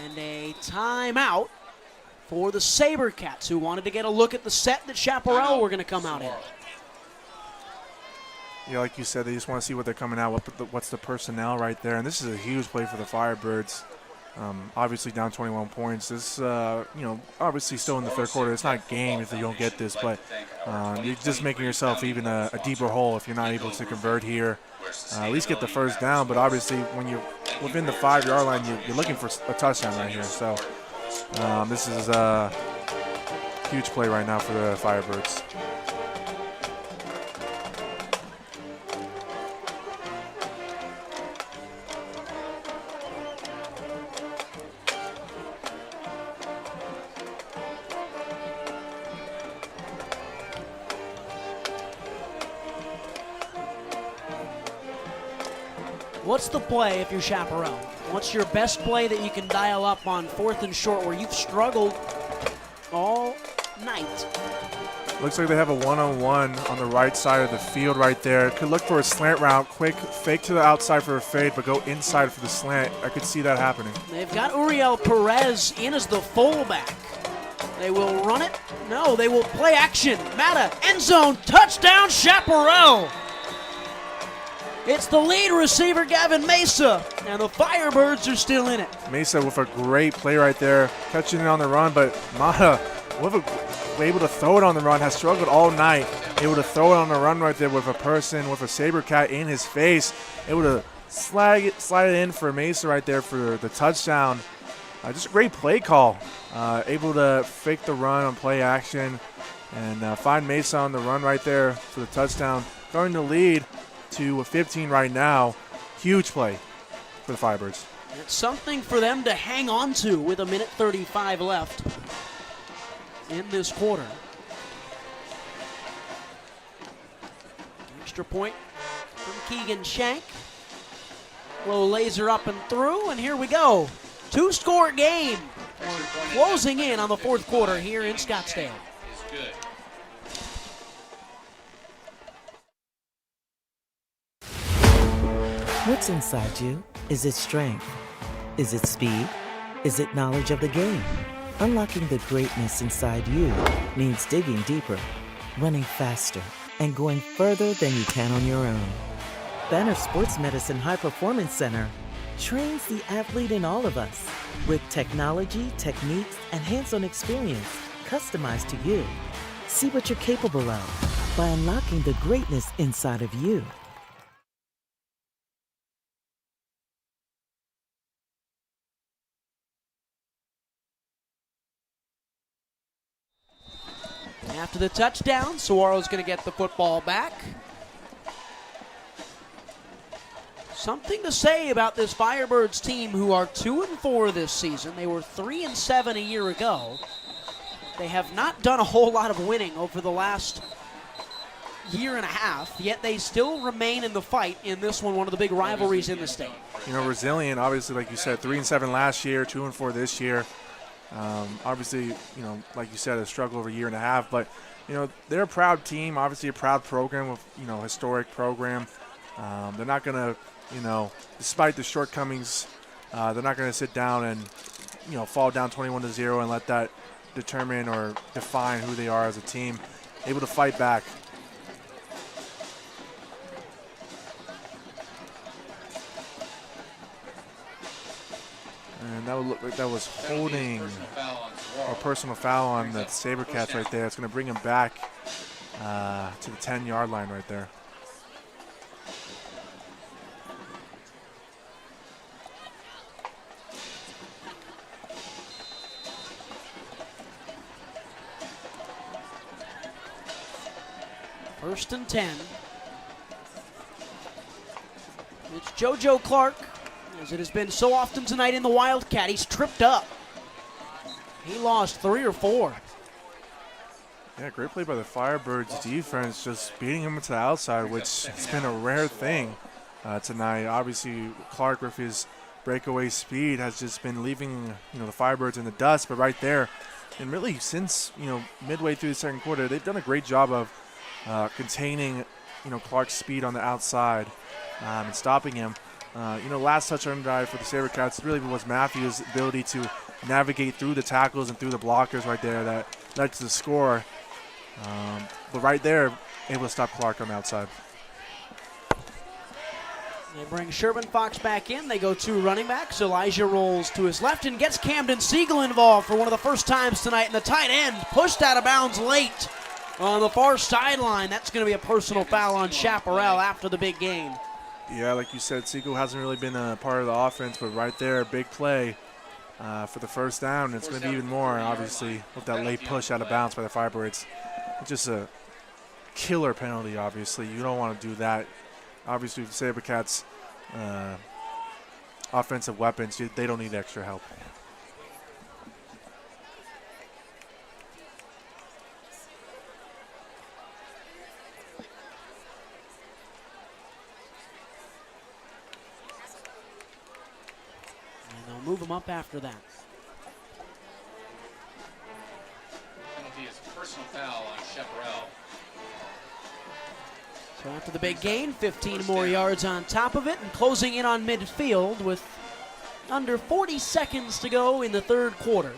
And a timeout for the SaberCats, who wanted to get a look at the set that Chaparral were going to come out in. Yeah, like you said, they just want to see what they're coming out with, what's the personnel right there. And this is a huge play for the Firebirds. Obviously down 21 points. This, obviously still in the 3rd quarter. It's not a game if you don't get this, but you're just making yourself even a deeper hole if you're not able to convert here. At least get the 1st down, but obviously when you're within the 5-yard line, you're looking for a touchdown right here. So this is a huge play right now for the Firebirds. What's the play if you're Chaparral? What's your best play that you can dial up on 4th and short where you've struggled all night? Looks like they have a one-on-one on the right side of the field right there. Could look for a slant route, quick fake to the outside for a fade, but go inside for the slant. I could see that happening. They've got Uriel Perez in as the fullback. They will run it. No, they will play action. Mata, end zone, touchdown, Chaparral. It's the lead receiver, Gavin Mesa, and the Firebirds are still in it. Mesa with a great play right there, catching it on the run, but Mata able to throw it on the run, has struggled all night, able to throw it on the run right there with a person, with a SaberCat in his face, able to slide it in for Mesa right there for the touchdown. Just a great play call, able to fake the run on play action and find Mesa on the run right there for the touchdown, throwing the lead to 15 right now. Huge play for the Firebirds. It's something for them to hang on to with 1:35 left in this quarter. Extra point from Keegan Shank. Low laser up and through, and here we go. 2-score game. We're closing in on the 4th quarter here in Scottsdale. Is good. What's inside you? Is it strength? Is it speed? Is it knowledge of the game? Unlocking the greatness inside you means digging deeper, running faster, and going further than you can on your own. Banner Sports Medicine High Performance Center trains the athlete in all of us with technology, techniques, and hands-on experience customized to you. See what you're capable of by unlocking the greatness inside of you. After the touchdown, Saguaro's going to get the football back. Something to say about this Firebirds team, who are 2-4 this season. They were 3-7 a year ago. They have not done a whole lot of winning over the last year and a half, yet they still remain in the fight in this one of the big rivalries in the state. You know, resilient, obviously, like you said, 3-7 last year, 2-4 this year. Obviously, you know, like you said, a struggle over a year and a half, but, you know, they're a proud team, obviously a proud program, with, you know, historic program. They're not going to, you know, despite the shortcomings, they're not going to sit down and, you know, fall down 21-0 and let that determine or define who they are as a team. Able to fight back. And that would look like that was holding or personal foul on the Sabercats right there. It's going to bring him back to the 10-yard line right there. First and 10. It's JoJo Clark. As it has been so often tonight in the Wildcat, he's tripped up. He lost 3 or 4. Yeah, great play by the Firebirds defense, just beating him to the outside, which has been a rare thing tonight. Obviously, Clark with his breakaway speed has just been leaving, you know, the Firebirds in the dust. But right there, and really since, you know, midway through the second quarter, they've done a great job of containing, you know, Clark's speed on the outside and stopping him. You know, last touchdown drive for the Sabercats really was Matthews' ability to navigate through the tackles and through the blockers right there that led to the score. But right there, able to stop Clark on the outside. They bring Sherman Fox back in. They go 2 running backs. Elijah rolls to his left and gets Camden Siegel involved for one of the first times tonight. And the tight end pushed out of bounds late on the far sideline. That's going to be a personal foul on Chaparral after the big gain. Yeah, like you said, Siegel hasn't really been a part of the offense, but right there, big play for the first down. It's going to be even more, obviously, with that late push out of bounds by the Firebirds. It's just a killer penalty, obviously. You don't want to do that. Obviously, the Sabercats' offensive weapons, they don't need extra help. Move him up after that. Penalty is personal foul on Chaparral. So after the big gain, 15 more yards on top of it, and closing in on midfield with under 40 seconds to go in the third quarter.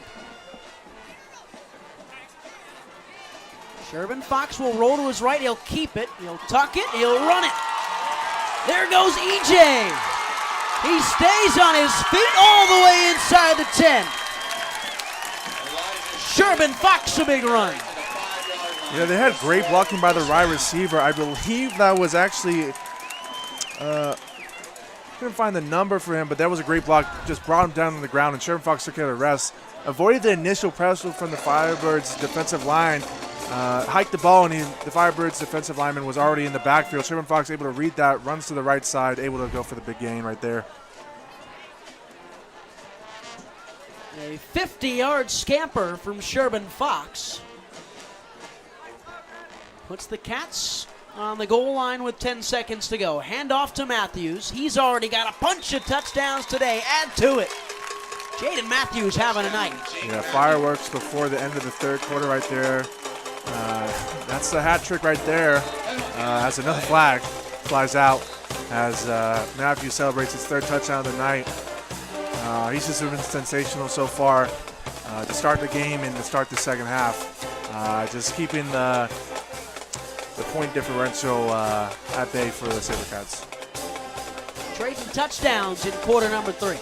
Sherman Fox will roll to his right. He'll keep it. He'll tuck it. He'll run it. There goes EJ. He stays on his feet all the way inside the 10. Sherman Fox, a big run. Yeah, they had great blocking by the wide receiver. I believe that was actually, couldn't find the number for him, but that was a great block. Just brought him down on the ground, and Sherman Fox took care of the rest. Avoided the initial pressure from the Firebirds' defensive line. Hiked the ball, and the Firebirds' defensive lineman was already in the backfield. Sherman Fox able to read that, runs to the right side, able to go for the big gain right there. A 50-yard scamper from Sherman Fox. Puts the Cats on the goal line with 10 seconds to go. Hand off to Matthews. He's already got a bunch of touchdowns today. Add to it. Jaden Matthews having a night. Yeah, fireworks before the end of the third quarter right there. That's the hat trick right there. As another flag flies out as Matthews celebrates his 3rd touchdown of the night. He's just been sensational so far to start the game and to start the second half. Just keeping the point differential at bay for the Sabercats. Trading touchdowns in quarter number 3.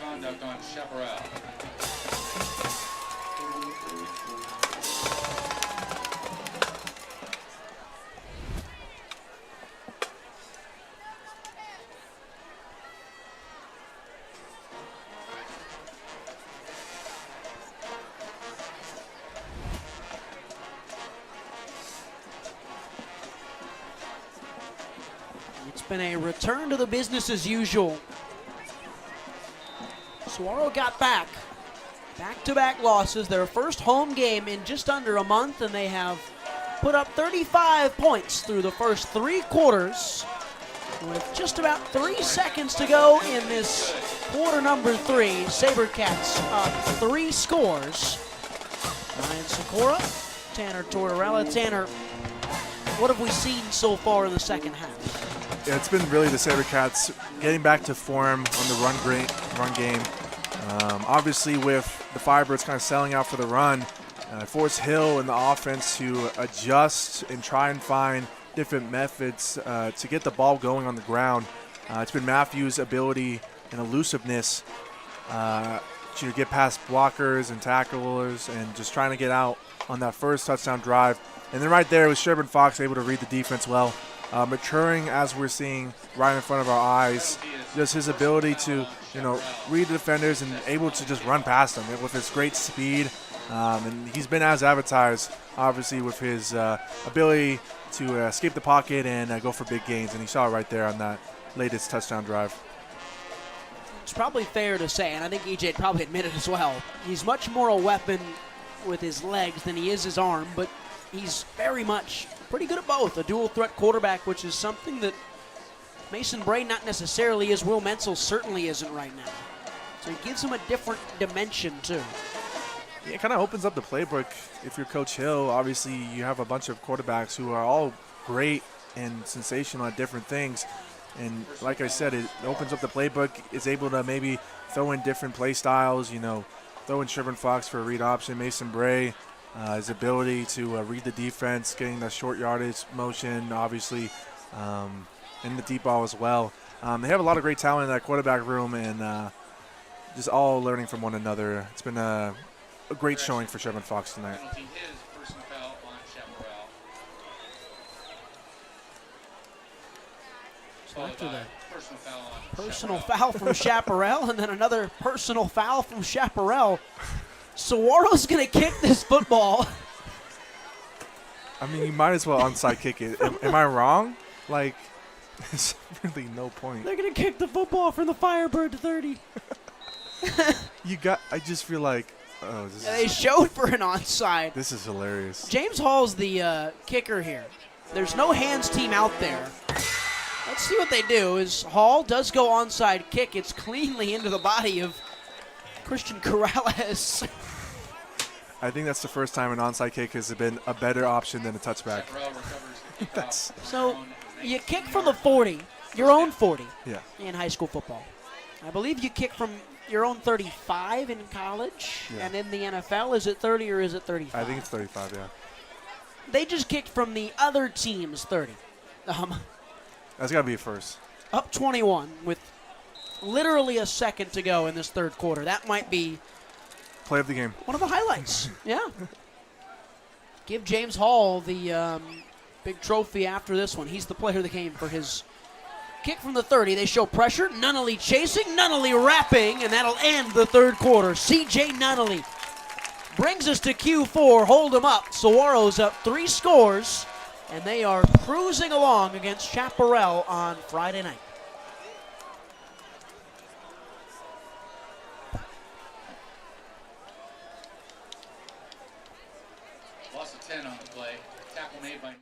Conduct on Chaparral. been a return to the business as usual. Saguaro got back-to-back losses, their first home game in just under a month, and they have put up 35 points through the first 3 quarters with just about 3 seconds to go in this quarter number 3. SaberCats up 3 scores. Ryan Sikora, Tanner Tortorella. Tanner, what have we seen so far in the second half? Yeah, it's been really the SaberCats getting back to form on the run game. Obviously, with the Firebirds kind of selling out for the run, force Hill and the offense to adjust and try and find different methods to get the ball going on the ground. It's been Matthews' ability and elusiveness to get past blockers and tacklers and just trying to get out on that first touchdown drive. And then right there was Sherburne Fox able to read the defense well. Maturing as we're seeing right in front of our eyes. Just his ability to, read the defenders and able to just run past them with his great speed. And he's been as advertised, obviously, with his ability to escape the pocket and go for big gains. And he saw it right there on that latest touchdown drive. It's probably fair to say, and I think EJ probably admitted as well, he's much more a weapon with his legs than he is his arm, but he's very much pretty good at both. A dual threat quarterback, which is something that Mason Bray not necessarily is. Will Menzel certainly isn't right now. So he gives him a different dimension too. Yeah, it kind of opens up the playbook. If you're Coach Hill, obviously you have a bunch of quarterbacks who are all great and sensational at different things. And like I said, it opens up the playbook. Is able to maybe throw in different play styles, throw in Sherburne Fox for a read option. Mason Bray, his ability to read the defense, getting the short yardage motion, obviously, and the deep ball as well. They have a lot of great talent in that quarterback room, and just all learning from one another. It's been a great showing for Sherburne Fox tonight. So after the personal foul from Chaparral and then another personal foul from Chaparral, Saguaro's going to kick this football. I mean, you might as well onside kick it. Am I wrong? Like, there's really no point. They're going to kick the football from the Firebird to 30. I just feel like, they showed for an onside. This is hilarious. James Hall's the kicker here. There's no hands team out there. Let's see what they do. Is Hall does go onside kick. It's cleanly into the body of Christian Corrales. I think that's the first time an onside kick has been a better option than a touchback. So you kick from the 40, your own 40, in high school football. I believe you kick from your own 35 in college, and in the NFL, is it 30 or is it 35? I think it's 35, yeah. They just kicked from the other team's 30. That's got to be a first. Up 21 with literally a second to go in this third quarter. That might be play of the game. One of the highlights. Yeah. Give James Hall the big trophy after this one. He's the player of the game for his kick from the 30. They show pressure. Nunnally chasing, Nunnally wrapping, and that'll end the third quarter. C.J. Nunnally brings us to Q4. Hold him up. Saguaro's up 3 scores, and they are cruising along against Chaparral on Friday night. Loss of 10 on the play. Tackle made by...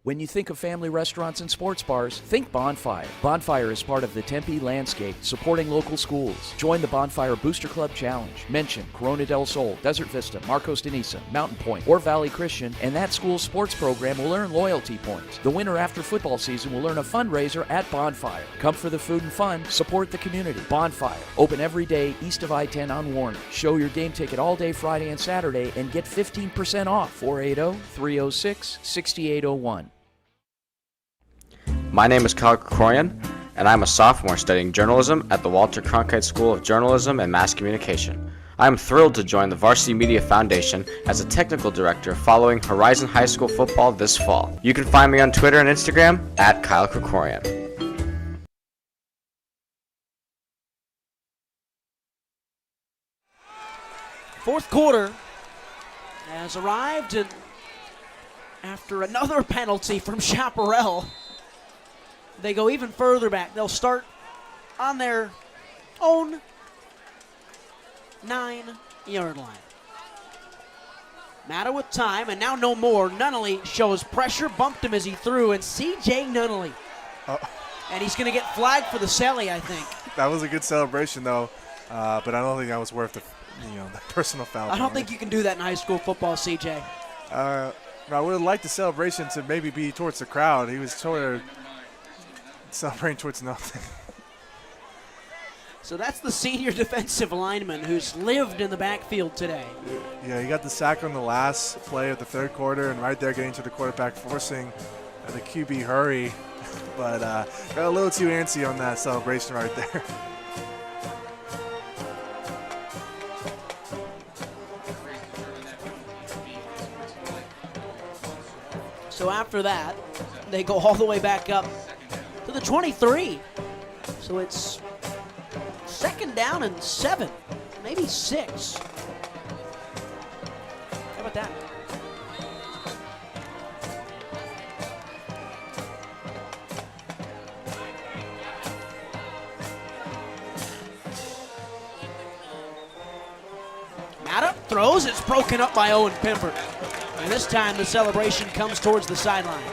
When you think of family restaurants and sports bars, think Bonfire. Bonfire is part of the Tempe landscape, supporting local schools. Join the Bonfire Booster Club Challenge. Mention Corona del Sol, Desert Vista, Marcos de Niza, Mountain Point, or Valley Christian, and that school's sports program will earn loyalty points. The winner after football season will earn a fundraiser at Bonfire. Come for the food and fun, support the community. Bonfire, open every day east of I-10 on Warner. Show your game ticket all day Friday and Saturday and get 15% off. 480-306-6801. My name is Kyle Krikorian, and I'm a sophomore studying journalism at the Walter Cronkite School of Journalism and Mass Communication. I am thrilled to join the Varsity Media Foundation as a technical director following Horizon High School football this fall. You can find me on Twitter and Instagram at Kyle Krikorian. Fourth quarter has arrived, and after another penalty from Chaparral. They go even further back. They'll start on their own 9-yard line. Matter with time, and now no more. Nunnally shows pressure, bumped him as he threw, and C.J. Nunnally. And he's going to get flagged for the celly, I think. That was a good celebration, though, but I don't think that was worth the personal foul. I don't think you can do that in high school football, C.J. I would have liked the celebration to maybe be towards the crowd. He was sort of celebrating towards nothing. So that's the senior defensive lineman who's lived in the backfield today. Yeah, he got the sack on the last play of the third quarter, and right there getting to the quarterback, forcing the QB hurry. But got a little too antsy on that celebration right there. So after that, they go all the way back up to the 23. So it's 2nd down and 7, maybe 6. How about that? Maddox throws, it's broken up by Owen Pember. And this time the celebration comes towards the sideline.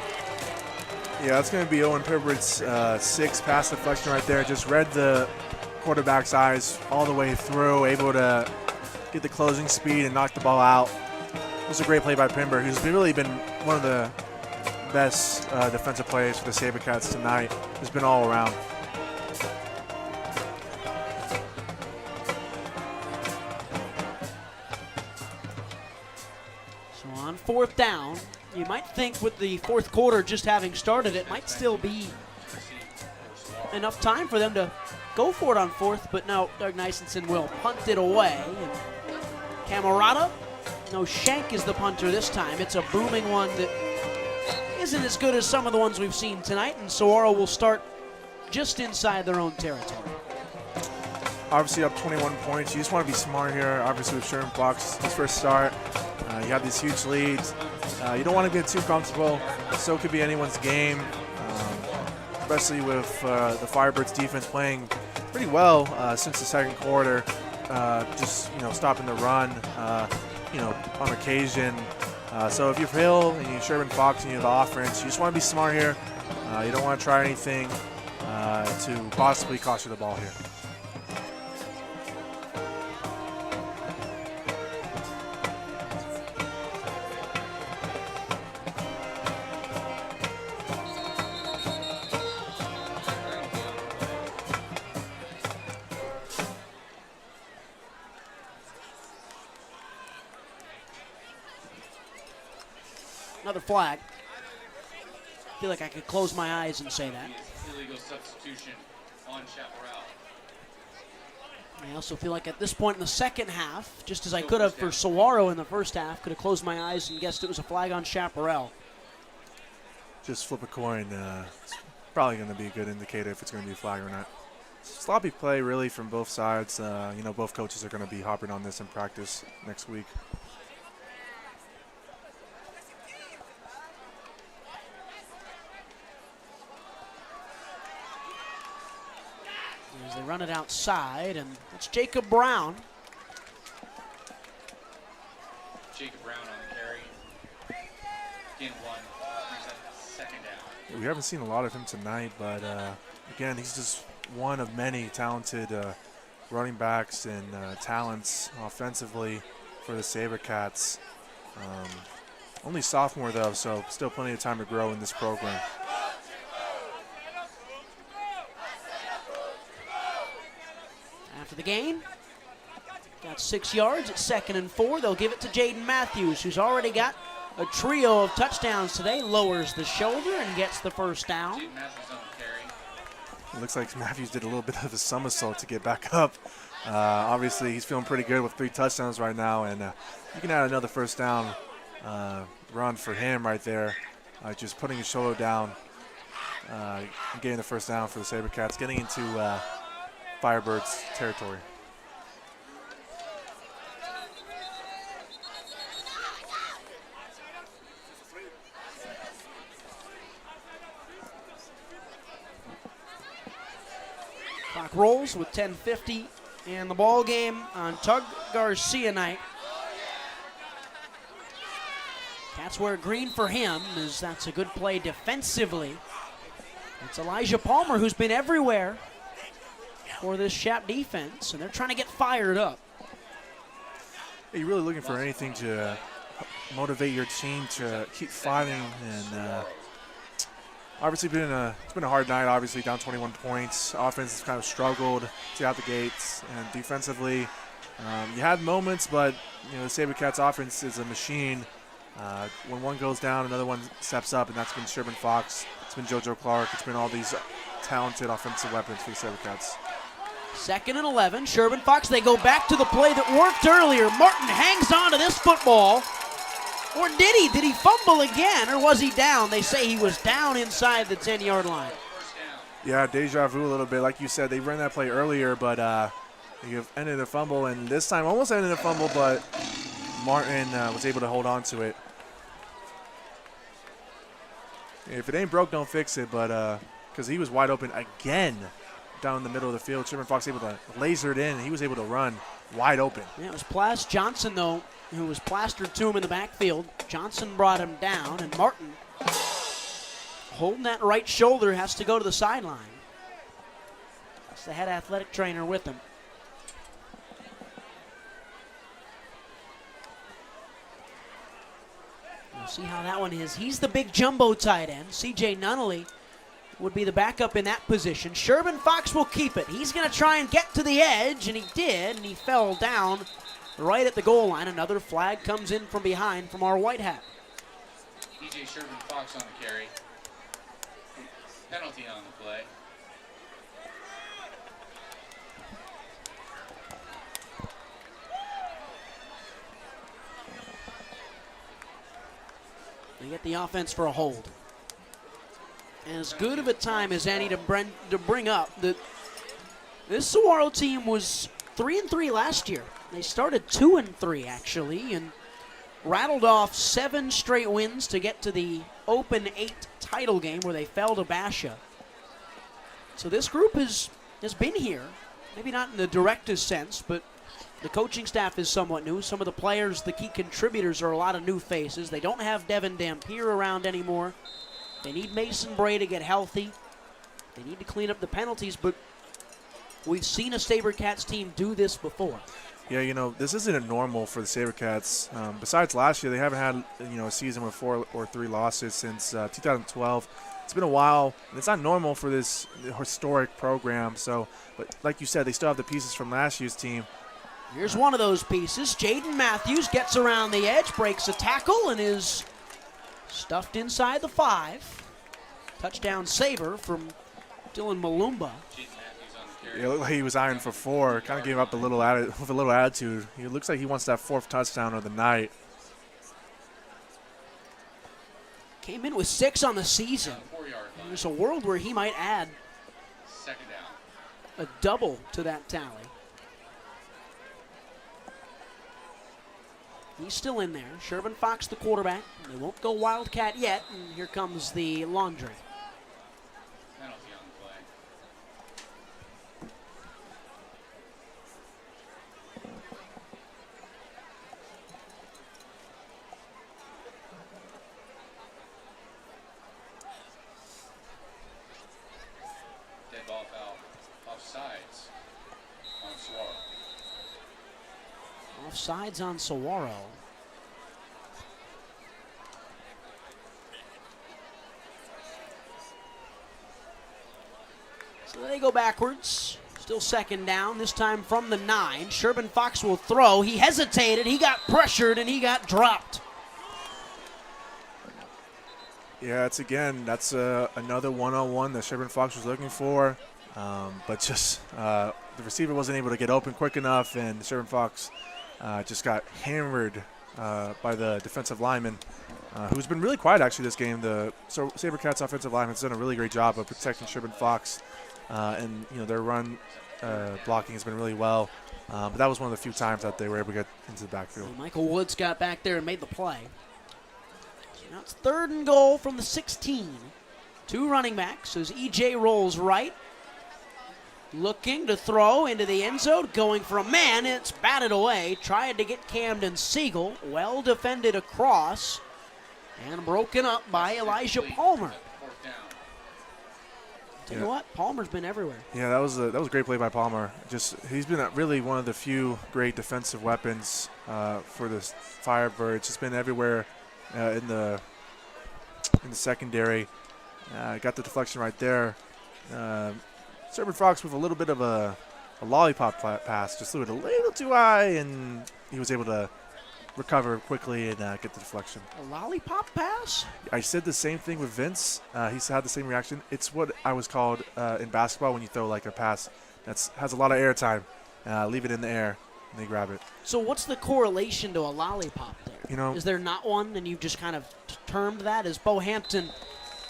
Yeah, that's going to be Owen Pember's 6th pass deflection right there. Just read the quarterback's eyes all the way through, able to get the closing speed and knock the ball out. It was a great play by Pember, who's really been one of the best defensive players for the SaberCats tonight. Has been all around. So on 4th down, you might think with the 4th quarter just having started, it might still be enough time for them to go for it on 4th, but no, Doug Nisenson will punt it away. And Camarada, no, Shank is the punter this time. It's a booming one that isn't as good as some of the ones we've seen tonight, and Saguaro will start just inside their own territory. Obviously up 21 points. You just want to be smart here. Obviously with Sherman Fox, his first start. You have these huge leads. You don't want to get too comfortable. So could be anyone's game, especially with the Firebirds defense playing pretty well since the 2nd quarter. Just stopping the run, on occasion. So if you're Hill and you're Sherman Fox and you have the offense, you just want to be smart here. You don't want to try anything to possibly cost you the ball here. Another flag. I feel like I could close my eyes and say that. Illegal substitution on Chaparral. I also feel like at this point in the second half, just as I could have for Saguaro in the first half, could have closed my eyes and guessed it was a flag on Chaparral. Just flip a coin. It's probably going to be a good indicator if it's going to be a flag or not. Sloppy play really from both sides. Both coaches are going to be hopping on this in practice next week. As they run it outside, and it's Jacob Brown. Jacob Brown on the carry. Again, 2nd down. We haven't seen a lot of him tonight, but again, he's just one of many talented running backs and talents offensively for the SaberCats. Only sophomore though, so still plenty of time to grow in this program. After the gain, got 6 yards at 2nd and 4. They'll give it to Jaden Matthews, who's already got a trio of touchdowns today. Lowers the shoulder and gets the first down. It looks like Matthews did a little bit of a somersault to get back up. Obviously, he's feeling pretty good with 3 touchdowns right now, and you can add another first down run for him right there. Just putting his shoulder down and getting the first down for the SaberCats, getting into Firebirds territory. Clock rolls with 10:50 and the ball game on Tug Garcia night. Cats wear green for him, as that's a good play defensively. It's Elijah Palmer who's been everywhere for this Shap defense, and they're trying to get fired up. You're really looking for anything to motivate your team to keep fighting, and obviously it's been a hard night. Obviously down 21 points. Offense has kind of struggled to out the gates, and defensively, you had moments, but the SaberCats offense is a machine. When one goes down, another one steps up, and that's been Sherman Fox. It's been JoJo Clark. It's been all these talented offensive weapons for the SaberCats. 2nd and 11. Sherman Fox, they go back to the play that worked earlier. Martin hangs on to this football. Or did he? Did he fumble again, or was he down? They say he was down inside the 10-yard line. Yeah, deja vu a little bit. Like you said, they ran that play earlier, but you ended a fumble, and this time almost ended a fumble, but Martin was able to hold on to it. If it ain't broke, don't fix it, but because he was wide open again down the middle of the field. Sherman Fox able to laser it in, and he was able to run wide open. Yeah, it was Plas Johnson, though, who was plastered to him in the backfield. Johnson brought him down, and Martin, holding that right shoulder, has to go to the sideline. That's the head athletic trainer with him. We'll see how that one is. He's the big jumbo tight end. C.J. Nunnally would be the backup in that position. Sherman Fox will keep it. He's going to try and get to the edge, and he did, and he fell down right at the goal line. Another flag comes in from behind from our white hat. DJ Sherman Fox on the carry. Penalty on the play. They get the offense for a hold. As good of a time as any to bring up that this Saguaro team was 3-3 last year. They started 2-3 actually, and rattled off 7 straight wins to get to the Open 8 title game where they fell to Basha. So this group has been here, maybe not in the directest sense, but the coaching staff is somewhat new. Some of the players, the key contributors, are a lot of new faces. They don't have Devin Dampier around anymore. They need Mason Bray to get healthy. They need to clean up the penalties, but we've seen a SaberCats team do this before. Yeah, this isn't a normal for the SaberCats. Besides last year, they haven't had a season with 4 or 3 losses since 2012. It's been a while, and it's not normal for this historic program. So, but like you said, they still have the pieces from last year's team. Here's one of those pieces. Jaden Matthews gets around the edge, breaks a tackle, and is stuffed inside the 5. Touchdown saver from Dylan Malumba. It looked like he was eyeing for 4. Kind of gave up with a little attitude. He looks like he wants that 4th touchdown of the night. Came in with 6 on the season. There's a world where he might add a double to that tally. He's still in there. Sherman Fox, the quarterback. They won't go Wildcat yet, and here comes the laundry. Penalty on the play. Dead ball foul. Offsides on Saguaro. Offsides on Saguaro. So they go backwards. Still 2nd down, this time from the 9. Sherman Fox will throw. He hesitated, he got pressured, and he got dropped. Yeah, that's another one-on-one that Sherman Fox was looking for. But just the receiver wasn't able to get open quick enough, and Sherman Fox just got hammered by the defensive lineman, who's been really quiet actually this game. The SaberCats offensive lineman has done a really great job of protecting Sherman Fox, and their run blocking has been really well. But that was one of the few times that they were able to get into the backfield. And Michael Woods got back there and made the play. So now it's 3rd and goal from the 16. 2 running backs as EJ rolls right. Looking to throw into the end zone, going for a man, it's batted away. Tried to get Camden Siegel, well defended across, and broken up by Elijah Palmer. Tell you what, Palmer's been everywhere. Yeah, that was a great play by Palmer. He's been really one of the few great defensive weapons for the Firebirds. Just been everywhere in the secondary. Got the deflection right there. Sherman Fox with a little bit of a lollipop pass, just threw it a little too high, and he was able to recover quickly and get the deflection. A lollipop pass? I said the same thing with Vince. He had the same reaction. It's what I was called in basketball when you throw like a pass that has a lot of air time. Leave it in the air, and they grab it. So what's the correlation to a lollipop there? You know, is there not one, and you've just kind of termed that as Bo Hampton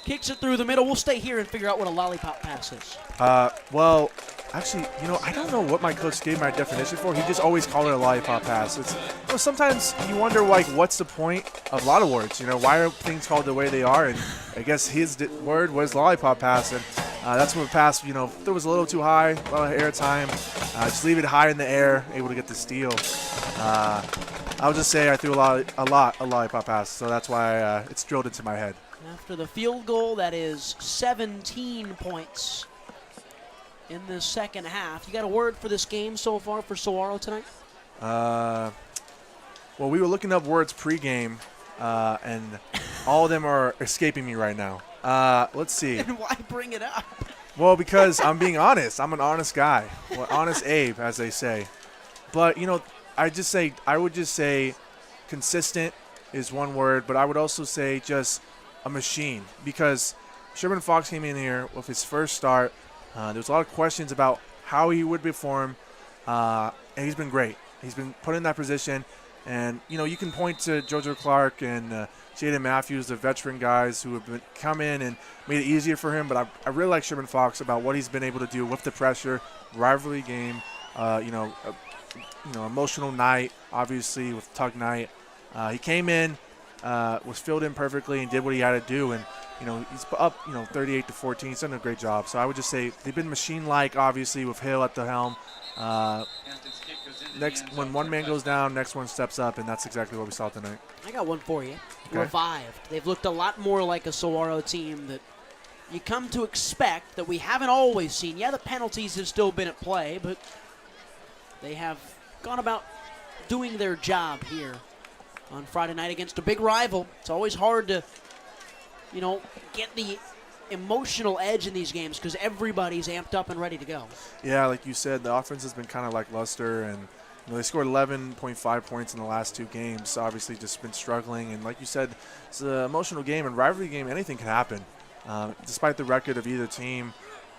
kicks it through the middle? We'll stay here and figure out what a lollipop pass is. Well, actually, I don't know what my coach gave my definition for. He just always called it a lollipop pass. Sometimes you wonder, like, what's the point of a lot of words? Why are things called the way they are? And I guess his word was lollipop pass, and that's what pass. There was a little too high, a lot of air time. Just leave it high in the air, able to get the steal. I'll just say I threw a lot of lollipop pass, so that's why it's drilled into my head. After the field goal, that is 17 points in the second half. You got a word for this game so far for Saguaro tonight? Well, we were looking up words pregame, and all of them are escaping me right now. Let's see. And why bring it up? Well, because I'm being honest. I'm an honest guy. Well, honest Abe, as they say. But, I would just say consistent is one word, but I would also say just a machine, because Sherman Fox came in here with his first start. There was a lot of questions about how he would perform, and he's been great. He's been put in that position, and you can point to JoJo Clark and Jaden Matthews, the veteran guys who have come in and made it easier for him. But I really like Sherman Fox about what he's been able to do with the pressure, rivalry game, emotional night, obviously with Tug night. He came in, was filled in perfectly, and did what he had to do. And he's up 38-14. He's done a great job. So I would just say they've been machine-like, obviously, with Hill at the helm. When one man goes down, next one steps up, and that's exactly what we saw tonight. I got one for you. Okay. Revived. They've looked a lot more like a Saguaro team that you come to expect, that we haven't always seen. Yeah, the penalties have still been at play, but they have gone about doing their job here on Friday night against a big rival. It's always hard to, get the emotional edge in these games because everybody's amped up and ready to go. Yeah, like you said, the offense has been kind of lackluster, and they scored 11.5 points in the last two games. Obviously, just been struggling, and like you said, it's an emotional game, and rivalry game, anything can happen. Despite the record of either team,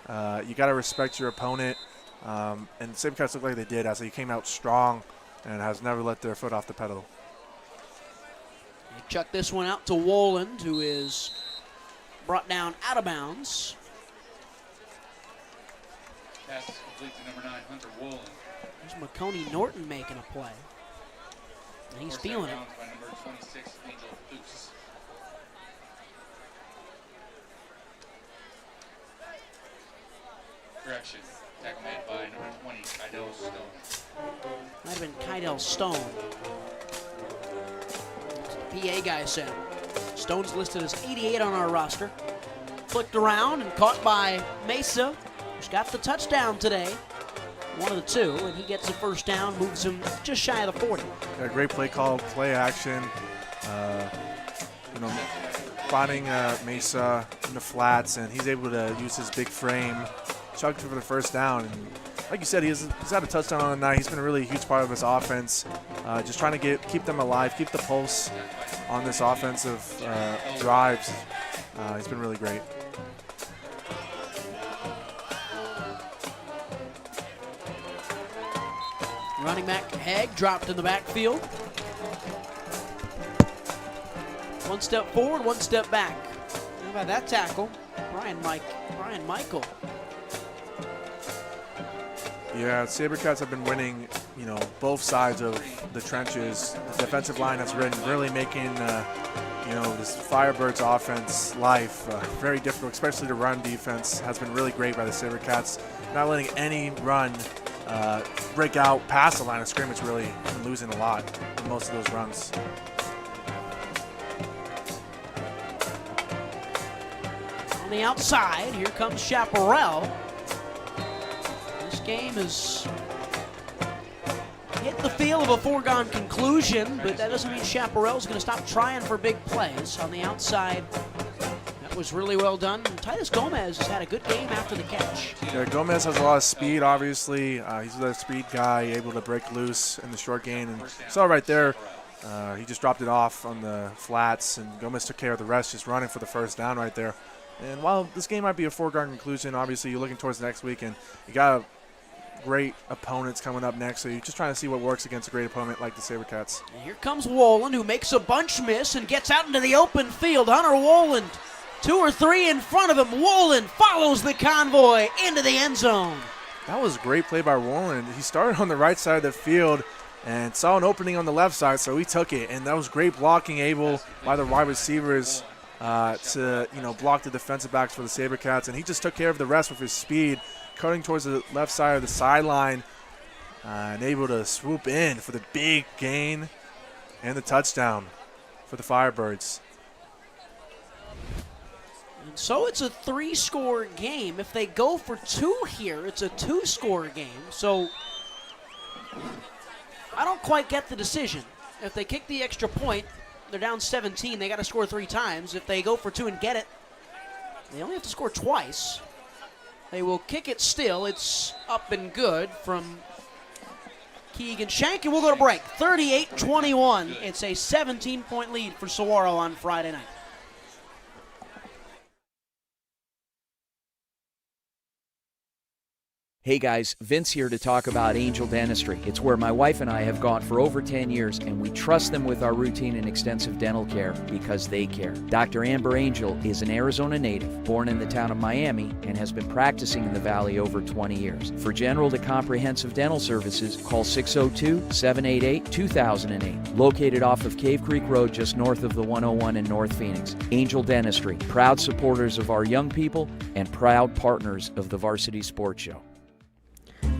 you got to respect your opponent, and Sabercats looked like they did as they came out strong and has never let their foot off the pedal. They chuck this one out to Woland, who is brought down out of bounds. Pass is complete to number 9, Hunter Woland. There's McConey Norton making a play. And he's feeling it. By number 26, Angel Fuchs. Correction. Tackle made by number 20, Kydell Stone. Might have been Kydell Stone. PA guy said. Stone's listed as 88 on our roster. Flicked around and caught by Mesa, who's got the touchdown today. One of the two, and he gets the first down, moves him just shy of the 40. Yeah, great play call, play action. Finding Mesa in the flats, and he's able to use his big frame, chugged for the first down. And like you said, he's had a touchdown on the night. He's been a really huge part of this offense. Just trying to keep them alive, keep the pulse on this offensive drives. He's been really great. Running back Haig dropped in the backfield. One step forward, one step back. How about that tackle? Brian Michael. Yeah, Sabercats have been winning, both sides of the trenches. The defensive line has been really making this Firebirds offense life, very difficult, especially the run defense has been really great by the SaberCats, not letting any run break out past the line of scrimmage, really, and losing a lot in most of those runs. On the outside, here comes Chaparral. This game is hit the feel of a foregone conclusion, but that doesn't mean Chaparral's going to stop trying for big plays. On the outside, that was really well done. And Titus Gomez has had a good game after the catch. Yeah, Gomez has a lot of speed, obviously. He's a speed guy, able to break loose in the short game. And you saw right there, he just dropped it off on the flats, and Gomez took care of the rest, just running for the first down right there. And while this game might be a foregone conclusion, obviously you're looking towards next week, and you got great opponents coming up next, so you're just trying to see what works against a great opponent like the SaberCats. And here comes Woland, who makes a bunch miss and gets out into the open field. Hunter Woland, 2 or 3 in front of him. Woland follows the convoy into the end zone. That was a great play by Woland. He started on the right side of the field and saw an opening on the left side, so he took it, and that was great blocking, able by the wide receivers to block the defensive backs for the SaberCats, and he just took care of the rest with his speed, cutting towards the left side of the sideline, and able to swoop in for the big gain and the touchdown for the Firebirds. And so it's a 3-score game. If they go for 2 here, it's a 2-score game. So I don't quite get the decision. If they kick the extra point, they're down 17. They got to score 3 times. If they go for 2 and get it, they only have to score twice. They will kick it still. It's up and good from Keegan Shank, and we'll go to break. 38-21. It's a 17-point lead for Saguaro on Friday night. Hey guys, Vince here to talk about Angel Dentistry. It's where my wife and I have gone for over 10 years, and we trust them with our routine and extensive dental care because they care. Dr. Amber Angel is an Arizona native, born in the town of Miami, and has been practicing in the Valley over 20 years. For general to comprehensive dental services, call 602-788-2008. Located off of Cave Creek Road just north of the 101 in North Phoenix. Angel Dentistry, proud supporters of our young people and proud partners of the Varsity Sports Show.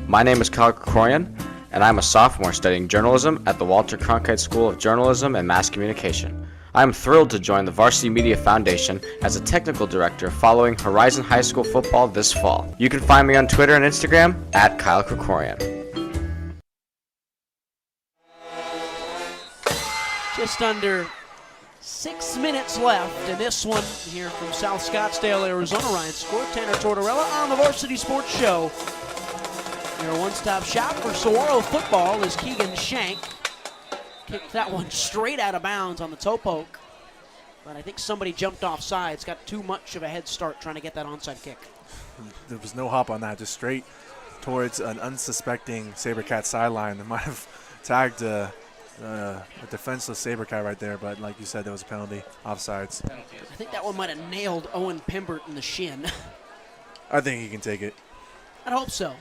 My name is Kyle Krikorian, and I'm a sophomore studying journalism at the Walter Cronkite School of Journalism and Mass Communication. I am thrilled to join the Varsity Media Foundation as a technical director following Horizon High School football this fall. You can find me on Twitter and Instagram at Kyle Krikorian. Just under 6 minutes left in this one here from South Scottsdale, Arizona. Ryan Score, Tanner Tortorella on the Varsity Sports Show. Your one-stop shop for Saguaro football is Keegan Shank. Kicked that one straight out of bounds on the toe poke. But I think somebody jumped off sides, got too much of a head start trying to get that onside kick. There was no hop on that, just straight towards an unsuspecting SaberCat sideline. They might have tagged a defenseless SaberCat right there, but like you said, there was a penalty, offsides. I think that one might have nailed Owen Pimbert in the shin. I think he can take it. I'd hope so.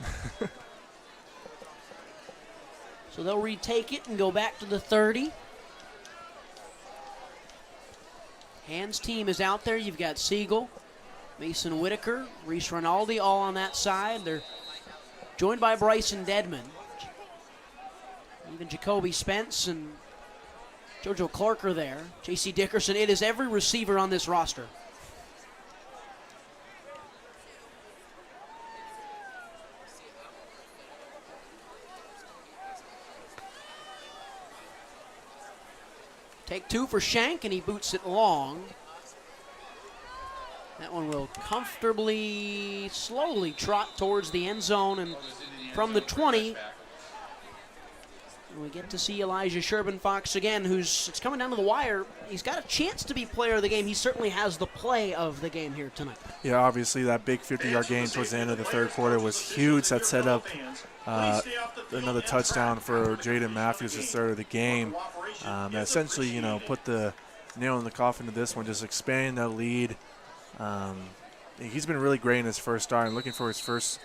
So they'll retake it and go back to the 30. Hands team is out there. You've got Siegel, Mason Whitaker, Reese Rinaldi all on that side. They're joined by Bryson Dedman. Even Jacoby Spence and JoJo Clark are there. J.C. Dickerson. It is every receiver on this roster. Take 2 for Shank, and he boots it long. That one will comfortably, slowly trot towards the end zone, and from the 20, we get to see Elijah Sherban-Fox again, it's coming down to the wire. He's got a chance to be player of the game. He certainly has the play of the game here tonight. Yeah, obviously that big 50-yard gain towards the end of the third quarter was huge. That set up another touchdown for Jaden Matthews, his third of the game. That essentially, put the nail in the coffin to this one, just expanding that lead. He's been really great in his first start and looking for his first,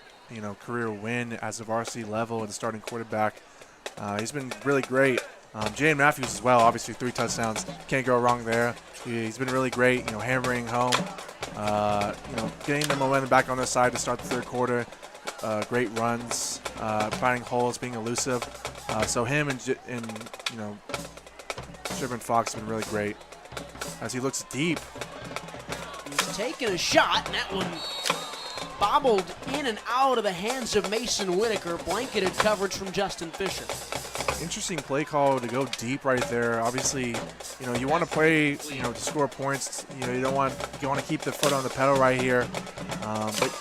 career win as a varsity level and starting quarterback. He's been really great. Jaden Matthews as well, obviously 3 touchdowns. Can't go wrong there. He's been really great, hammering home, getting the momentum back on their side to start the third quarter. Great runs, finding holes, being elusive. So him and Sherman Fox have been really great as he looks deep. He's taking a shot, and that one bobbled in and out of the hands of Mason Whitaker. Blanketed coverage from Justin Fisher. Interesting play call to go deep right there. Obviously, you want to play, to score points. You want to keep the foot on the pedal right here. But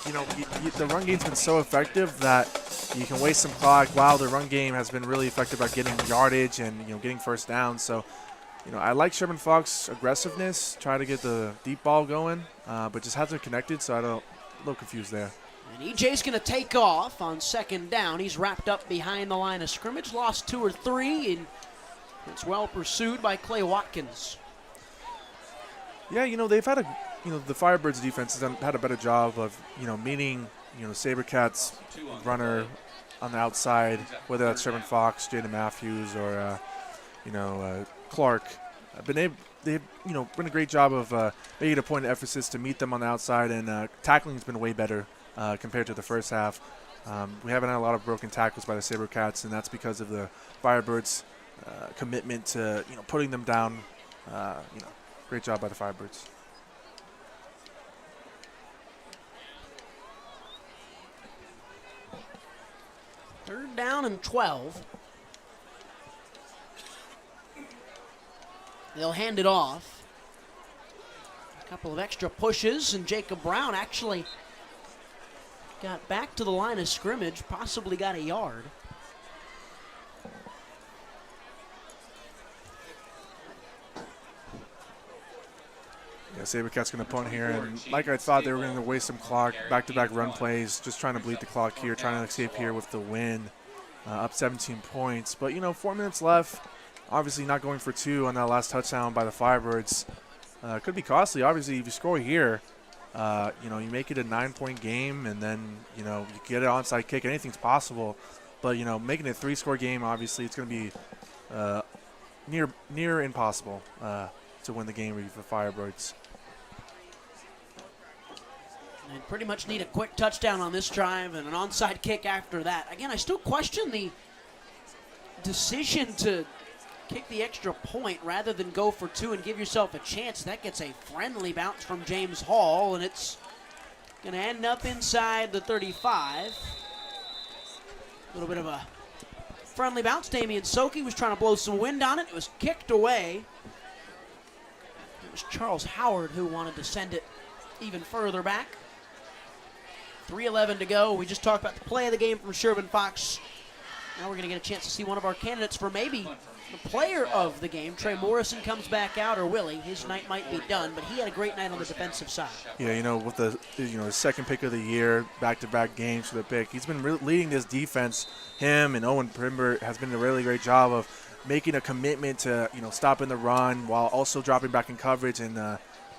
the run game's been so effective that you can waste some clock while the run game has been really effective at getting yardage and getting first down. So, I like Sherman Fox's aggressiveness, try to get the deep ball going, but just hasn't connected. So a little confused there. And EJ's going to take off on second down. He's wrapped up behind the line of scrimmage, lost 2 or 3, and it's well pursued by Clay Watkins. Yeah, they've had the Firebirds defense has had a better job of, meeting, Sabercats runner on the outside, whether that's Sherman Fox, Jaden Matthews, or, Clark. They've been a great job of making a point of emphasis to meet them on the outside, and tackling's been way better compared to the first half. We haven't had a lot of broken tackles by the Sabercats, and that's because of the Firebirds' commitment to putting them down. Great job by the Firebirds. Third down and 12. They'll hand it off. A couple of extra pushes, and Jacob Brown actually got back to the line of scrimmage, possibly got a yard. Yeah, Sabercats going to punt here, and like I thought, they were going to waste some clock, back-to-back run plays, just trying to bleed the clock here, trying to escape here with the win, up 17 points. But, 4 minutes left, obviously not going for 2 on that last touchdown by the Firebirds. Could be costly. Obviously, if you score here, you make it a 9-point game, and then, you get an onside kick. Anything's possible. But, making it a 3-score game, obviously, it's going to be near impossible to win the game for the Firebirds. And pretty much need a quick touchdown on this drive and an onside kick after that. Again, I still question the decision to kick the extra point rather than go for 2 and give yourself a chance. That gets a friendly bounce from James Hall, and it's going to end up inside the 35. A little bit of a friendly bounce. Damian Soki was trying to blow some wind on it. It was kicked away. It was Charles Howard who wanted to send it even further back. 3:11 to go. We just talked about the play of the game from Sherman Fox. Now we're going to get a chance to see one of our candidates for maybe the player of the game. Trey Morrison comes back out, or Willie. His night might be done, but he had a great night on the defensive side. Yeah, with the second pick of the year, back-to-back games for the pick, he's been leading this defense. Him and Owen Primber has been a really great job of making a commitment to stopping the run while also dropping back in coverage and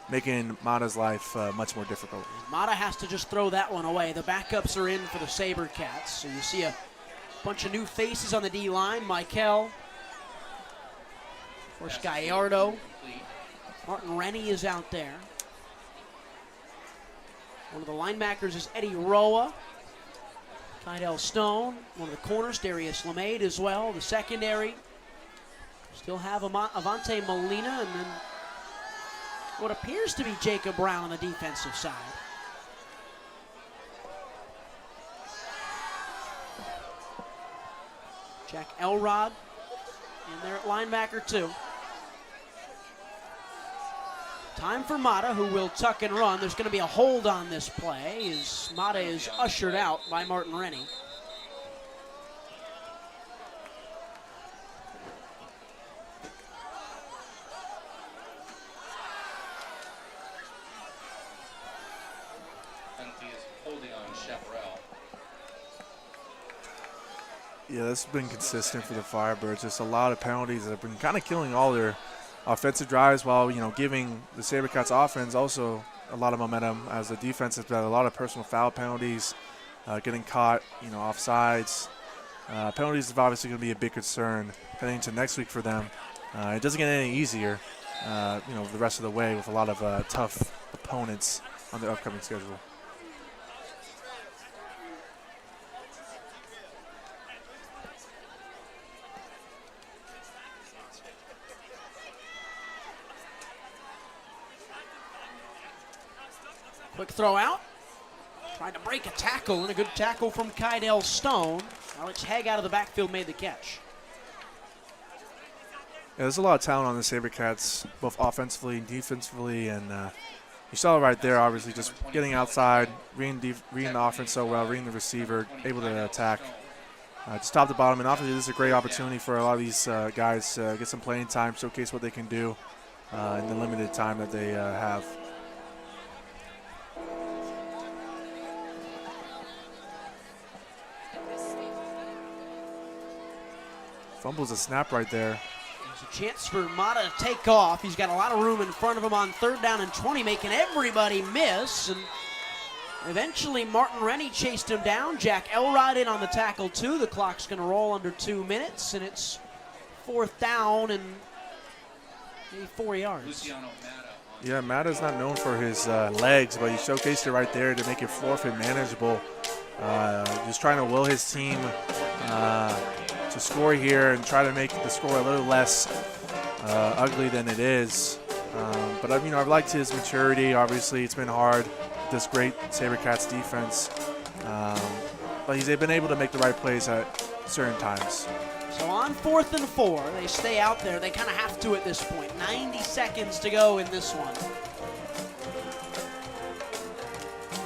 making Mata's life much more difficult. Mata has to just throw that one away. The backups are in for the Sabercats, so you see a bunch of new faces on the D-line. Michael, of course, Gallardo. Martin Rennie is out there. One of the linebackers is Eddie Roa. Kydell Stone. One of the corners, Darius LeMade as well. The secondary, still have Avante Molina, and then what appears to be Jacob Brown on the defensive side. Jack Elrod in there at linebacker too. Time for Mata, who will tuck and run. There's going to be a hold on this play as Mata is ushered out by Martin Rennie. Yeah, that's been consistent for the Firebirds. Just a lot of penalties that have been kind of killing all their offensive drives while, giving the Sabercats offense also a lot of momentum as the defense has had a lot of personal foul penalties, getting caught, offsides. Penalties is obviously going to be a big concern heading into next week for them. It doesn't get any easier, the rest of the way with a lot of tough opponents on the upcoming schedule. Quick throw out. Trying to break a tackle, and a good tackle from Kydell Stone. Alex Haig out of the backfield made the catch. Yeah, there's a lot of talent on the SaberCats, both offensively and defensively, and you saw it right there, obviously, just getting outside, reading the offense so well, reading the receiver, able to attack. Just top to bottom, and obviously this is a great opportunity for a lot of these guys to get some playing time, showcase what they can do in the limited time that they have. Fumbles a snap right there. There's a chance for Mata to take off. He's got a lot of room in front of him on 3rd down and 20, making everybody miss. And eventually Martin Rennie chased him down. Jack Elrod in on the tackle too. The clock's going to roll under 2 minutes, and it's 4th down and maybe 4 yards. Yeah, Mata's not known for his legs, but he showcased it right there to make it forfeit manageable. Just trying to will his team to score here and try to make the score a little less ugly than it is. But I've liked his maturity. Obviously, it's been hard. This great SaberCats defense, but he's been able to make the right plays at certain times. So on 4th and 4, they stay out there. They kind of have to at this point. 90 seconds to go in this one.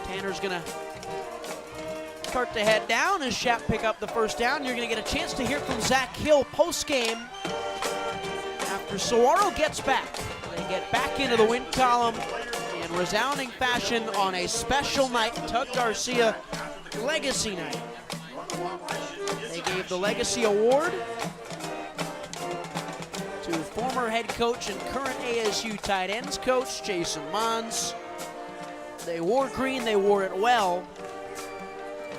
Tanner's going to start to head down as Shap pick up the 1st down. You're going to get a chance to hear from Zach Hill post-game after Saguaro gets back. They get back into the win column in resounding fashion on a special night, Tug Garcia Legacy Night. They gave the Legacy Award to former head coach and current ASU tight ends coach Jason Mons. They wore green, they wore it well.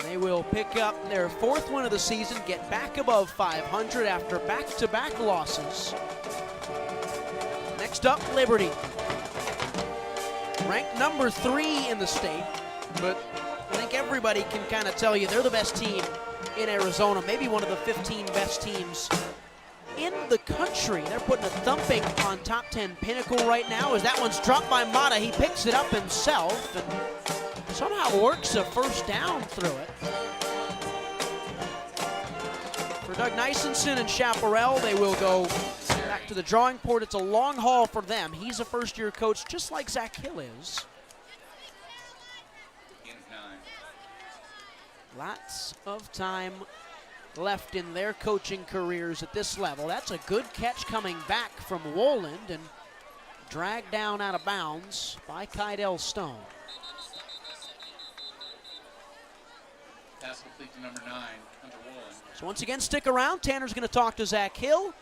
They will pick up their 4th win of the season, get back above 500 after back-to-back losses. Next up, Liberty. Ranked number 3 in the state, but I think everybody can kind of tell you they're the best team in Arizona, maybe one of the 15 best teams in the country. They're putting a thumping on top 10 Pinnacle right now as that one's dropped by Mata. He picks it up himself and somehow works a 1st down through it. For Doug Nisenson and Chaparral, they will go back to the drawing board. It's a long haul for them. He's a 1st-year coach just like Zach Hill is. Lots of time left in their coaching careers at this level. That's a good catch coming back from Woland and dragged down out of bounds by Kydell Stone. Pass complete to number 9, Hunter Woland. So once again, stick around. Tanner's going to talk to Zach Hill.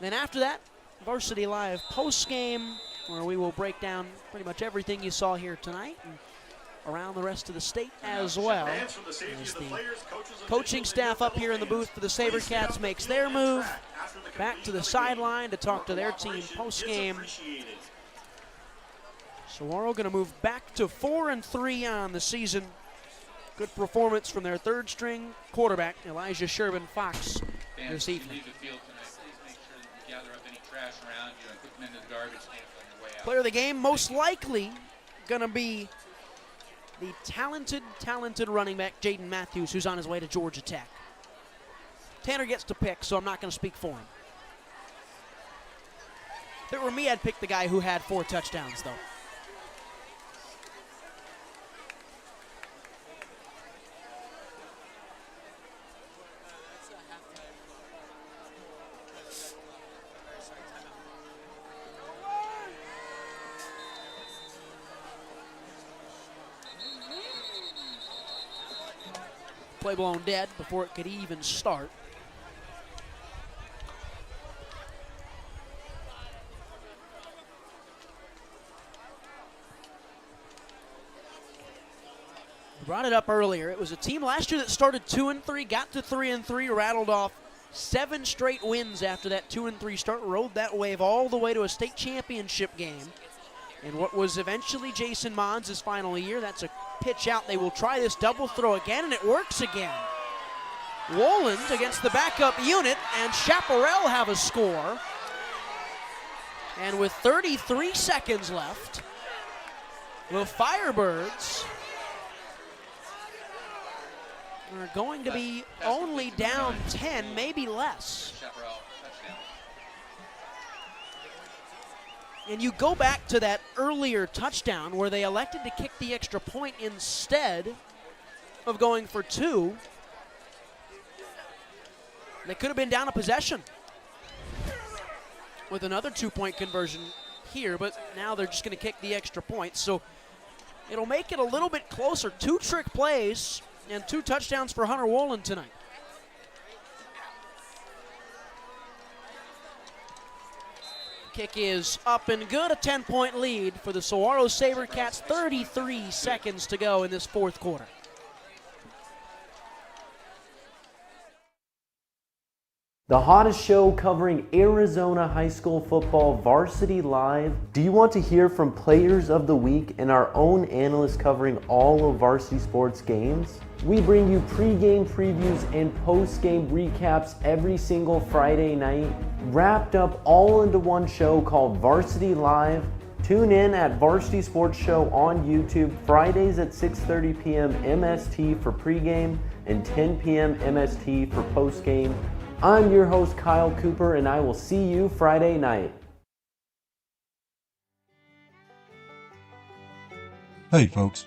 Then after that, Varsity Live post-game, where we will break down pretty much everything you saw here tonight and around the rest of the state as well. As the coaching staff up here in the booth for the SaberCats makes their move back to the sideline to talk to their team post-game. Saguaro going to move back to 4-3 on the season. Good performance from their 3rd-string quarterback, Elijah Sherman-Fox, this evening. Player of the game, most likely going to be the talented running back, Jaden Matthews, who's on his way to Georgia Tech. Tanner gets to pick, so I'm not going to speak for him. If it were me, I'd pick the guy who had 4 touchdowns, though. Play blown dead before it could even start. Brought it up earlier. It was a team last year that started 2-3, got to 3-3, rattled off 7 straight wins after that 2-3 start, rode that wave all the way to a state championship game. And what was eventually Jason Mons' final year, that's a pitch out. They will try this double throw again, and it works again. Woland against the backup unit, and Chaparral have a score. And with 33 seconds left, the Firebirds are going to be only down 10, maybe less. And you go back to that earlier touchdown where they elected to kick the extra point instead of going for 2. They could have been down a possession with another 2-point conversion here, but now they're just going to kick the extra point. So it'll make it a little bit closer. 2 trick plays and 2 touchdowns for Hunter Woland tonight. Kick is up and good, a 10-point lead for the Saguaro SaberCats. 33 seconds to go in this 4th quarter. The hottest show covering Arizona high school football, Varsity Live. Do you want to hear from players of the week and our own analysts covering all of varsity sports games? We bring you pre-game previews and post-game recaps every single Friday night, wrapped up all into one show called Varsity Live. Tune in at Varsity Sports Show on YouTube Fridays at 6:30 p.m. MST for pregame and 10 p.m. MST for postgame. I'm your host, Kyle Cooper, and I will see you Friday night. Hey folks,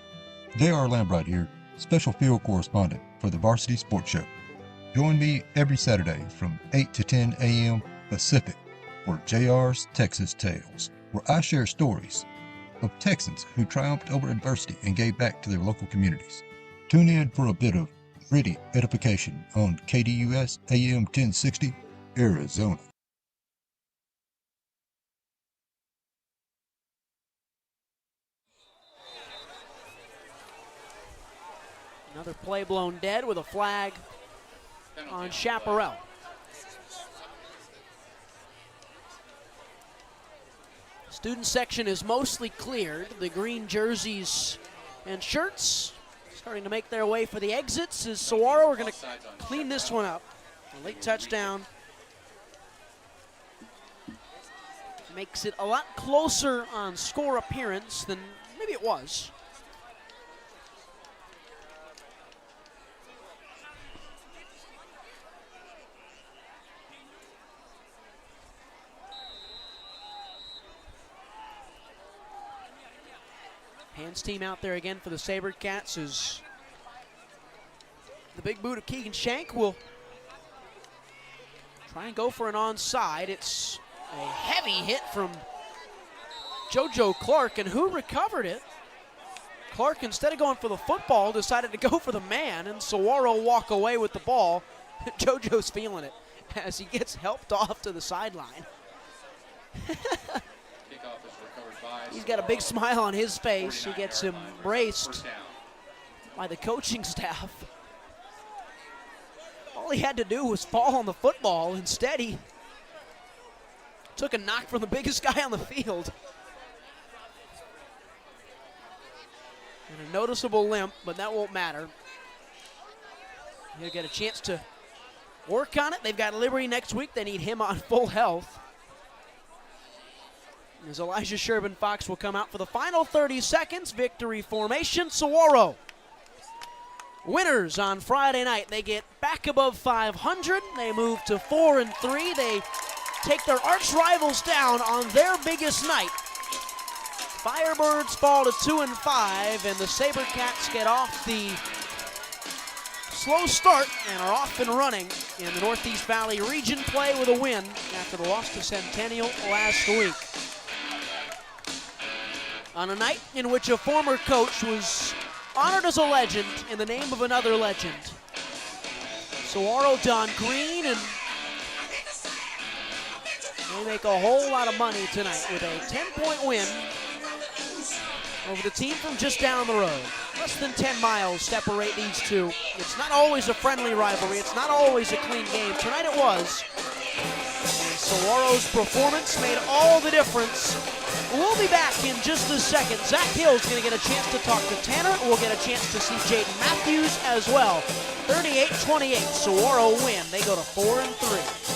J.R. Lambright here, special field correspondent for the Varsity Sports Show. Join me every Saturday from 8 to 10 a.m. Pacific for JR's Texas Tales, where I share stories of Texans who triumphed over adversity and gave back to their local communities. Tune in for a bit of gritty edification on KDUS AM 1060, Arizona. Another play blown dead with a flag on Chaparral. Student section is mostly cleared. The green jerseys and shirts starting to make their way for the exits as Saguaro are going to clean this one up. A late touchdown makes it a lot closer on score appearance than maybe it was. Hands team out there again for the SaberCats as the big boot of Keegan Shank will try and go for an onside. It's a heavy hit from JoJo Clark, and who recovered it? Clark, instead of going for the football, decided to go for the man, and Saguaro walk away with the ball. JoJo's feeling it as he gets helped off to the sideline. He's got a big smile on his face. He gets embraced by the coaching staff. All he had to do was fall on the football. Instead, he took a knock from the biggest guy on the field. And a noticeable limp, but that won't matter. He'll get a chance to work on it. They've got Liberty next week. They need him on full health. As Elijah Sherbin-Fox will come out for the final 30 seconds. Victory formation, Saguaro. Winners on Friday night. They get back above 500. They move to 4-3. They take their arch rivals down on their biggest night. Firebirds fall to 2-5, and the SaberCats get off the slow start and are off and running in the Northeast Valley Region play with a win after the loss to Centennial last week. On a night in which a former coach was honored as a legend in the name of another legend. Saguaro Don Green, and they make a whole lot of money tonight with a 10-point win over the team from just down the road. less than 10 miles separate these two. It's not always a friendly rivalry. It's not always a clean game. Tonight it was. And Saguaro's performance made all the difference. We'll be back in just a second. Zach Hill's going to get a chance to talk to Tanner. We'll get a chance to see Jaden Matthews as well. 38-28, Saguaro win. They go to 4-3.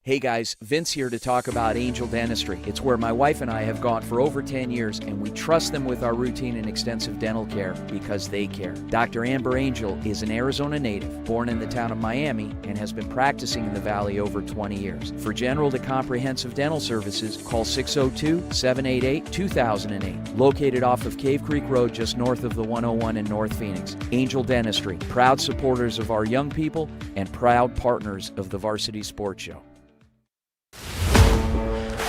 Hey guys, Vince here to talk about Angel Dentistry. It's where my wife and I have gone for over 10 years, and we trust them with our routine and extensive dental care because they care. Dr. Amber Angel is an Arizona native, born in the town of Miami, and has been practicing in the Valley over 20 years. For general to comprehensive dental services, call 602-788-2008. Located off of Cave Creek Road just north of the 101 in North Phoenix. Angel Dentistry, proud supporters of our young people and proud partners of the Varsity Sports Show.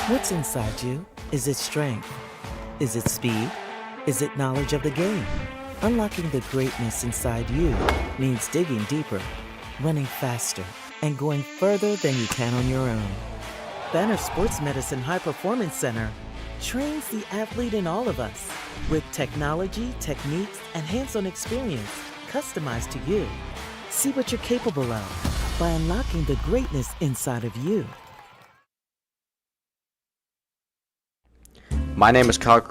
What's inside you? Is it strength? Is it speed? Is it knowledge of the game? Unlocking the greatness inside you means digging deeper, running faster, and going further than you can on your own. Banner Sports Medicine High Performance Center trains the athlete in all of us with technology, techniques, and hands-on experience customized to you. See what you're capable of by unlocking the greatness inside of you. My name is Kyle.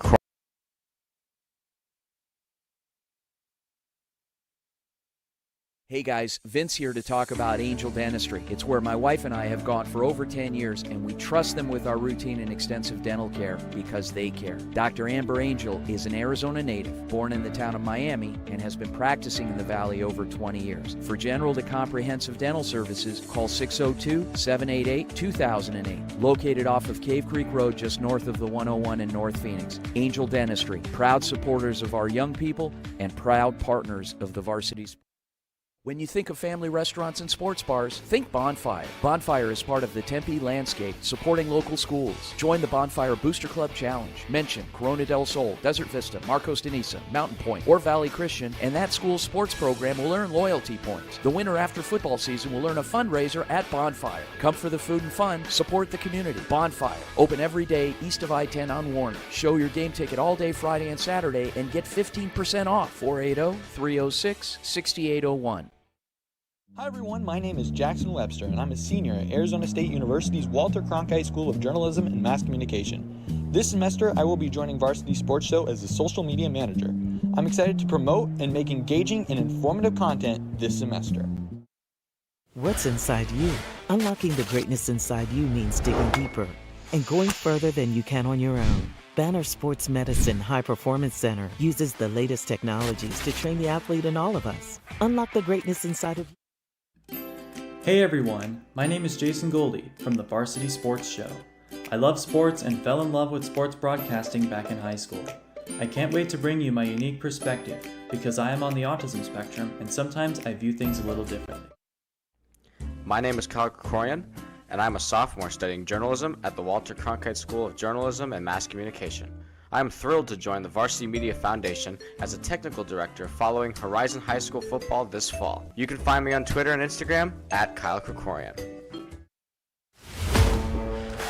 Hey guys, Vince here to talk about Angel Dentistry. It's where my wife and I have gone for over 10 years, and we trust them with our routine and extensive dental care because they care. Dr. Amber Angel is an Arizona native, born in the town of Miami, and has been practicing in the Valley over 20 years. For general to comprehensive dental services, call 602-788-2008. Located off of Cave Creek Road just north of the 101 in North Phoenix. Angel Dentistry, proud supporters of our young people and proud partners of the Varsity Sports. When you think of family restaurants and sports bars, think Bonfire. Bonfire is part of the Tempe landscape, supporting local schools. Join the Bonfire Booster Club Challenge. Mention Corona del Sol, Desert Vista, Marcos de Niza, Mountain Point, or Valley Christian, and that school's sports program will earn loyalty points. The winner after football season will earn a fundraiser at Bonfire. Come for the food and fun, support the community. Bonfire, open every day east of I-10 on Warner. Show your game ticket all day Friday and Saturday and get 15% off. 480-306-6801. Hi everyone, my name is Jackson Webster and I'm a senior at Arizona State University's Walter Cronkite School of Journalism and Mass Communication. This semester I will be joining Varsity Sports Show as the social media manager. I'm excited to promote and make engaging and informative content this semester. What's inside you? Unlocking the greatness inside you means digging deeper and going further than you can on your own. Banner Sports Medicine High Performance Center uses the latest technologies to train the athlete in all of us. Unlock the greatness inside of you. Hey everyone, my name is Jason Goldie from the Varsity Sports Show. I love sports and fell in love with sports broadcasting back in high school. I can't wait to bring you my unique perspective because I am on the autism spectrum and sometimes I view things a little differently. My name is Kyle Krikorian, and I'm a sophomore studying journalism at the Walter Cronkite School of Journalism and Mass Communication. I am thrilled to join the Varsity Media Foundation as a technical director following Horizon High School football this fall. You can find me on Twitter and Instagram at Kyle Krikorian.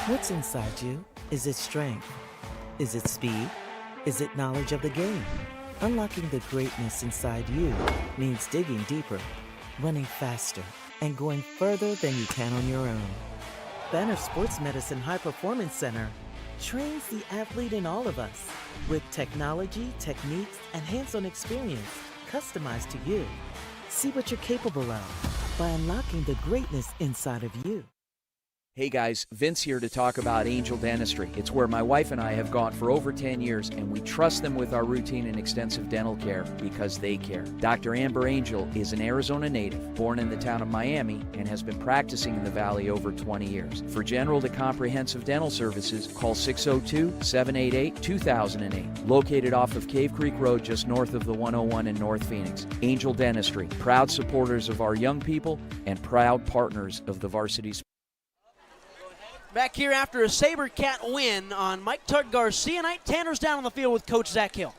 What's inside you? Is it strength? Is it speed? Is it knowledge of the game? Unlocking the greatness inside you means digging deeper, running faster, and going further than you can on your own. Banner Sports Medicine High Performance Center trains the athlete in all of us with technology, techniques, and hands-on experience customized to you. See what you're capable of by unlocking the greatness inside of you. Hey guys, Vince here to talk about Angel Dentistry. It's where my wife and I have gone for over 10 years, and we trust them with our routine and extensive dental care because they care. Dr. Amber Angel is an Arizona native, born in the town of Miami, and has been practicing in the Valley over 20 years. For general to comprehensive dental services, call 602-788-2008. Located off of Cave Creek Road just north of the 101 in North Phoenix. Angel Dentistry, proud supporters of our young people and proud partners of the Varsity Sports. Back here after a SaberCat win on Mike Tug Garcia night. Tanner's down on the field with Coach Zach Hill.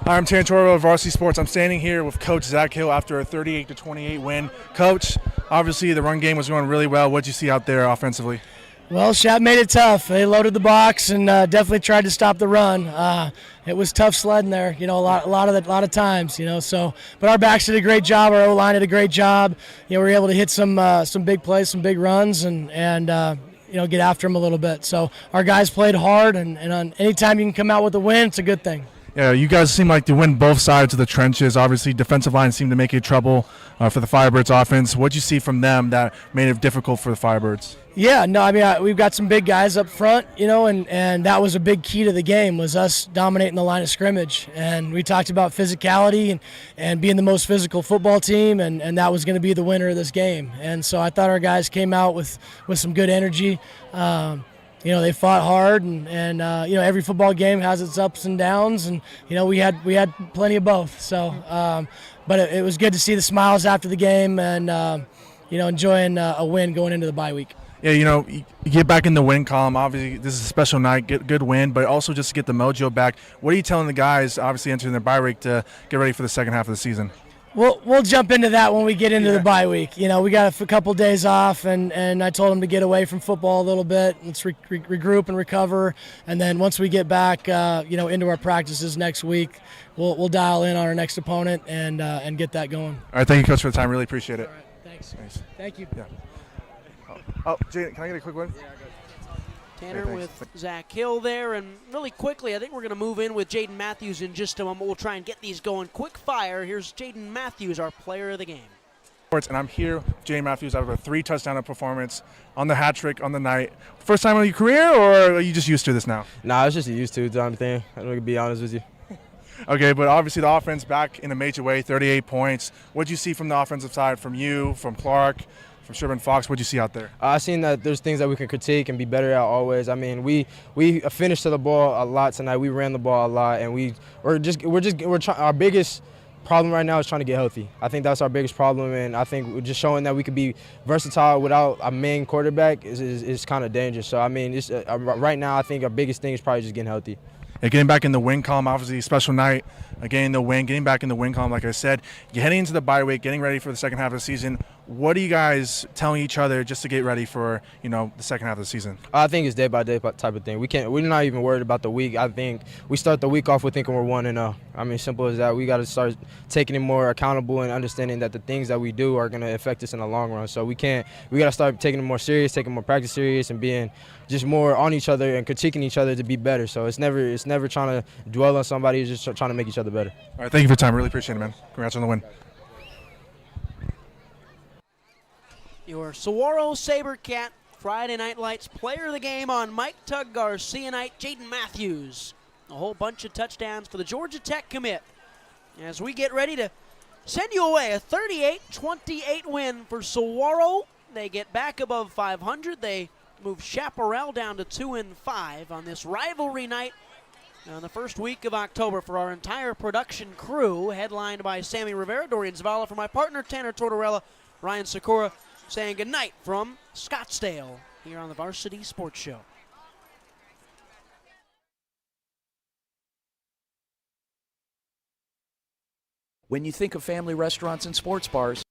Hi, I'm Tantoro of Varsity Sports. I'm standing here with Coach Zach Hill after a 38-28 win. Coach, obviously the run game was going really well. What did you see out there offensively? Well, Shap made it tough. They loaded the box and definitely tried to stop the run. It was tough sledding there, a lot of times, So, but our backs did a great job. Our O-line did a great job. We were able to hit some big plays, some big runs, and get after them a little bit. So our guys played hard, and anytime you can come out with a win, it's a good thing. Yeah, you guys seem like to win both sides of the trenches. Obviously, defensive line seemed to make it trouble for the Firebirds offense. What did you see from them that made it difficult for the Firebirds? Yeah, no, I mean, we've got some big guys up front, and that was a big key to the game, was us dominating the line of scrimmage. And we talked about physicality and being the most physical football team, and that was going to be the winner of this game. And so I thought our guys came out with some good energy. They fought hard, and every football game has its ups and downs, and we had plenty of both. So, but it was good to see the smiles after the game, and enjoying a win going into the bye week. Yeah, you get back in the win column. Obviously, this is a special night, good win, but also just to get the mojo back. What are you telling the guys, obviously entering their bye week, to get ready for the second half of the season? We'll jump into that when we get into the bye week. We got a couple days off, and I told them to get away from football a little bit. Let's regroup and recover, and then once we get back, into our practices next week, we'll dial in on our next opponent and get that going. All right, thank you, Coach, for the time. Really appreciate it. All right, thanks. Thank you. Yeah. Oh, Jay, can I get a quick one? Tanner with Zach Hill there, and really quickly, I think we're going to move in with Jaden Matthews in just a moment. We'll try and get these going quick fire. Here's Jaden Matthews, our player of the game. And I'm here, Jaden Matthews, out of a 3-touchdown performance on the hat trick on the night. First time in your career, or are you just used to this now? Nah, it's just used to it, thing. I'm going to be honest with you. Okay, but obviously the offense back in a major way, 38 points. What did you see from the offensive side, from you, from Clark, from Sherman Fox? What did you see out there? I seen that there's things that we can critique and be better at always. I mean, we finished to the ball a lot tonight. We ran the ball a lot, and we're trying. Our biggest problem right now is trying to get healthy. I think that's our biggest problem, and I think we're just showing that we could be versatile without a main quarterback is kind of dangerous. So I mean, right now I think our biggest thing is probably just getting healthy. Yeah, getting back in the win column, obviously a special night, getting the win, getting back in the win column, like I said. You're heading into the bye week, getting ready for the second half of the season. What are you guys telling each other just to get ready for, the second half of the season? I think it's day-by-day type of thing. We're not even worried about the week. I think we start the week off with thinking we're 1-0. I mean, simple as that. We got to start taking it more accountable and understanding that the things that we do are going to affect us in the long run. So we got to start taking it more serious, taking more practice serious, and being just more on each other and critiquing each other to be better. So it's never trying to dwell on somebody. It's just trying to make each other better. All right, thank you for your time. Really appreciate it, man. Congrats on the win. Your Saguaro SaberCat Friday Night Lights player of the game on Mike Tugg Garcia night, Jaden Matthews. A whole bunch of touchdowns for the Georgia Tech commit. As we get ready to send you away, a 38-28 win for Saguaro. They get back above 500. They move Chaparral down to 2-5 on this rivalry night on the first week of October. For our entire production crew, headlined by Sammy Rivera, Dorian Zavala, for my partner Tanner Tortorella, Ryan Sikora, saying goodnight from Scottsdale here on the Varsity Sports Show. When you think of family restaurants and sports bars,